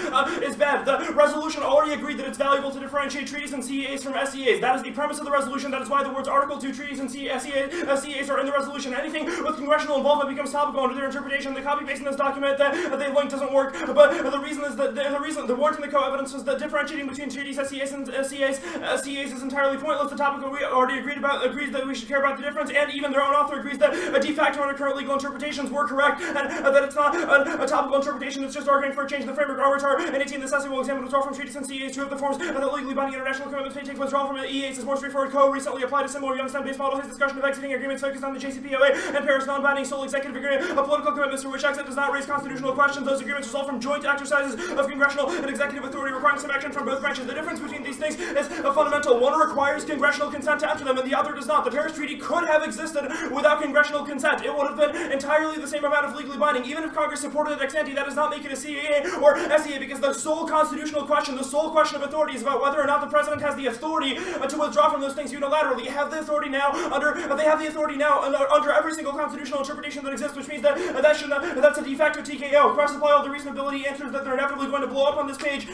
is bad. The resolution already agreed that it's valuable to differentiate treaties and CEAs from SEAs. That is the premise of the resolution. That is why the words Article 2 treaties and CEAs are in the resolution. Anything with congressional involvement becomes topical under their interpretation. The copy paste in this document that they linked doesn't work. But the reason is that the warrant in the co-evidence was that differentiating between treaties, SEAs, and CEAs is entirely pointless. The topic we already agrees that we should care about the difference, and even their own author agrees that de facto under current legal interpretations were correct, and that it's not a topical interpretation. It's just arguing for a change in the framework. Arbiter and 18 the assessment will examine withdrawal from treaties and CEAs, 2 of the forms that legally binding international commitments may take withdrawal from EAs is more straightforward. Recently applied a similar Youngstown-based model. His discussion of exiting agreements focused on the JCPOA and Paris non-binding sole executive agreement of political commitments for which exit does not raise constitutional questions. Those agreements result from joint exercises of congressional and executive authority requiring some action from both branches. The difference between these things is a fundamental. One requires congressional consent to enter them, and the other does not. The Paris Treaty could have existed without congressional consent. It would have been entirely the same amount of legally binding. Even if Congress supported it ex ante, that does not make it a CEA or SEA, because the sole constitutional question, the sole question of authority is about whether or not the president has the authority to withdraw from those things unilaterally. They have the authority now under every single constitutional interpretation that exists, which means that that's a de facto TKO. Cross-apply all the reasonability answers that they're inevitably going to blow up on this page.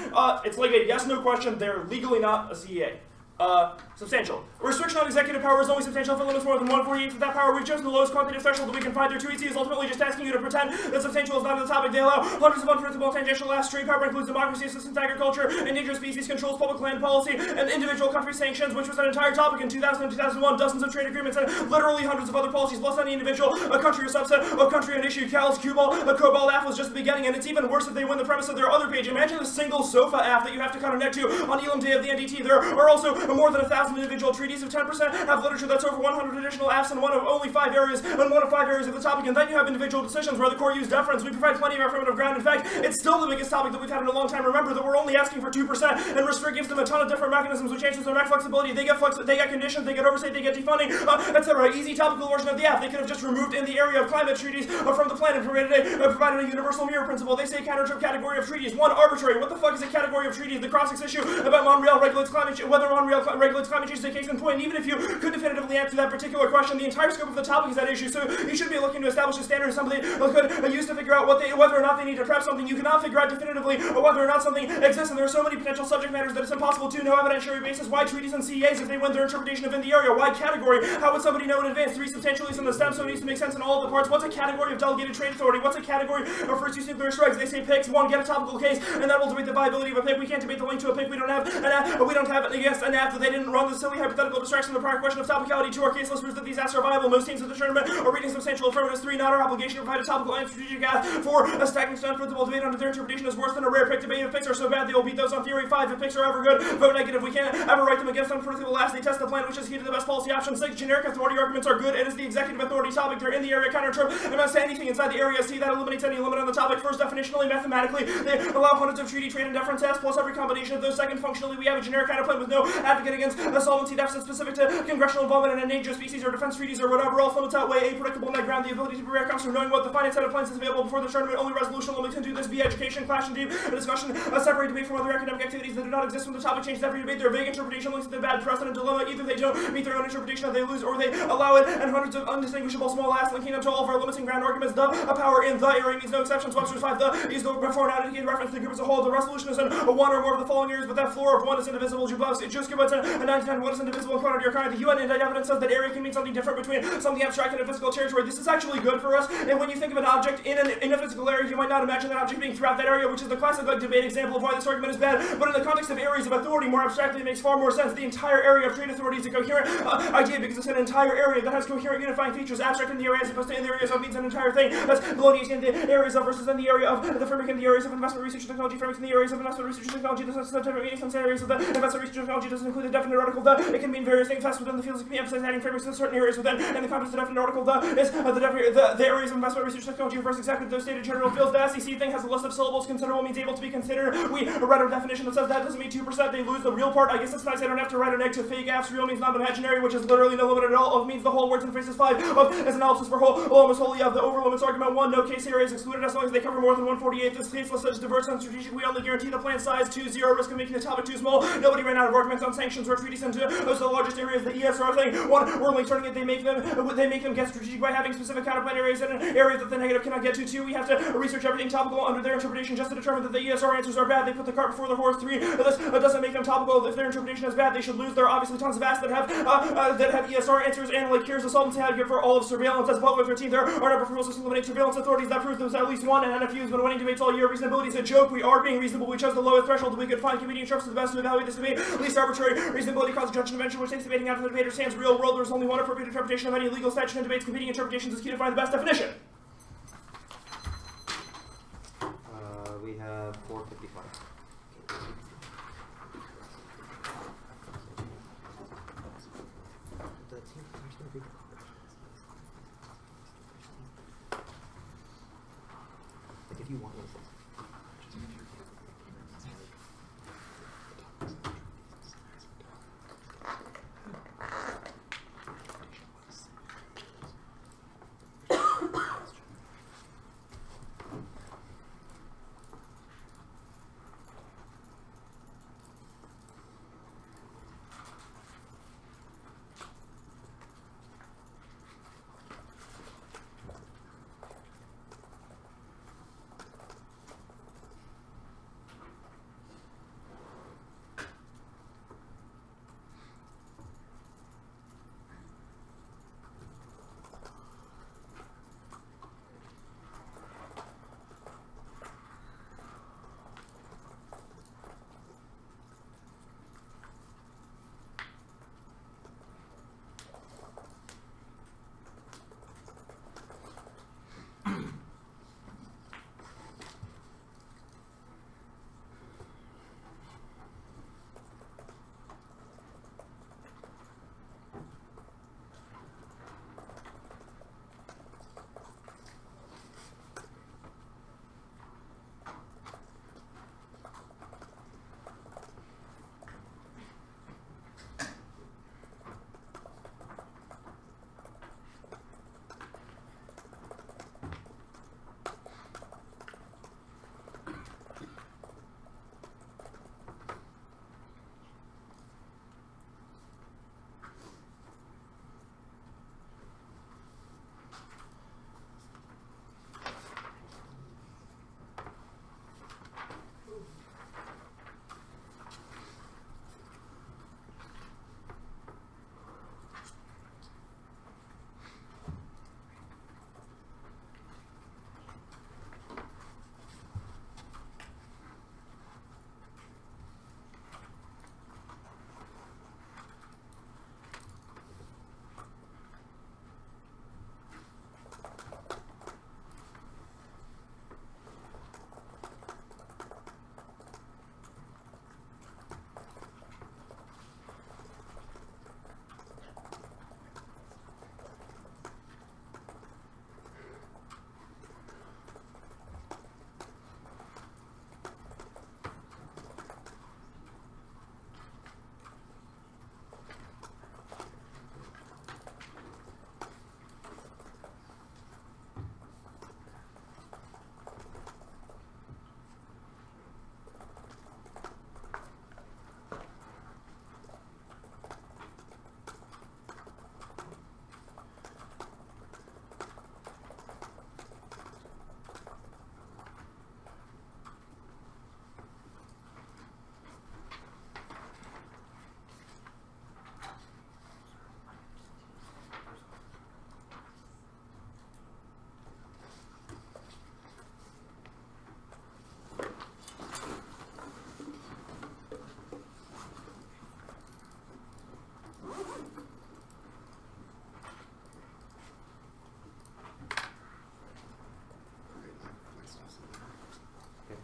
It's like a yes/no question. They're legally not a CEA. Substantial. A restriction on executive power is only substantial if it limits more than 1/48 of that power. We've chosen the lowest quantitative threshold that we can find. Their 2EC is ultimately just asking you to pretend that substantial is not the topic. They allow hundreds of unprincipled tangential last. Straight power includes democracy, assistance to agriculture, endangered species controls, public land policy, and individual country sanctions, which was an entire topic in 2000 and 2001. Dozens of trade agreements and literally hundreds of other policies, plus any individual, a country or subset of country and issue. CAL's Cobalt AF was just the beginning, and it's even worse if they win the premise of their other page. Imagine the single SOFA AF that you have to connect to on Elam Day of the NDT. There are also more than 1,000 individual treaties. If 10% have literature that's over 100 additional Fs in one of only 5 areas, in one of 5 areas of the topic, and then you have individual decisions where the core use deference. We provide plenty of affirmative ground. In fact, it's still the biggest topic that we've had in a long time. Remember that we're only asking for 2%, and restrict gives them a ton of different mechanisms which changes their max flexibility. They get conditions, they get oversight, they get defunding, etc. Easy topical version of the app. They could have just removed in the area of climate treaties from the plan and provided a universal mirror principle. They say counter to a category of treaties. One, arbitrary. What the fuck is a category of treaties? The Crossix issue about Montreal regulates climate change, whether Montreal regulates climate change is a case in point. Even if you could definitively answer that particular question, the entire scope of the topic is that issue. So you should be looking to establish a standard somebody could use to figure out whether or not they need to prep something. You cannot figure out definitively whether or not something exists, and there are so many potential subject matters that it's impossible to know evidentiary basis. Why treaties and CEAs if they win their interpretation of in the area? Why category? How would somebody know in advance? 3 substantially in the stem, so it needs to make sense in all of the parts. What's a category of delegated trade authority? What's a category of first use nuclear strikes? They say picks. One, get a topical case, and that will debate the viability of a pick. We can't debate the link to a pick. We don't have it against an app that they didn't run the silly hypothetical distraction of the prior question of topicality. 2, our case list proves that these apps are viable. Most teams of the tournament are reading substantial affirmatives. 3, not our obligation to provide a topical and strategic app. 4, a stacking stone principle debate under their interpretation is worse than a rare pick debate. If picks are so bad, they will beat those on theory. 5, if picks are ever good, vote negative. We can't ever write them against unpredictable last. They test the plan, which is key to the best policy option. 6, generic authority arguments are good. It is the executive authority topic. They're in the area counter term and must say anything inside the area. See, that eliminates any limit on the topic. First, definitionally, mathematically, they allow hundreds of treaty, trade, and deference tests, plus every combination of those. Second, functionally, we have a generic counterplan with no advocate against a solvency deficit specific to congressional involvement in endangered species or defense treaties or whatever. All limits outweigh a predictable net ground. The ability to prepare comes from knowing what the finite set of plans is available before the tournament. Only resolution limit can do this. Be education, clash, and deep a discussion, a separate debate from other academic activities that do not exist when the topic changes every debate. Their vague interpretation links to the bad precedent dilemma. Either they don't meet their own interpretation or they lose, or they allow it, and hundreds of undistinguishable small ass linking them to all of our limiting ground arguments. The power in the area means no exceptions. Webster's 5, the is the before and indicated reference to the group as a whole. The resolution is in one or more of the following areas, but that floor of 1 is indivisible. Jublovs, just give us a 9-10, 1 is indivisible in quantity or kind. The UN evidence says that area can mean something different between something abstract and a physical territory. This is actually good for us, and when you think of an object in a physical area, you might not imagine that object being throughout that area, which is the classic debate example of why this argument is bad. But in the context of areas of authority, more abstractly, it makes far more sense. The entire area of trade authority is a coherent idea because it's an entire area that has coherent unifying features. Abstract in the area as opposed to in the areas of means an entire thing. That's Bologna in the areas of versus in the area of the framework in the areas of investment research technology, framework in the areas of investment research technology. This has different meanings. Some areas of the investment research technology doesn't include a definite article. It can mean various things. Fast within the fields, it can be emphasized adding frameworks to certain areas within. And the context of the definite article is the areas of investment research technology refers exactly to those stated general fields. The SEC thing has a list of syllables. Considerable means able to be considered. We read our definition that says that doesn't mean 2%. They lose the real part. I guess it's nice I don't have to write an egg to fake apps. Real means non-imaginary, which is literally no limit at all. Of means the whole words in phrases 5 of as analysis for whole almost wholly of the over limits argument. 1, no case area is excluded as long as they cover more than 1/48. This case list is diverse and strategic. We only guarantee the plan size. 2, 0 risk of making the topic too small. Nobody ran out of arguments on sanctions or treaties into those are the largest areas. The ESR thing. 1, we're only turning it. They make them get strategic by having specific counterplan areas and areas that the negative cannot get to. 2, we have to research everything topical under their interpretation just to determine that the ESR answers are bad. They put the cart before the horse. 3, this doesn't make them topical. If their interpretation is bad, they should lose. There are obviously tons of apps that have ESR answers and like here's a solvency had for all of surveillance. As well with 13, there are number of proposals to eliminate surveillance authorities. That proves there's at least one, and NFU has been winning debates all year. Reasonability is a joke. We are being reasonable. We chose the lowest threshold we could find. Competing interests are the best to evaluate this debate. Least arbitrary reasonability causes judge intervention, which takes debating out of the debater's hands. Real world, there's only one appropriate interpretation of any legal statute in debates. Competing interpretations is key to find the best definition. We have 4:55. Like if you want this.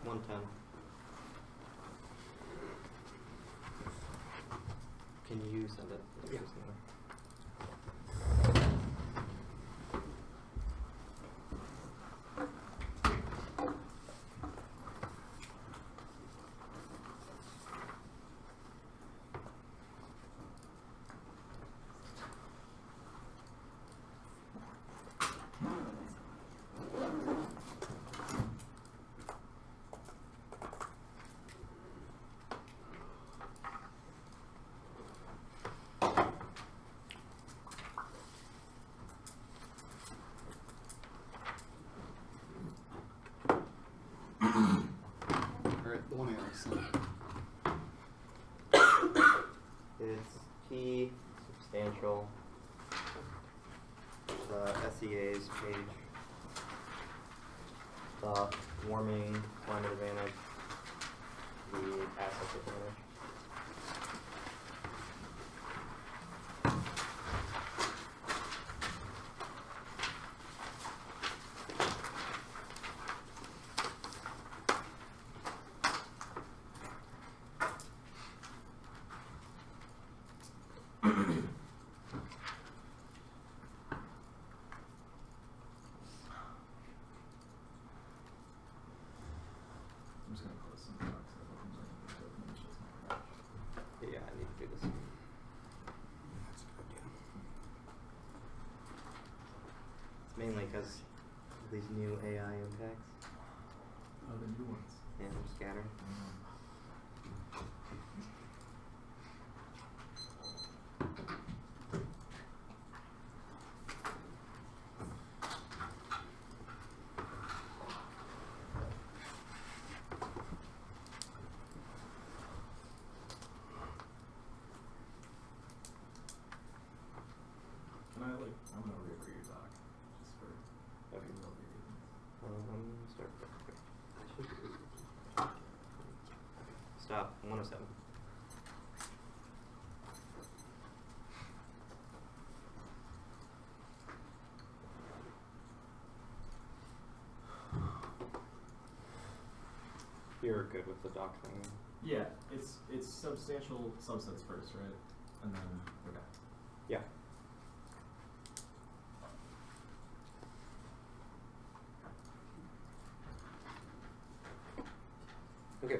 110. Can you send it? Yeah. Alright, the one I already sent. It's key, substantial, the SEA's page, the warming, climate advantage, the assets advantage. I'm just gonna close some docs. Yeah, I need to do this. That's a good idea. It's mainly because of these new AI impacts Oh, the new ones. and scattering. Can I I'm gonna reagree your doc just for Okay. real reasons. Start. Stop. 107. You're good with the doc thing. Yeah, it's substantial subsets first, right? And then okay. Yeah. Okay.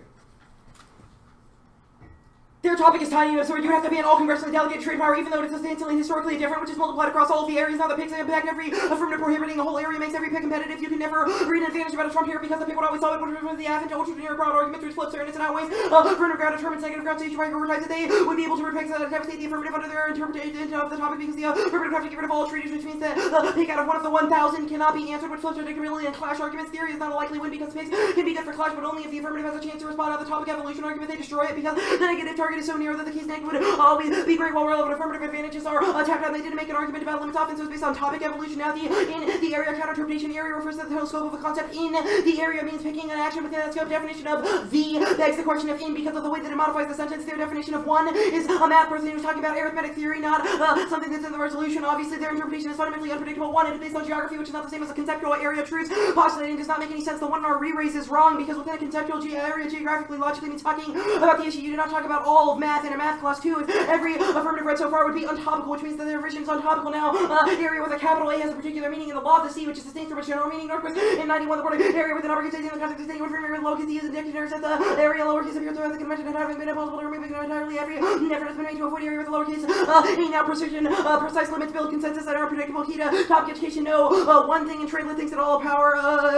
Their topic is tiny, so you have to ban all congressionally delegated trade power, even though it's substantially historically different, which is multiplied across all of the areas. Now the picks impact every affirmative prohibiting the whole area makes every pick competitive. You can never read an advantage about a Trump here because the pick would always solve it, which was the advantage ultra generic ground argument, which flips their innocent outways. Affirmative ground determines negative ground, so each right overrides that they would be able to devastate the affirmative under their interpretation of the topic because the affirmative have to get rid of all treaties, which means that the pick out of one of the 1,000 cannot be answered, which flips predictability and clash arguments. Theory is not a likely win because picks can be good for clash, but only if the affirmative has a chance to respond on the topic evolution argument. They destroy it because the negative target is so near that the case negative would always be great while relevant affirmative advantages are tapped out. They didn't make an argument about limits often, so it's based on topic evolution. Now in the area counter-interpretation, the area refers to the total scope of a concept. In the area means picking an action within that scope. Definition of the begs the question of in because of the way that it modifies the sentence. Their definition of one is a math person who's talking about arithmetic theory, not something that's in the resolution. Obviously, their interpretation is fundamentally unpredictable. One, it is based on geography, which is not the same as a conceptual area truth. Postulating does not make any sense. The one in our re-raise is wrong because within a conceptual area, geographically, logically means talking about the issue. You do not talk about all of math in a math class too. Every affirmative read so far would be untopical, which means that their version is untopical now. Area with a capital A has a particular meaning in the law of the sea, which is distinct from its general meaning. Northwest in 91, the border area with an uppercase A in the context of anyone from area lowercase e is in dictionary says the area lowercase appears throughout the convention and having been impossible to remove it entirely. Every effort has been made to avoid area with a lowercase a. Now precision, precise limits, build consensus that are unpredictable. Key to topic education. No one thing in trade thinks that all power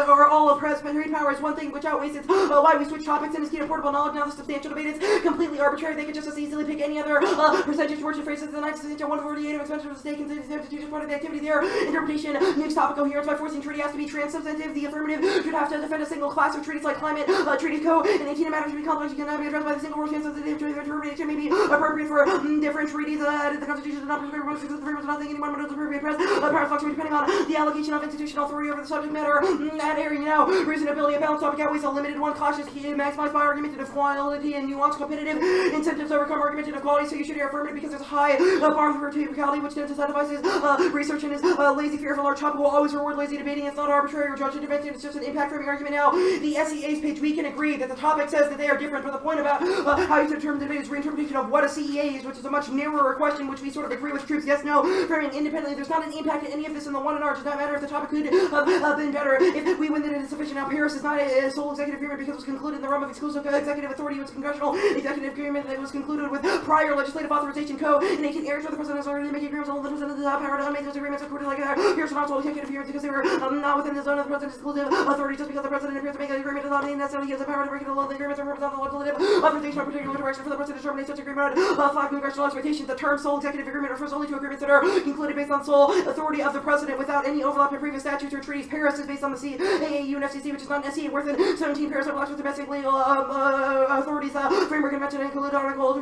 or all of trade power is one thing, which outweighs its why we switch topics and is key to portable knowledge. Now the substantial debate is completely arbitrary. They could just as easily pick any other percentage words and phrases. The 148 of expensive mistake and substitute as part of the activity. Their interpretation makes topic coherence by forcing treaty has to be trans-substantive. The affirmative should have to defend a single class of treaties like climate, treaties co, and 18 matters should be complex. You cannot be addressed by the single word trans-substantive. Interpretation may be appropriate for different treaties. The Constitution does not prescribe most of the frameworks. Not thinking anyone, but it's appropriate press. Powers fluctuate depending on the allocation of institutional authority over the subject matter. That area now, reasonability, a balanced topic outweighs a limited one. Cautious key maximized by argumentative quality and nuance. Competitive incentives to overcome argument inequality, so you should hear affirmative because there's a high bar for topicality, which then incentivizes research and is lazy, fearful, or chop will always reward lazy debating. It's not arbitrary or judge intervention, it's just an impact framing argument. Now, the SEA's page, we can agree that the topic says that they are different, but the point about how you determine debate is reinterpretation of what a CEA is, which is a much narrower question, which we sort of agree with troops, yes, no, framing independently. There's not an impact in any of this in the 1 and R. It does not matter if the topic could have been better. If we win, then it is sufficient. Now, Paris is not a sole executive agreement because it was concluded in the realm of exclusive executive authority. It was a congressional executive agreement that was concluded with prior legislative authorization in 18 areas where the president has already made agreements on the president's power to make those agreements according like Paris not sole executive agreements because they were not within the zone of the president's exclusive authority. Just because the president appears to make an agreement does not mean necessarily he has the power to break the law. The agreements are represent the legislative authorization of particular direction for the president to terminate such agreement. Flag congressional expectations. The term sole executive agreement refers only to agreements that are concluded based on sole authority of the president without any overlap in previous statutes or treaties. Paris is based on the CAAU and FCC, which is not an SCA worth in 17 Paris overlaps with domestic legal authorities. Framework Convention included Article 2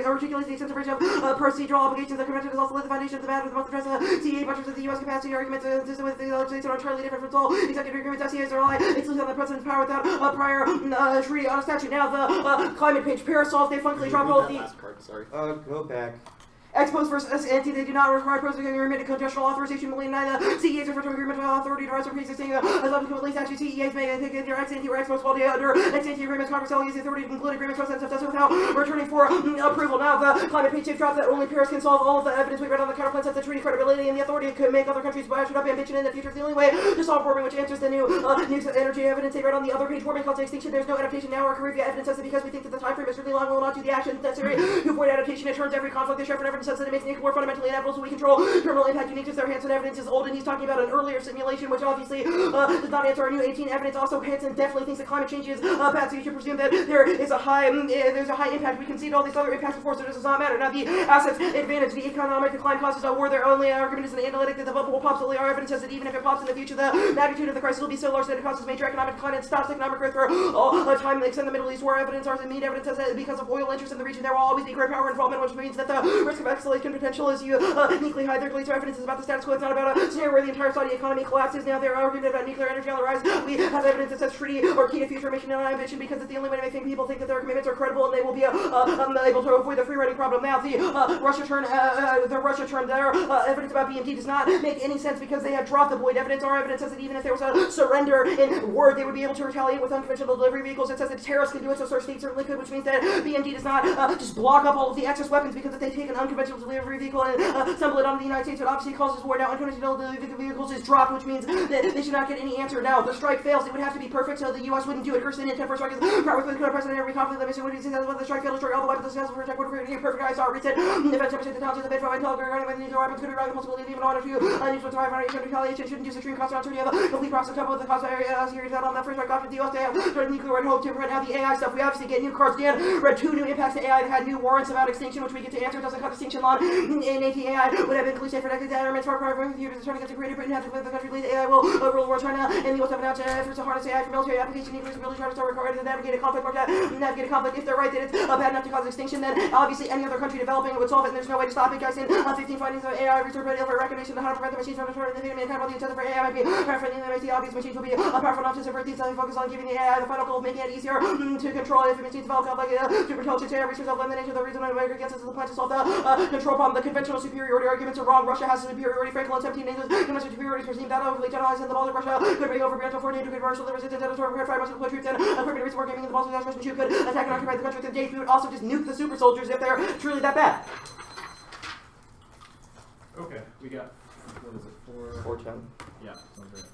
articulates the extensive range of procedural obligations. The convention is also the foundation of the matter. The most address CAA budgets of the U.S. capacity arguments consistent with the legislation are entirely different from sole executive agreements. SCAs rely exclusively on the president's power without prior treaty on a statute. Now the climate page. Paris solves they functionally drop all of the. Go back. Ex post versus anti, they do not require post-agreement agreement congressional authorization. Neither CEAs refer to agreement with authority to rise from pre-existing as subsequently statute. CEAs may take either ex ante or ex post quality under ex ante agreements. Congress shall use the authority to conclude agreements without returning for approval. Now the climate page drops that only Paris can solve all of the evidence we read on the counterplans of the treaty credibility and the authority could make other countries ratchet up ambition in the future. It's the only way to solve warming, which answers the new energy evidence they read on the other page. Warming caused extinction. There's no adaptation now. Our Caribbean evidence says that because we think that the time frame is really long, we will not do the actions necessary to avoid adaptation. It turns every conflict. The Sheriff evidence says that it makes nuclear war fundamentally inevitable, so we control terminal impact unique to their Hansen evidence is old, and he's talking about an earlier simulation, which obviously does not answer our new 18 evidence. Also, Hansen definitely thinks that climate change is bad, so you should presume that there is a high there's a high impact. We concede all these other impacts before, so this does not matter. Now, the assets advantage, the economic decline causes a war. Their only argument is an analytic that the bubble will pop. Our evidence says that even if it pops in the future, the magnitude of the crisis will be so large that it causes major economic decline and stops economic growth for all time. Extend the Middle East war evidence, our mean evidence says that because of oil interest in the region, there will always be great power involvement, which means that the risk of escalation potential is uniquely high. Their later evidence is about the status quo. It's not about a scenario where the entire Saudi economy collapses. Now their argument about nuclear energy on the rise. We have evidence that says treaty or key to future mission and ambition because it's the only way to make people think that their commitments are credible and they will be able to avoid the free riding problem. Now the Russia turn their evidence about BMT does not make any sense because they have dropped the Boyd evidence. Our evidence says that even if there was a surrender in word, they would be able to retaliate with unconventional delivery vehicles. It says that terrorists can do it, so our state certainly could, which means that BMT does not just block up all of the excess weapons because if they take an unconventional delivery vehicle and assemble it on the United States, it obviously causes war. Now unconventional delivery vehicles is dropped, which means that they should not get any answer. Now the strike fails, it would have to be perfect, so the U.S. wouldn't do it. Gerson intent for strike is with the president every conflict. The mission would be successful. The strike failed to destroy all the weapons successful for attack would create a perfect ISR reset. Defense demonstrate the challenges of it from intel regarding whether nuclear weapons could be running the possibility of even one or two news to survive retaliation shouldn't use extreme cost uncertainty of a complete process coupled with the cost series out on the first strike option. The U.S. to have nuclear and hope to prevent now the AI stuff. We obviously get new cards. Dan read 2 new impacts to AI that had new warrants about extinction, which we get to answer. It doesn't cut distinction law in AT-AI would have been clearly safe for decades. Armaments far from the turn against Great Britain have to the country lead AI will rule war China and the U.S. have announced efforts to harness AI for military application. Nuclear ability to required to navigate a conflict. If they're right that it's bad enough to cause extinction, then obviously any other country developing it would solve it, and there's no way to stop it. Guys, in 15 findings of AI research ready over recognition of how to prevent the machines from destroying the human mankind. While the incentive for AI might be powerful, and the obvious machines will be powerful enough to subvert these. Focus on giving the AI the final goal of making it easier to control. If machines develop like super intelligence, AI research elimination of the reason why America against us is the plan to solve the control problem. The conventional superiority arguments are wrong. Russia has superiority. Franklin on 17 nations. Conventional superiority is perceived that overly generalized, and the balls of Russia could bring over Brianto 48 to commercial resistance and absorb 5 much deploy troops and equipment reason gaming in the balls of the Russian shoe could attack and occupy the country within days. We would also just nuke the super soldiers if they're truly that bad. Okay, we got, what is it, 410. Yeah, sounds right.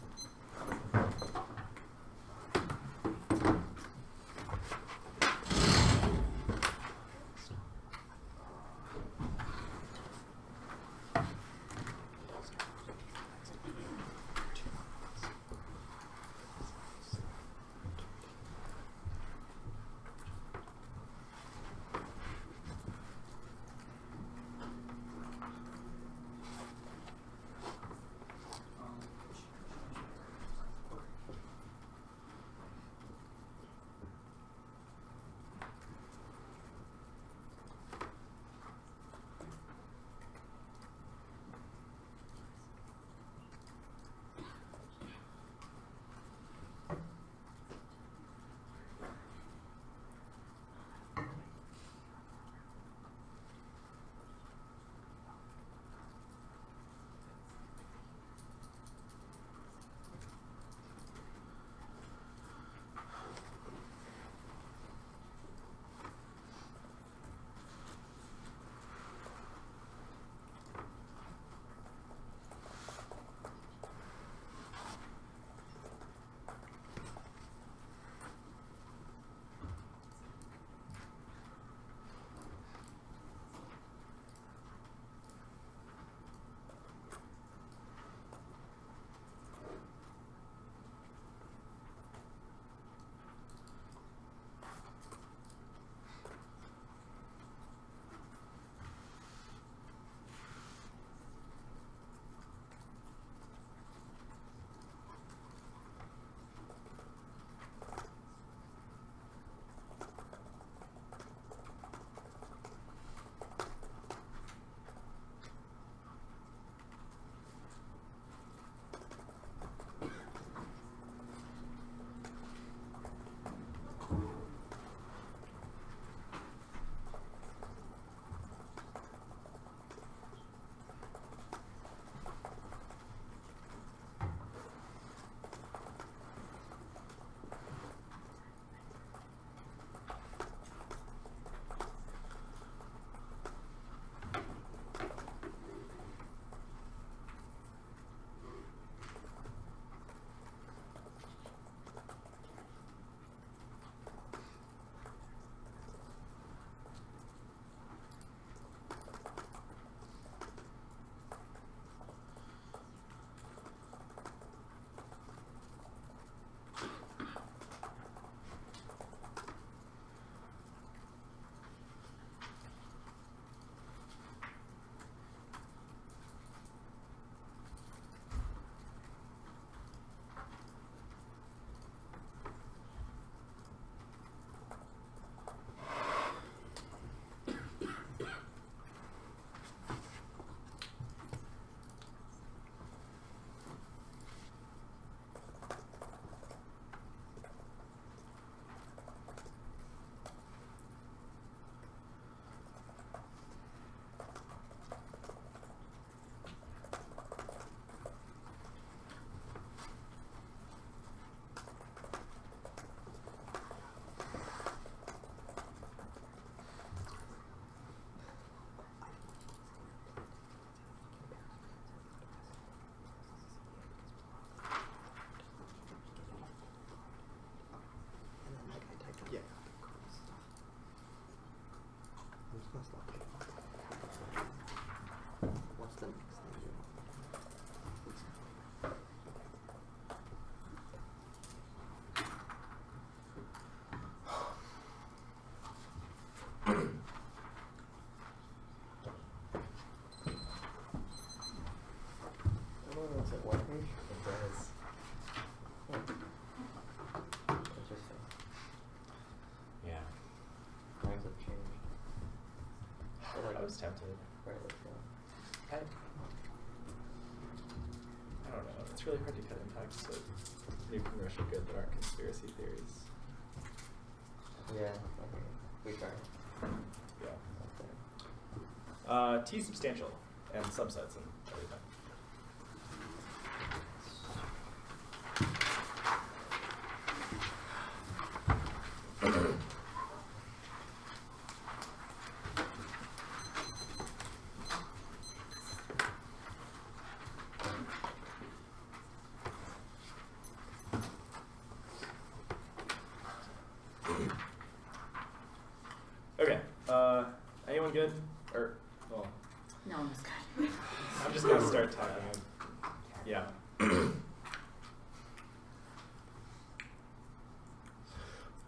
Everyone's tempted. Right, let's go. I don't know. It's really hard to cut impacts of new commercial good that aren't conspiracy theories. Yeah, okay. We try. Yeah. T substantial and subsets and everything. Okay. Anyone good? Or, well, No one was good. I'm just gonna start talking. Yeah.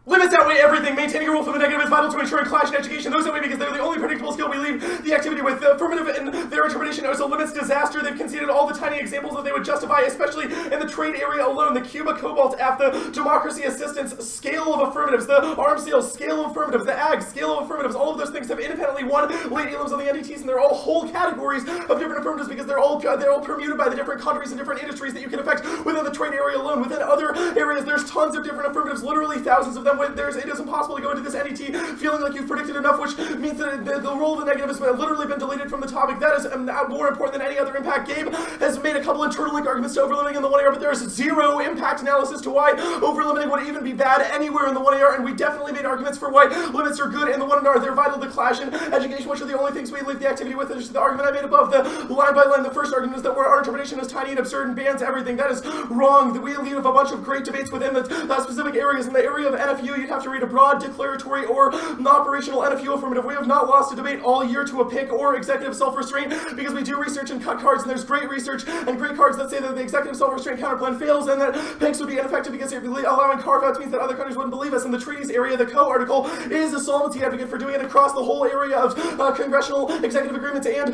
Limits outweigh everything. Maintaining a rule for the negative is vital to ensuring clash in education. Those outweigh because they're the only predictable skill we leave the activity with. The affirmative in their interpretation also limits disaster. They've conceded all the tiny examples that they would justify, especially in the trade area alone. The Cuba Cobalt F, the democracy assistance scale of affirmatives, the arms sales scale of affirmatives, the ag scale of affirmatives. All of those things have independently won late elims on the NDTs, and they're all whole categories of different affirmatives because they're all permuted by the different countries and different industries that you can affect within the trade area alone. Within other areas, there's tons of different affirmatives, literally thousands of them. It is impossible to go into this NDT feeling like you've predicted enough, which means that the role of the negative has literally been deleted from the topic. That is more important than any other impact. Gabe has made a couple internal link arguments to overlimiting in the 1AR, but there is zero impact analysis to why overlimiting would even be bad anywhere in the 1AR, and we definitely made arguments for why limits are good in the 1AR. They're vital to clash in education, which are the only things we leave the activity with. There's the argument I made above, the line by line. The first argument is that our interpretation is tiny and absurd and bans everything. That is wrong. We leave a bunch of great debates within the specific areas. In the area of NFU, you'd have to read a broad declaratory or operational NFU affirmative. We have not lost a debate all year to a pick or executive self-restraint because we do research and cut cards, and there's great research and great cards that say that the executive self-restraint counterplan fails and that PICs would be ineffective because allowing carve-outs means that other countries wouldn't believe us. In the treaties area, the co-article is a solvency advocate for doing it across the whole area of congressional executive agreements and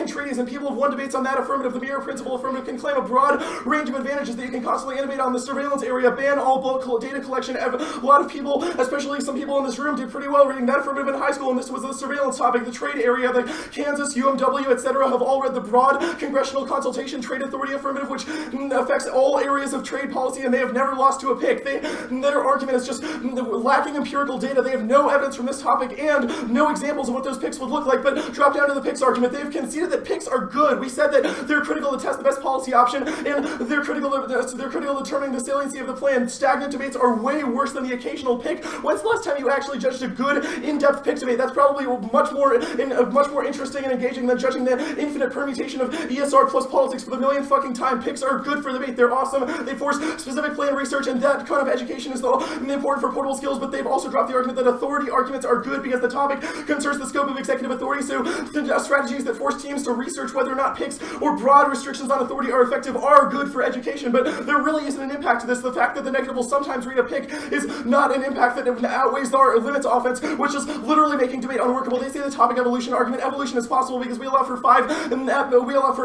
treaties, and people have won debates on that affirmative. The mirror principle affirmative can claim a broad range of advantages that you can constantly innovate on. The surveillance area, ban all bulk data collection. A lot of people, especially some people in this room, did pretty well reading that affirmative in high school, and this was the surveillance topic. The trade area, the Kansas, UMW, etc. have all read the broad congressional consultation trade authority affirmative, which affects all areas of trade policy, and they have never lost to a pick. Their argument is just lacking empirical data. They have no evidence from this topic and no examples of what those picks would look like. But drop down to the picks argument. They've conceded that picks are good. We said that they're critical to test the best policy option, and they're critical to determining the saliency of the plan. Stagnant debates are way worse than the occasional pick. When's the last time you actually judged a good, in-depth pick debate? That's probably much more interesting and engaging than judging the infinite permutation of ESR plus politics for the millionth fucking time. Picks are good for debate. They're awesome. They force specific plan research, and that kind of education is important for portable skills, but they've also dropped the argument that authority arguments are good because the topic concerns the scope of executive authority, so the strategies that force teams to research whether or not picks or broad restrictions on authority are effective are good for education, but there really isn't an impact to this. The fact that the negative will sometimes read a pick is not an impact that outweighs our limits offense, which is literally making debate unworkable. They say the topic evolution argument. Evolution is possible because we allow for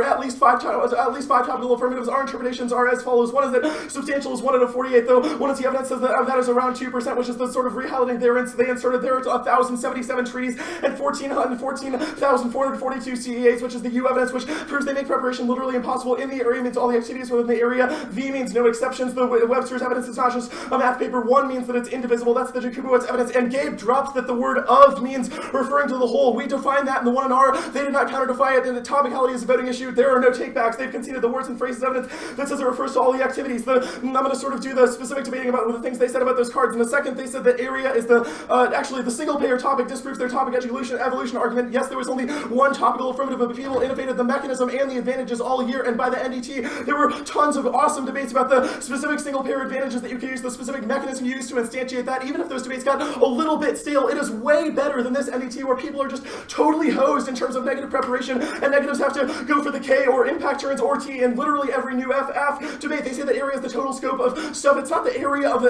at least five topical affirmatives. Our interpretations are as follows. One is that substantial is 1 out of 48, though one of the evidence says that is around 2%, which is the sort of reality they inserted there 1,077 treaties and 14,442 CEAs, which is the U evidence, which proves they make preparation literally impossible. In the area means all the activities within the area. V means no exceptions. The Webster's evidence is not just a math paper. 1 means that it's indivisible. That's the Jakubowicz evidence. And Gabe dropped that the word of means referring to the whole. We define that in the 1 and R. They did not counter-defy it. And the topicality is a voting issue. There are no takebacks. They've conceded the words and phrases evidence that says it refers to all the activities. I'm going to sort of do the specific debating about the things they said about those cards. In a second, they said that area is actually the single-payer topic disproves their topic evolution argument. Yes, there was only one topical affirmative, but people innovated the mechanism and the advantages all year. And by the NDT, there were tons of awesome debates about the specific single-payer advantages that you can use, the specific mechanism you use to instantiate that. Even if those debates got a little bit stale, it is way better than this NDT where people are just totally hosed in terms of negative preparation, and negatives have to go for the K or impact turns or T in literally every new FF debate. They say that area is the total scope of stuff. It's not the area of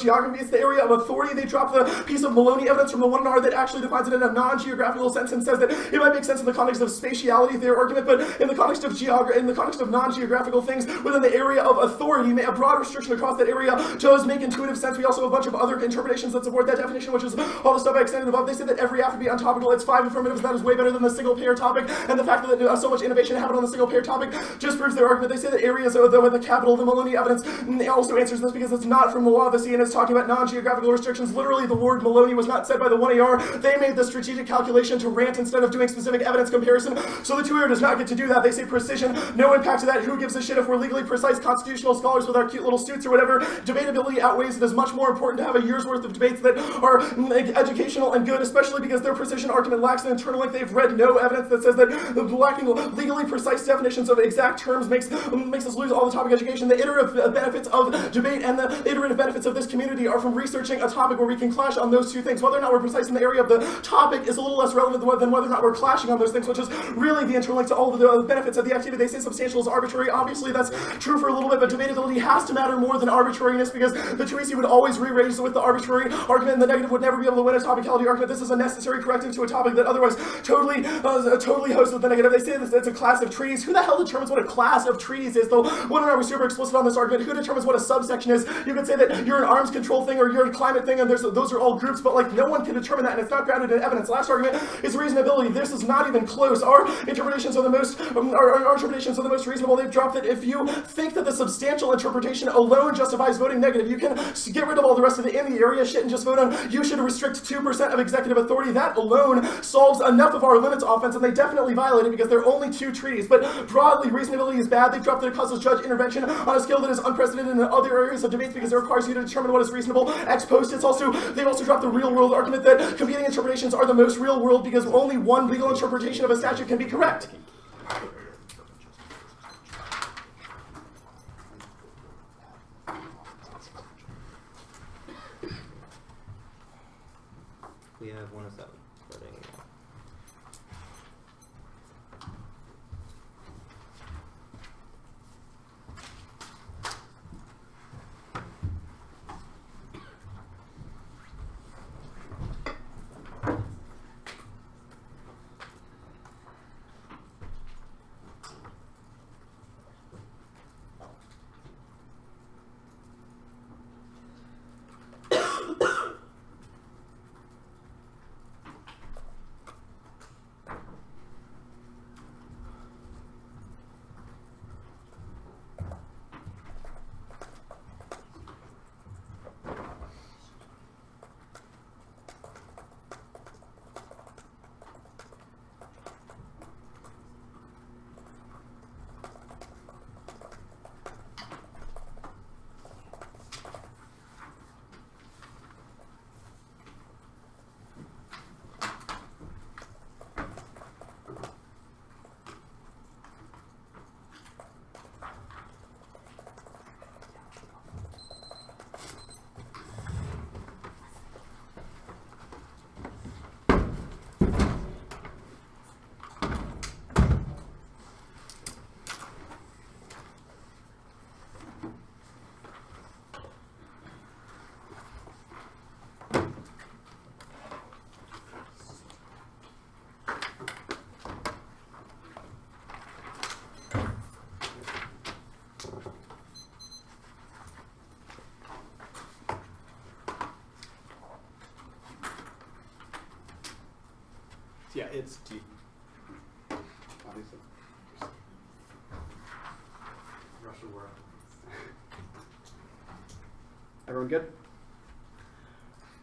geography, it's the area of authority. They drop the piece of Maloney evidence from the 1R that actually defines it in a non-geographical sense and says that it might make sense in the context of spatiality, their argument, but in the context of non-geographical things within the area of authority, a broad restriction across that area does make make intuitive sense. We also have a bunch of other interpretations that support that definition, which is all the stuff I extended above. They say that every app would be untopical. It's 5 affirmatives. That is way better than the single-payer topic. And the fact that so much innovation happened on the single-payer topic just proves their argument. They say that areas with the capital, the Maloney evidence, also answers this because it's not from the law of the sea and it's talking about non-geographical restrictions. Literally, the word Maloney was not said by the 1AR. They made the strategic calculation to rant instead of doing specific evidence comparison. So the 2AR does not get to do that. They say precision, no impact to that. Who gives a shit if we're legally precise constitutional scholars with our cute little suits or whatever? Debatability outweighs it. Is much more important to have a year's worth of debates that are educational and good, especially because their precision argument lacks an internal link. They've read no evidence that says that lacking legally precise definitions of exact terms makes us lose all the topic education. The iterative benefits of debate and the iterative benefits of this community are from researching a topic where we can clash on those two things. Whether or not we're precise in the area of the topic is a little less relevant than whether or not we're clashing on those things, which is really the interlink to all of the benefits of the activity. They say substantial is arbitrary. Obviously, that's true for a little bit, but debatability has to matter more than arbitrariness because the 2AC would always re-raise with the arbitrary argument and the negative would never be able to win a topicality argument. This is a necessary corrective to a topic that otherwise totally hosts with the negative. They say that it's a class of treaties. Who the hell determines what a class of treaties is, though? Why are we super explicit on this argument? Who determines what a subsection is? You could say that you're an arms control thing or you're a climate thing and those are all groups, but like no one can determine that and it's not grounded in evidence. Last argument is reasonability. This is not even close. Our interpretations are the most reasonable. They've dropped that if you think that the substantial interpretation alone justifies voting negative, you can get rid of all the rest of the in the area shit and just vote on you should restrict 2% of executive authority. That alone solves enough of our limits offense, and they definitely violate it because there are only 2 treaties. But broadly, reasonability is bad. They've dropped that it causes judge intervention on a scale that is unprecedented in other areas of debates because it requires you to determine what is reasonable ex post. They've also dropped the real world argument that competing interpretations are the most real world because only one legal interpretation of a statute can be correct. We have 107 starting. Yeah, it's T. Obviously. Russia war. Everyone good?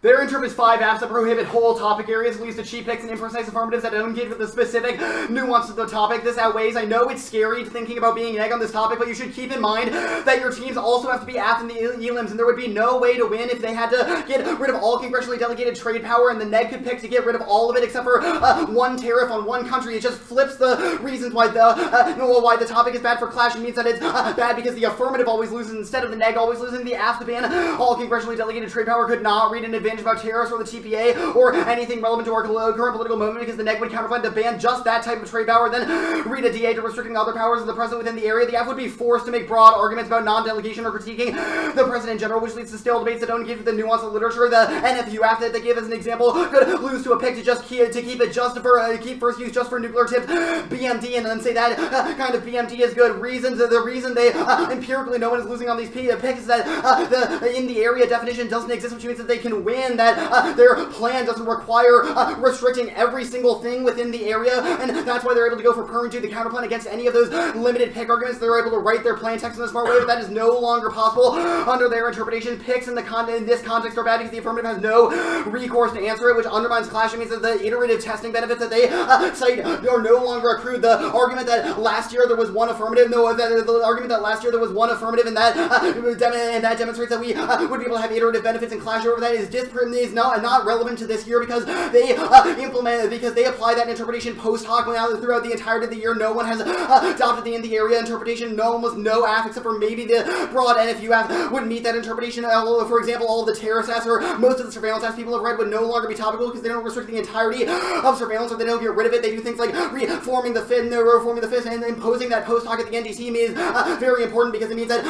Their interpret 5 apps that prohibit whole topic areas, leads to cheap picks and imprecise affirmatives that don't get the specific nuance of the topic. This outweighs. I know it's scary thinking about being an egg on this topic, but you should keep in mind that your teams also have to be apps in the elims, and there would be no way to win if they had to get rid of all congressionally delegated trade power, and the neg could pick to get rid of all of it except for one tariff on one country. It just flips the reasons why the topic is bad for clash. It means that it's bad because the affirmative always loses instead of the neg always losing. The apps to ban all congressionally delegated trade power could not read an advantage about tariffs or the TPA or anything relevant to our current political moment because the neg would counterfind to ban just that type of trade power, then read a DA to restricting other powers of the president within the area. The F would be forced to make broad arguments about non-delegation or critiquing the president in general, which leads to stale debates that don't engage with the nuance of literature. The NFU app that they give as an example could lose to a pick to just keep it just for keep first use just for nuclear tipped BMD and then say that kind of BMD is good. The reason they empirically no one is losing on these picks is that the in the area definition doesn't exist, which means that they can win, that their plan doesn't require restricting every single thing within the area, and that's why they're able to go for permanent to the counterplan against any of those limited pick arguments. They're able to write their plain text in a smart way, but that is no longer possible under their interpretation. Picks in this context are bad because the affirmative has no recourse to answer it, which undermines clashing. Means that the iterative testing benefits that they cite are no longer accrued. The argument that last year there was one affirmative, the argument that last year there was one affirmative, and that demonstrates that we would be able to have iterative benefits and clash over that is not relevant to this year because they apply that interpretation post hoc throughout the entirety of the year. No one has adopted the in the area interpretation. Almost no app except for maybe the broad NFU app would meet that interpretation. For example, all of the terrorist apps or most of the surveillance apps people have read would no longer be topical because they don't restrict the entirety of surveillance or they don't get rid of it. They do things like reforming the FIT and imposing that post hoc at the NDT means very important because it means that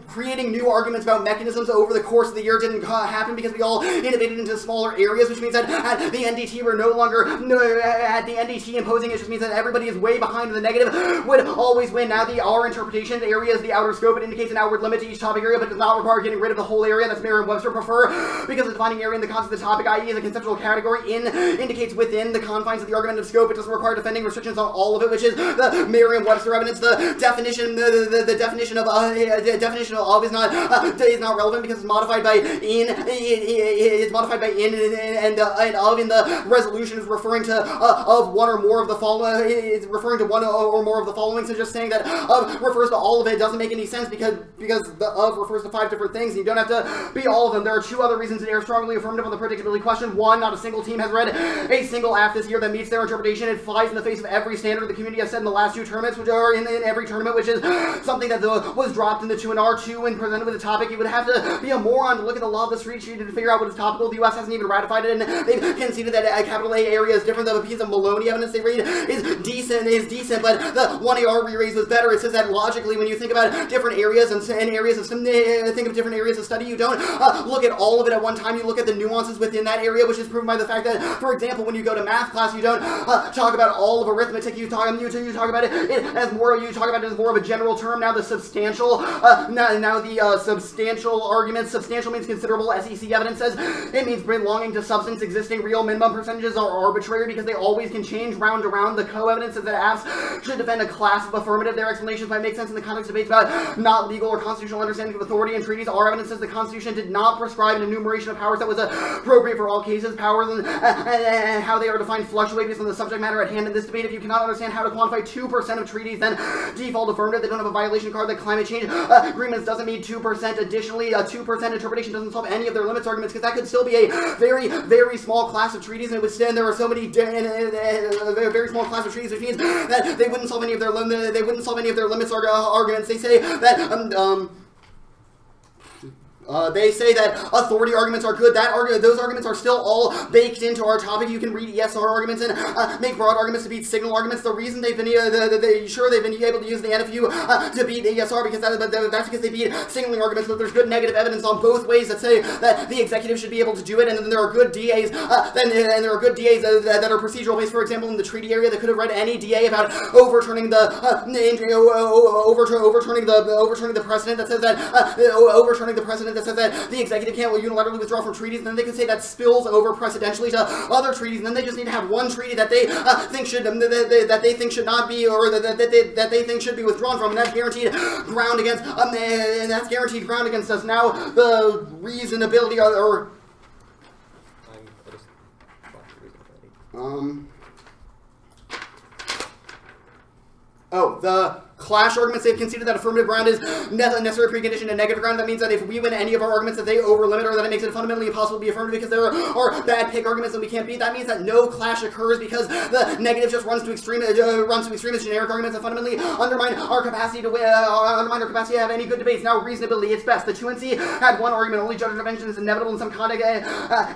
creating new arguments about mechanisms over the course of the year didn't happen because we all innovated into smaller areas, which means that at the NDT we're no longer at the NDT imposing it just means that everybody is way behind. The negative would always win. Now our interpretation area is the outer scope. It indicates an outward limit to each topic area, but does not require getting rid of the whole area. That's Merriam-Webster prefer because the defining area in the context of the topic, i.e. as a conceptual category, indicates within the confines of the argumentative scope. It doesn't require defending restrictions on all of it, which is the Merriam-Webster evidence. The definition of is not relevant because it's modified by in. It's modified by in and of in the resolution is referring to of one or more of the following. It's referring to one or more of the following. So just saying that of refers to all of it doesn't make any sense because the of refers to 5 different things. And you don't have to be all of them. There are 2 other reasons they are strongly affirmative on the predictability question. 1, not a single team has read a single app this year that meets their interpretation. It flies in the face of every standard the community has set in the last 2 tournaments, which are in every tournament, which is something that was dropped in the 2 and R2 and presented with a topic. You would have to be a moron to look at the law of the street sheet to figure out what is topical. The U.S. hasn't even ratified it, and they've conceded that a capital A area is different. The piece of Maloney evidence they read is decent, but the 1AR we raised was better. It says that logically, when you think about different areas and areas of think of different areas of study, you don't look at all of it at one time. You look at the nuances within that area, which is proven by the fact that, for example, when you go to math class, you don't talk about all of arithmetic. You talk about it as more. You talk about it as more of a general term. Now the substantial, substantial arguments. Substantial means considerable. SEC evidence says it means belonging to substance. Existing real minimum percentages are arbitrary because they always can change round to round. The co-evidence says that apps should defend a class of affirmative. Their explanations might make sense in the context of debates about not legal or constitutional understanding of authority and treaties. Our evidence says the Constitution did not prescribe an enumeration of powers that was appropriate for all cases. Powers and how they are defined fluctuate based on the subject matter at hand in this debate. If you cannot understand how to quantify 2% of treaties, then default affirmative. They don't have a violation card that climate change agreements doesn't mean 2%. Additionally, a 2% interpretation doesn't solve any of their limits arguments because that could still be a very, very small class of treaties, and it would stand there are so many a very small class of treaties, which means that they wouldn't solve any of their limits arguments. They say that they say that authority arguments are good. Those arguments are still all baked into our topic. You can read ESR arguments and make broad arguments to beat signal arguments. The reason they've been able to use the NFU to beat ESR because that's because they beat signaling arguments. But there's good negative evidence on both ways that say that the executive should be able to do it, and then there are good DAs. That are procedural based. For example, in the treaty area, they could have read any DA about overturning the precedent that says that says that the executive can't unilaterally withdraw from treaties, and then they can say that spills over precedentially to other treaties, and then they just need to have one treaty that they think should not be, or that they think should be withdrawn from, and that's guaranteed ground against us. Now the reasonability the clash arguments, they've conceded that affirmative ground is a necessary precondition to negative ground. That means that if we win any of our arguments, that they over-limit or that it makes it fundamentally impossible to be affirmative because there are bad pick arguments that we can't beat. That means that no clash occurs because the negative just runs to extremist generic arguments that fundamentally undermine our capacity to have any good debates. Now, reasonability, it's best. The 2NC had one argument: only judge intervention is inevitable in some context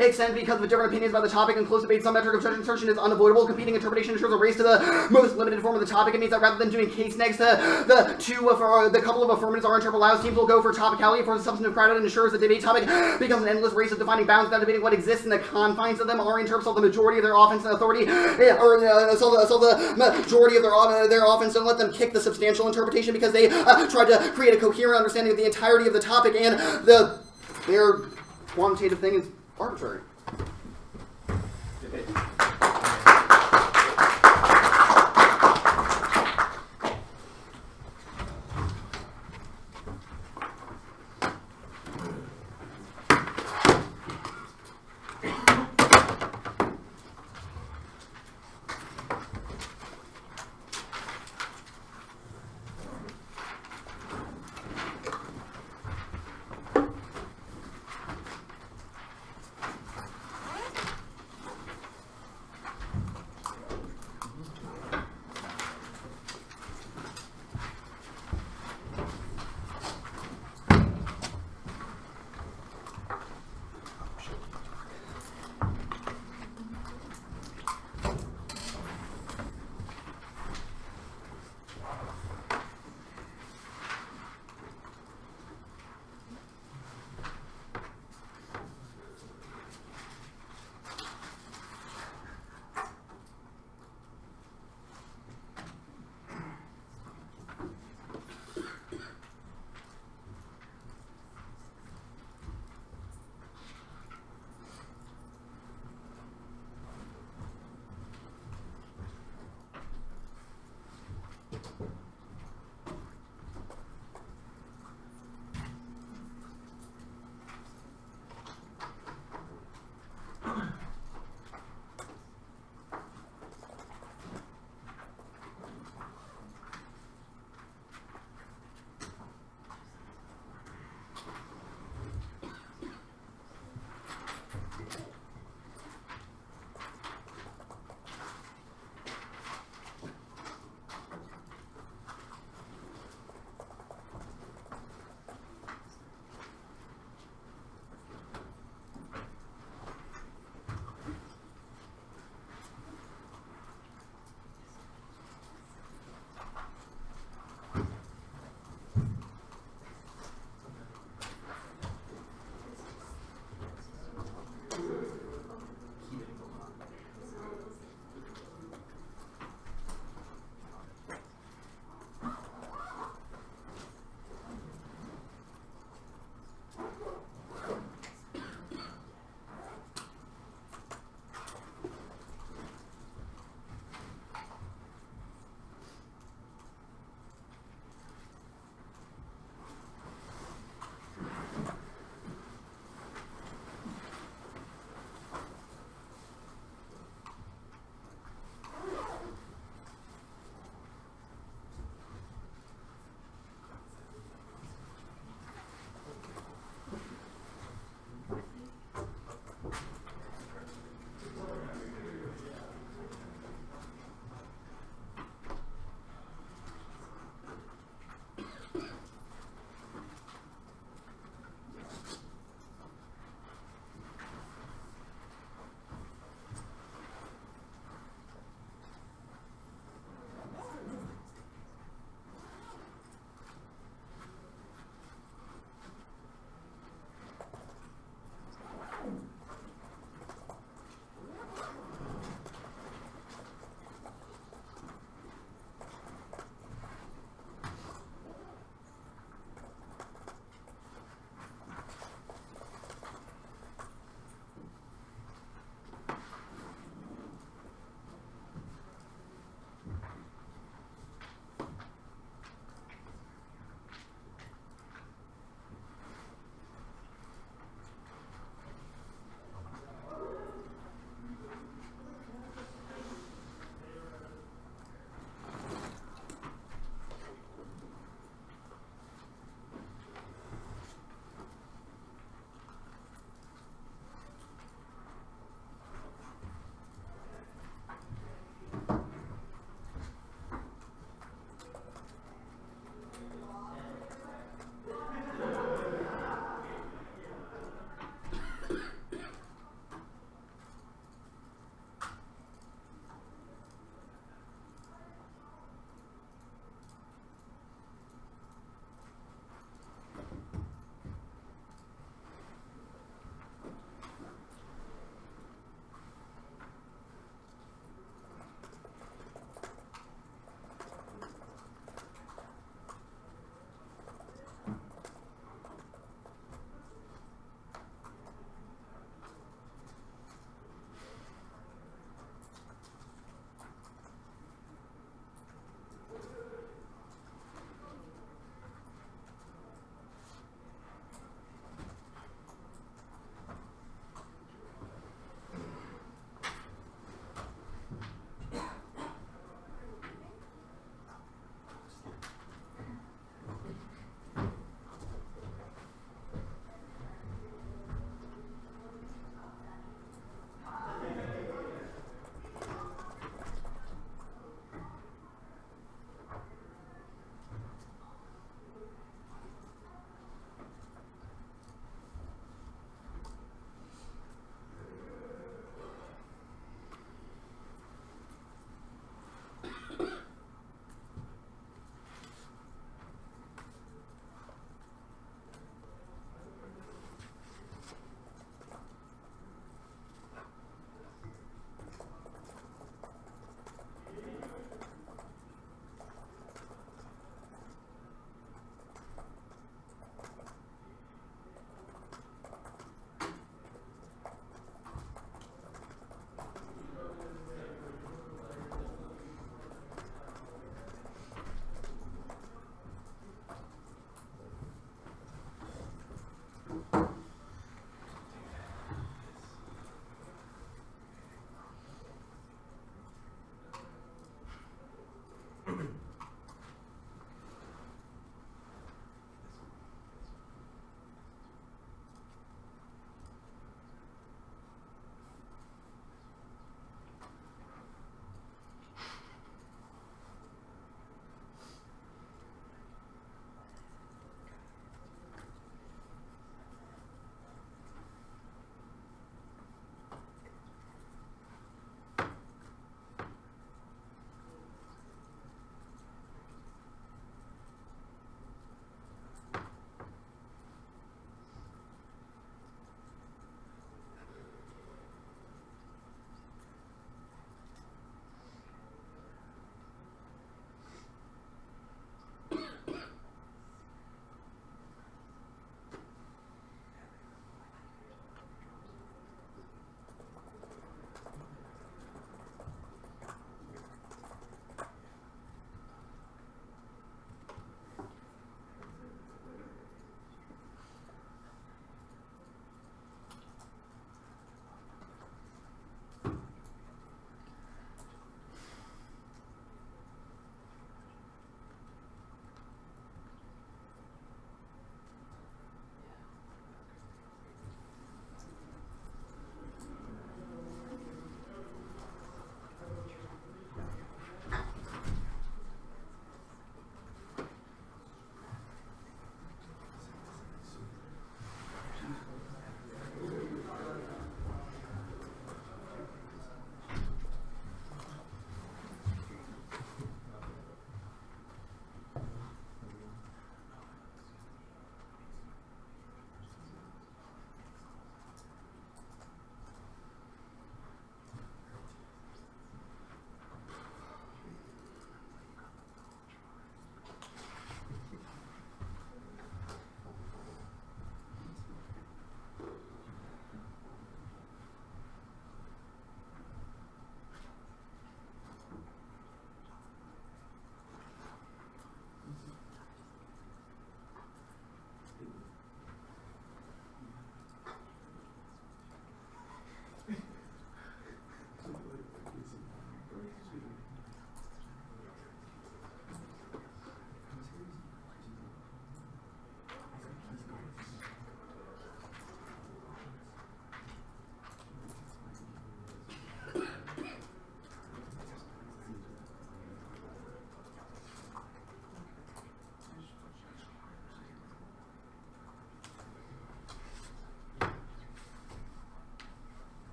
extent because of different opinions about the topic, and close debate, some metric of judge insertion is unavoidable. Competing interpretation ensures a race to the most limited form of the topic. It means that rather than doing case next to the couple of affirmatives our interpret allows, teams will go for topicality for the substantive crowd and ensures the debate topic becomes an endless race of defining bounds without debating what exists in the confines of them. Our interps solve the majority of their offense and authority, or solve the majority of their offense. Don't let them kick the substantial interpretation because they tried to create a coherent understanding of the entirety of the topic, and their quantitative thing is arbitrary.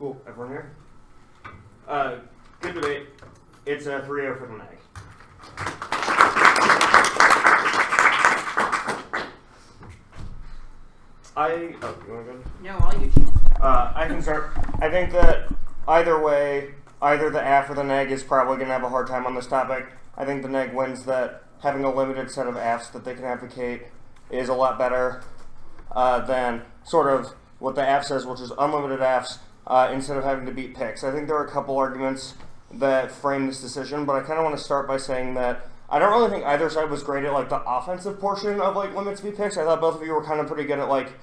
Cool. Everyone here? Good debate. It's a 3-0 for the neg. You want to go? No, all you. I can start. I think that either way, either the AF or the neg is probably going to have a hard time on this topic. I think the neg wins that having a limited set of AFs that they can advocate is a lot better than sort of what the AF says, which is unlimited AFs instead of having to beat picks. I think there are a couple arguments that frame this decision, but I kind of want to start by saying that I don't really think either side was great at like the offensive portion of like limits v picks. I thought both of you were kind of pretty good at like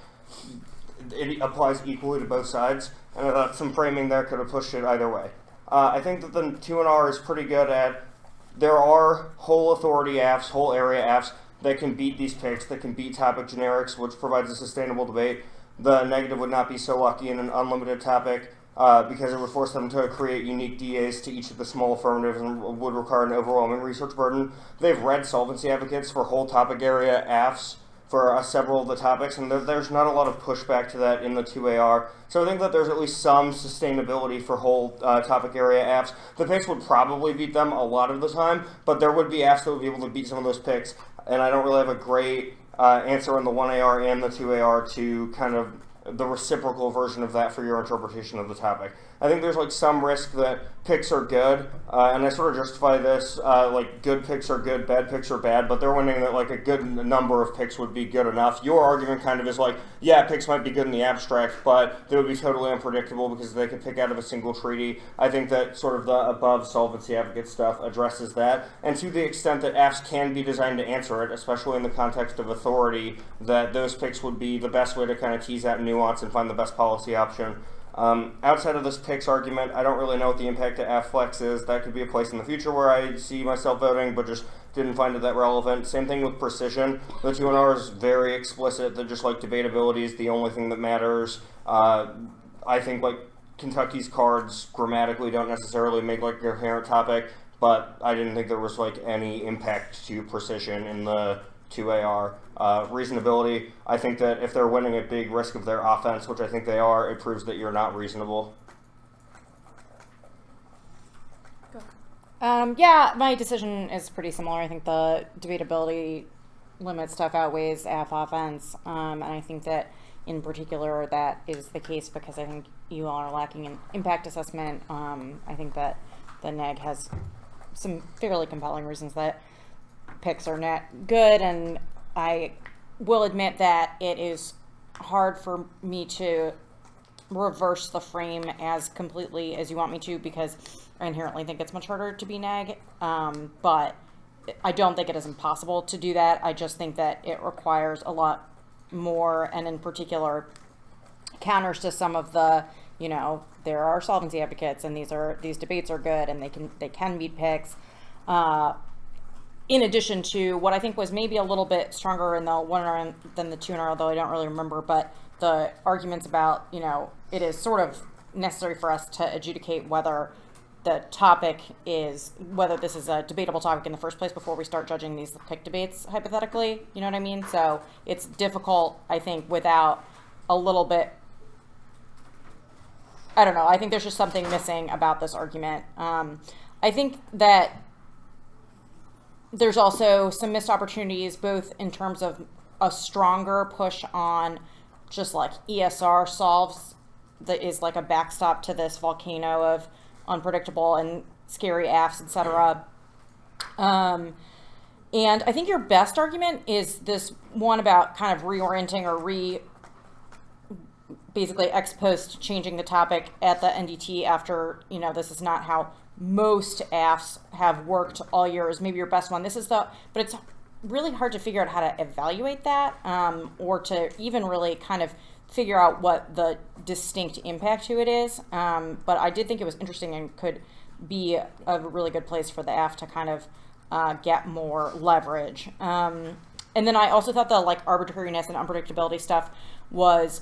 it applies equally to both sides, and I thought some framing there could have pushed it either way. I think that the 2NR is pretty good at there are whole authority AFs, whole area AFs that can beat these picks, that can beat topic generics, which provides a sustainable debate. The negative would not be so lucky in an unlimited topic because it would force them to create unique DAs to each of the small affirmatives and would require an overwhelming research burden. They've read solvency advocates for whole topic area AFs for several of the topics, and there's not a lot of pushback to that in the 2AR. So I think that there's at least some sustainability for whole topic area AFs. The picks would probably beat them a lot of the time, but there would be AFs that would be able to beat some of those picks, and I don't really have a great answer on the 1AR and the 2AR to kind of the reciprocal version of that for your interpretation of the topic. I think there's like some risk that picks are good, and I sort of justify this, like good picks are good, bad picks are bad, but they're winning that like a good number of picks would be good enough. Your argument kind of is like, yeah, picks might be good in the abstract, but they would be totally unpredictable because they could pick out of a single treaty. I think that sort of the above solvency advocate stuff addresses that, and to the extent that AFs can be designed to answer it, especially in the context of authority, that those picks would be the best way to kind of tease out nuance and find the best policy option. Outside of this picks argument, I don't really know what the impact to AFFlex is. That could be a place in the future where I see myself voting, but just didn't find it that relevant. Same thing with precision. The 2NR is very explicit that just like debatability is the only thing that matters. I think like Kentucky's cards grammatically don't necessarily make like a coherent topic, but I didn't think there was like any impact to precision in the 2AR. Reasonability, I think that if they're winning at big risk of their offense, which I think they are, it proves that you're not reasonable. Yeah, my decision is pretty similar. I think the debatability limit stuff outweighs AF offense, and I think that in particular that is the case because I think you all are lacking an impact assessment. I think that the neg has some fairly compelling reasons that picks are not good, and I will admit that it is hard for me to reverse the frame as completely as you want me to because I inherently think it's much harder to be neg, but I don't think it is impossible to do that. I just think that it requires a lot more, and in particular counters to some of the, you know, there are solvency advocates and these debates are good and they can beat picks. In addition to what I think was maybe a little bit stronger in the 1NR than the 2NR, although I don't really remember, but the arguments about, you know, it is sort of necessary for us to adjudicate whether the topic is, whether this is a debatable topic in the first place before we start judging these pick debates, hypothetically, you know what I mean? So it's difficult, I think, without a little bit, I don't know, I think there's just something missing about this argument. I think that there's also some missed opportunities, both in terms of a stronger push on just like ESR solves that is like a backstop to this volcano of unpredictable and scary AFs, etc. And I think your best argument is this one about kind of reorienting or basically ex post changing the topic at the NDT after, you know, this is not how most AFs have worked all year is maybe your best one. But it's really hard to figure out how to evaluate that or to even really kind of figure out what the distinct impact to it is. But I did think it was interesting and could be a really good place for the AF to kind of get more leverage. And then I also thought the like arbitrariness and unpredictability stuff was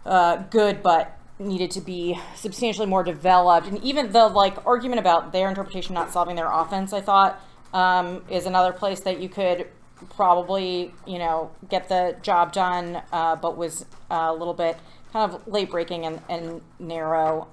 good, but needed to be substantially more developed. And even the like argument about their interpretation not solving their offense, I thought, is another place that you could probably, get the job done, but was a little bit kind of late breaking and narrow.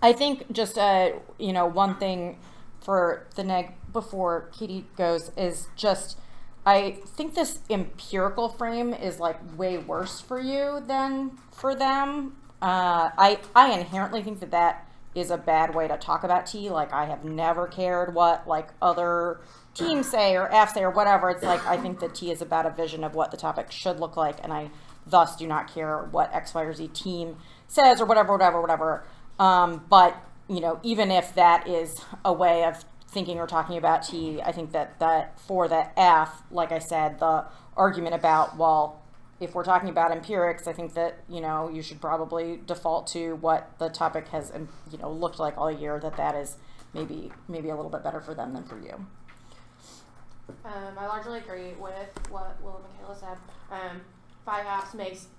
I think just, one thing for the neg before Katie goes is just, I think this empirical frame is like way worse for you than for them. I inherently think that is a bad way to talk about T. Like, I have never cared what like other teams say or F say or whatever. It's like, I think that T is about a vision of what the topic should look like, and I thus do not care what X, Y, or Z team says or whatever. But, even if that is a way of thinking or talking about T, I think that for the F, like I said, the argument about, well, if we're talking about empirics, I think that, you should probably default to what the topic has, looked like all year, that is maybe a little bit better for them than for you. I largely agree with what Will and Michaela said. 5 apps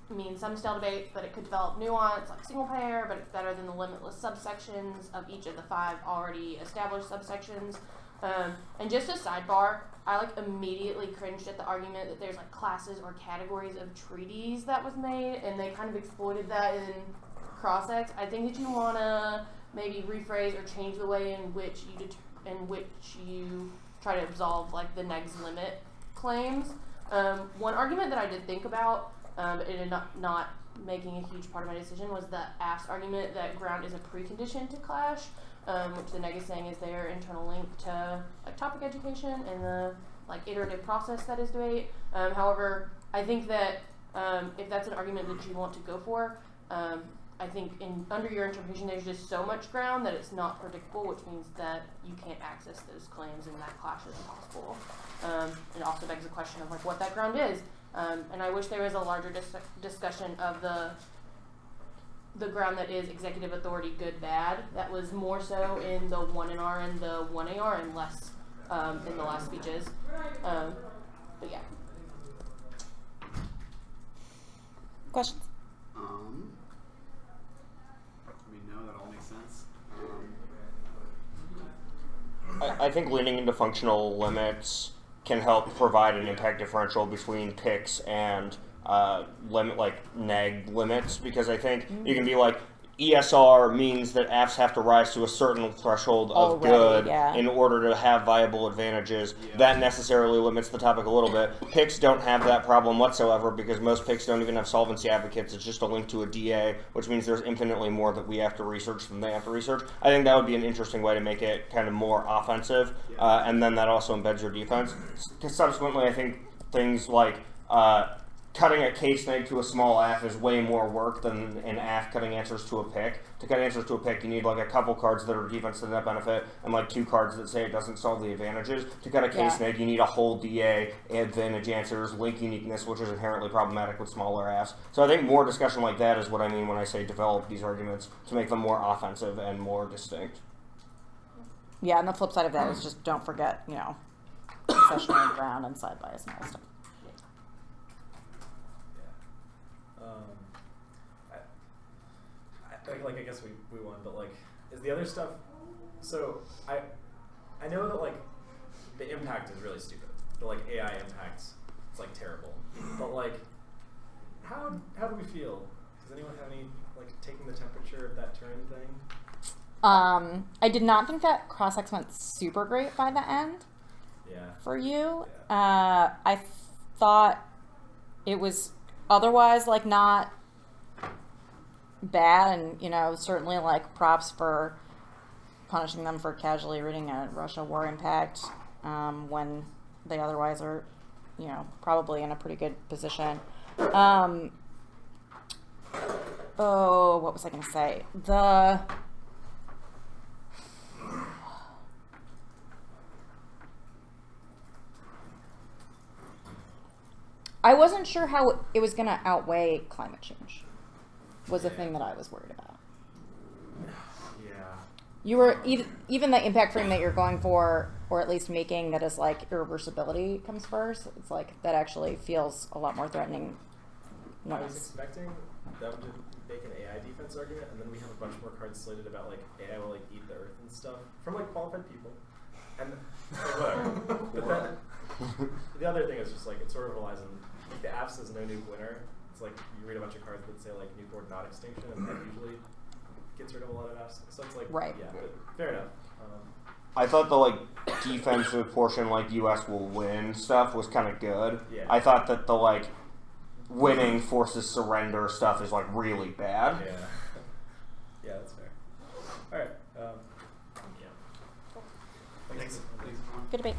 means some still debate, but it could develop nuance like single pair, but it's better than the limitless subsections of each of the 5 already established subsections. And just a sidebar, I immediately cringed at the argument that there's classes or categories of treaties that was made, and they kind of exploited that in cross-ex. I think that you want to maybe rephrase or change the way in which you try to absolve the negs limit claims. One argument that I did think about, and not making a huge part of my decision, was the AF's argument that ground is a precondition to clash, which the neg is saying is their internal link to topic education and the iterative process that is debate. However, I think that if that's an argument that you want to go for, I think under your interpretation there's just so much ground that it's not predictable, which means that you can't access those claims and that clash is impossible. It also begs the question of what that ground is. And I wish there was a larger discussion of the ground that is executive authority good bad. That was more so in the 1NR and the 1AR and less in the last speeches. But yeah. Questions? That all makes sense. I think leaning into functional limits can help provide an impact differential between picks and neg limits, because I think you can be ESR means that apps have to rise to a certain threshold of good in order to have viable advantages. Yeah. That necessarily limits the topic a little bit. Picks don't have that problem whatsoever, because most picks don't even have solvency advocates. It's just a link to a DA, which means there's infinitely more that we have to research than they have to research. I think that would be an interesting way to make it kind of more offensive, and then that also embeds your defense. Subsequently, I think things like cutting a case neg to a small AF is way more work than an AF cutting answers to a pick. To cut answers to a pick, you need a couple cards that are defense to net benefit and 2 cards that say it doesn't solve the advantages. To cut a case neg, you need a whole DA, advantage answers, link uniqueness, which is inherently problematic with smaller AFs. So I think more discussion like that is what I mean when I say develop these arguments to make them more offensive and more distinct. Yeah, and the flip side of that is just don't forget, sessionary ground and side bias and all that stuff. I guess we won, but is the other stuff? So I know that the impact is really stupid. The AI impacts, it's terrible. But how do we feel? Does anyone have any taking the temperature of that turn thing? I did not think that cross-ex went super great by the end. Yeah. For you, yeah. I thought it was otherwise not bad, and certainly props for punishing them for casually reading a Russia war impact when they otherwise are probably in a pretty good position. What was I going to say? I wasn't sure how it was going to outweigh climate change. Was a thing that I was worried about. Yeah. You were even the impact frame that you're going for, or at least making that is irreversibility comes first. It's that actually feels a lot more threatening. I was expecting them to make an AI defense argument, and then we have a bunch more cards slated about AI will eat the earth and stuff from qualified people, and whatever. But The other thing is just like it sort of relies on the AFS is no nuke winner. It's like you read a bunch of cards that say like nuke or not extinction, and that usually gets rid of a lot of AFS. So it's like Right. yeah, but fair enough. I thought the like defensive portion, like U.S. will win stuff, was kind of good. Yeah. I thought that the like winning forces surrender stuff is like really bad. Yeah. Yeah, that's fair. All right. Yeah. Thanks. Good debate.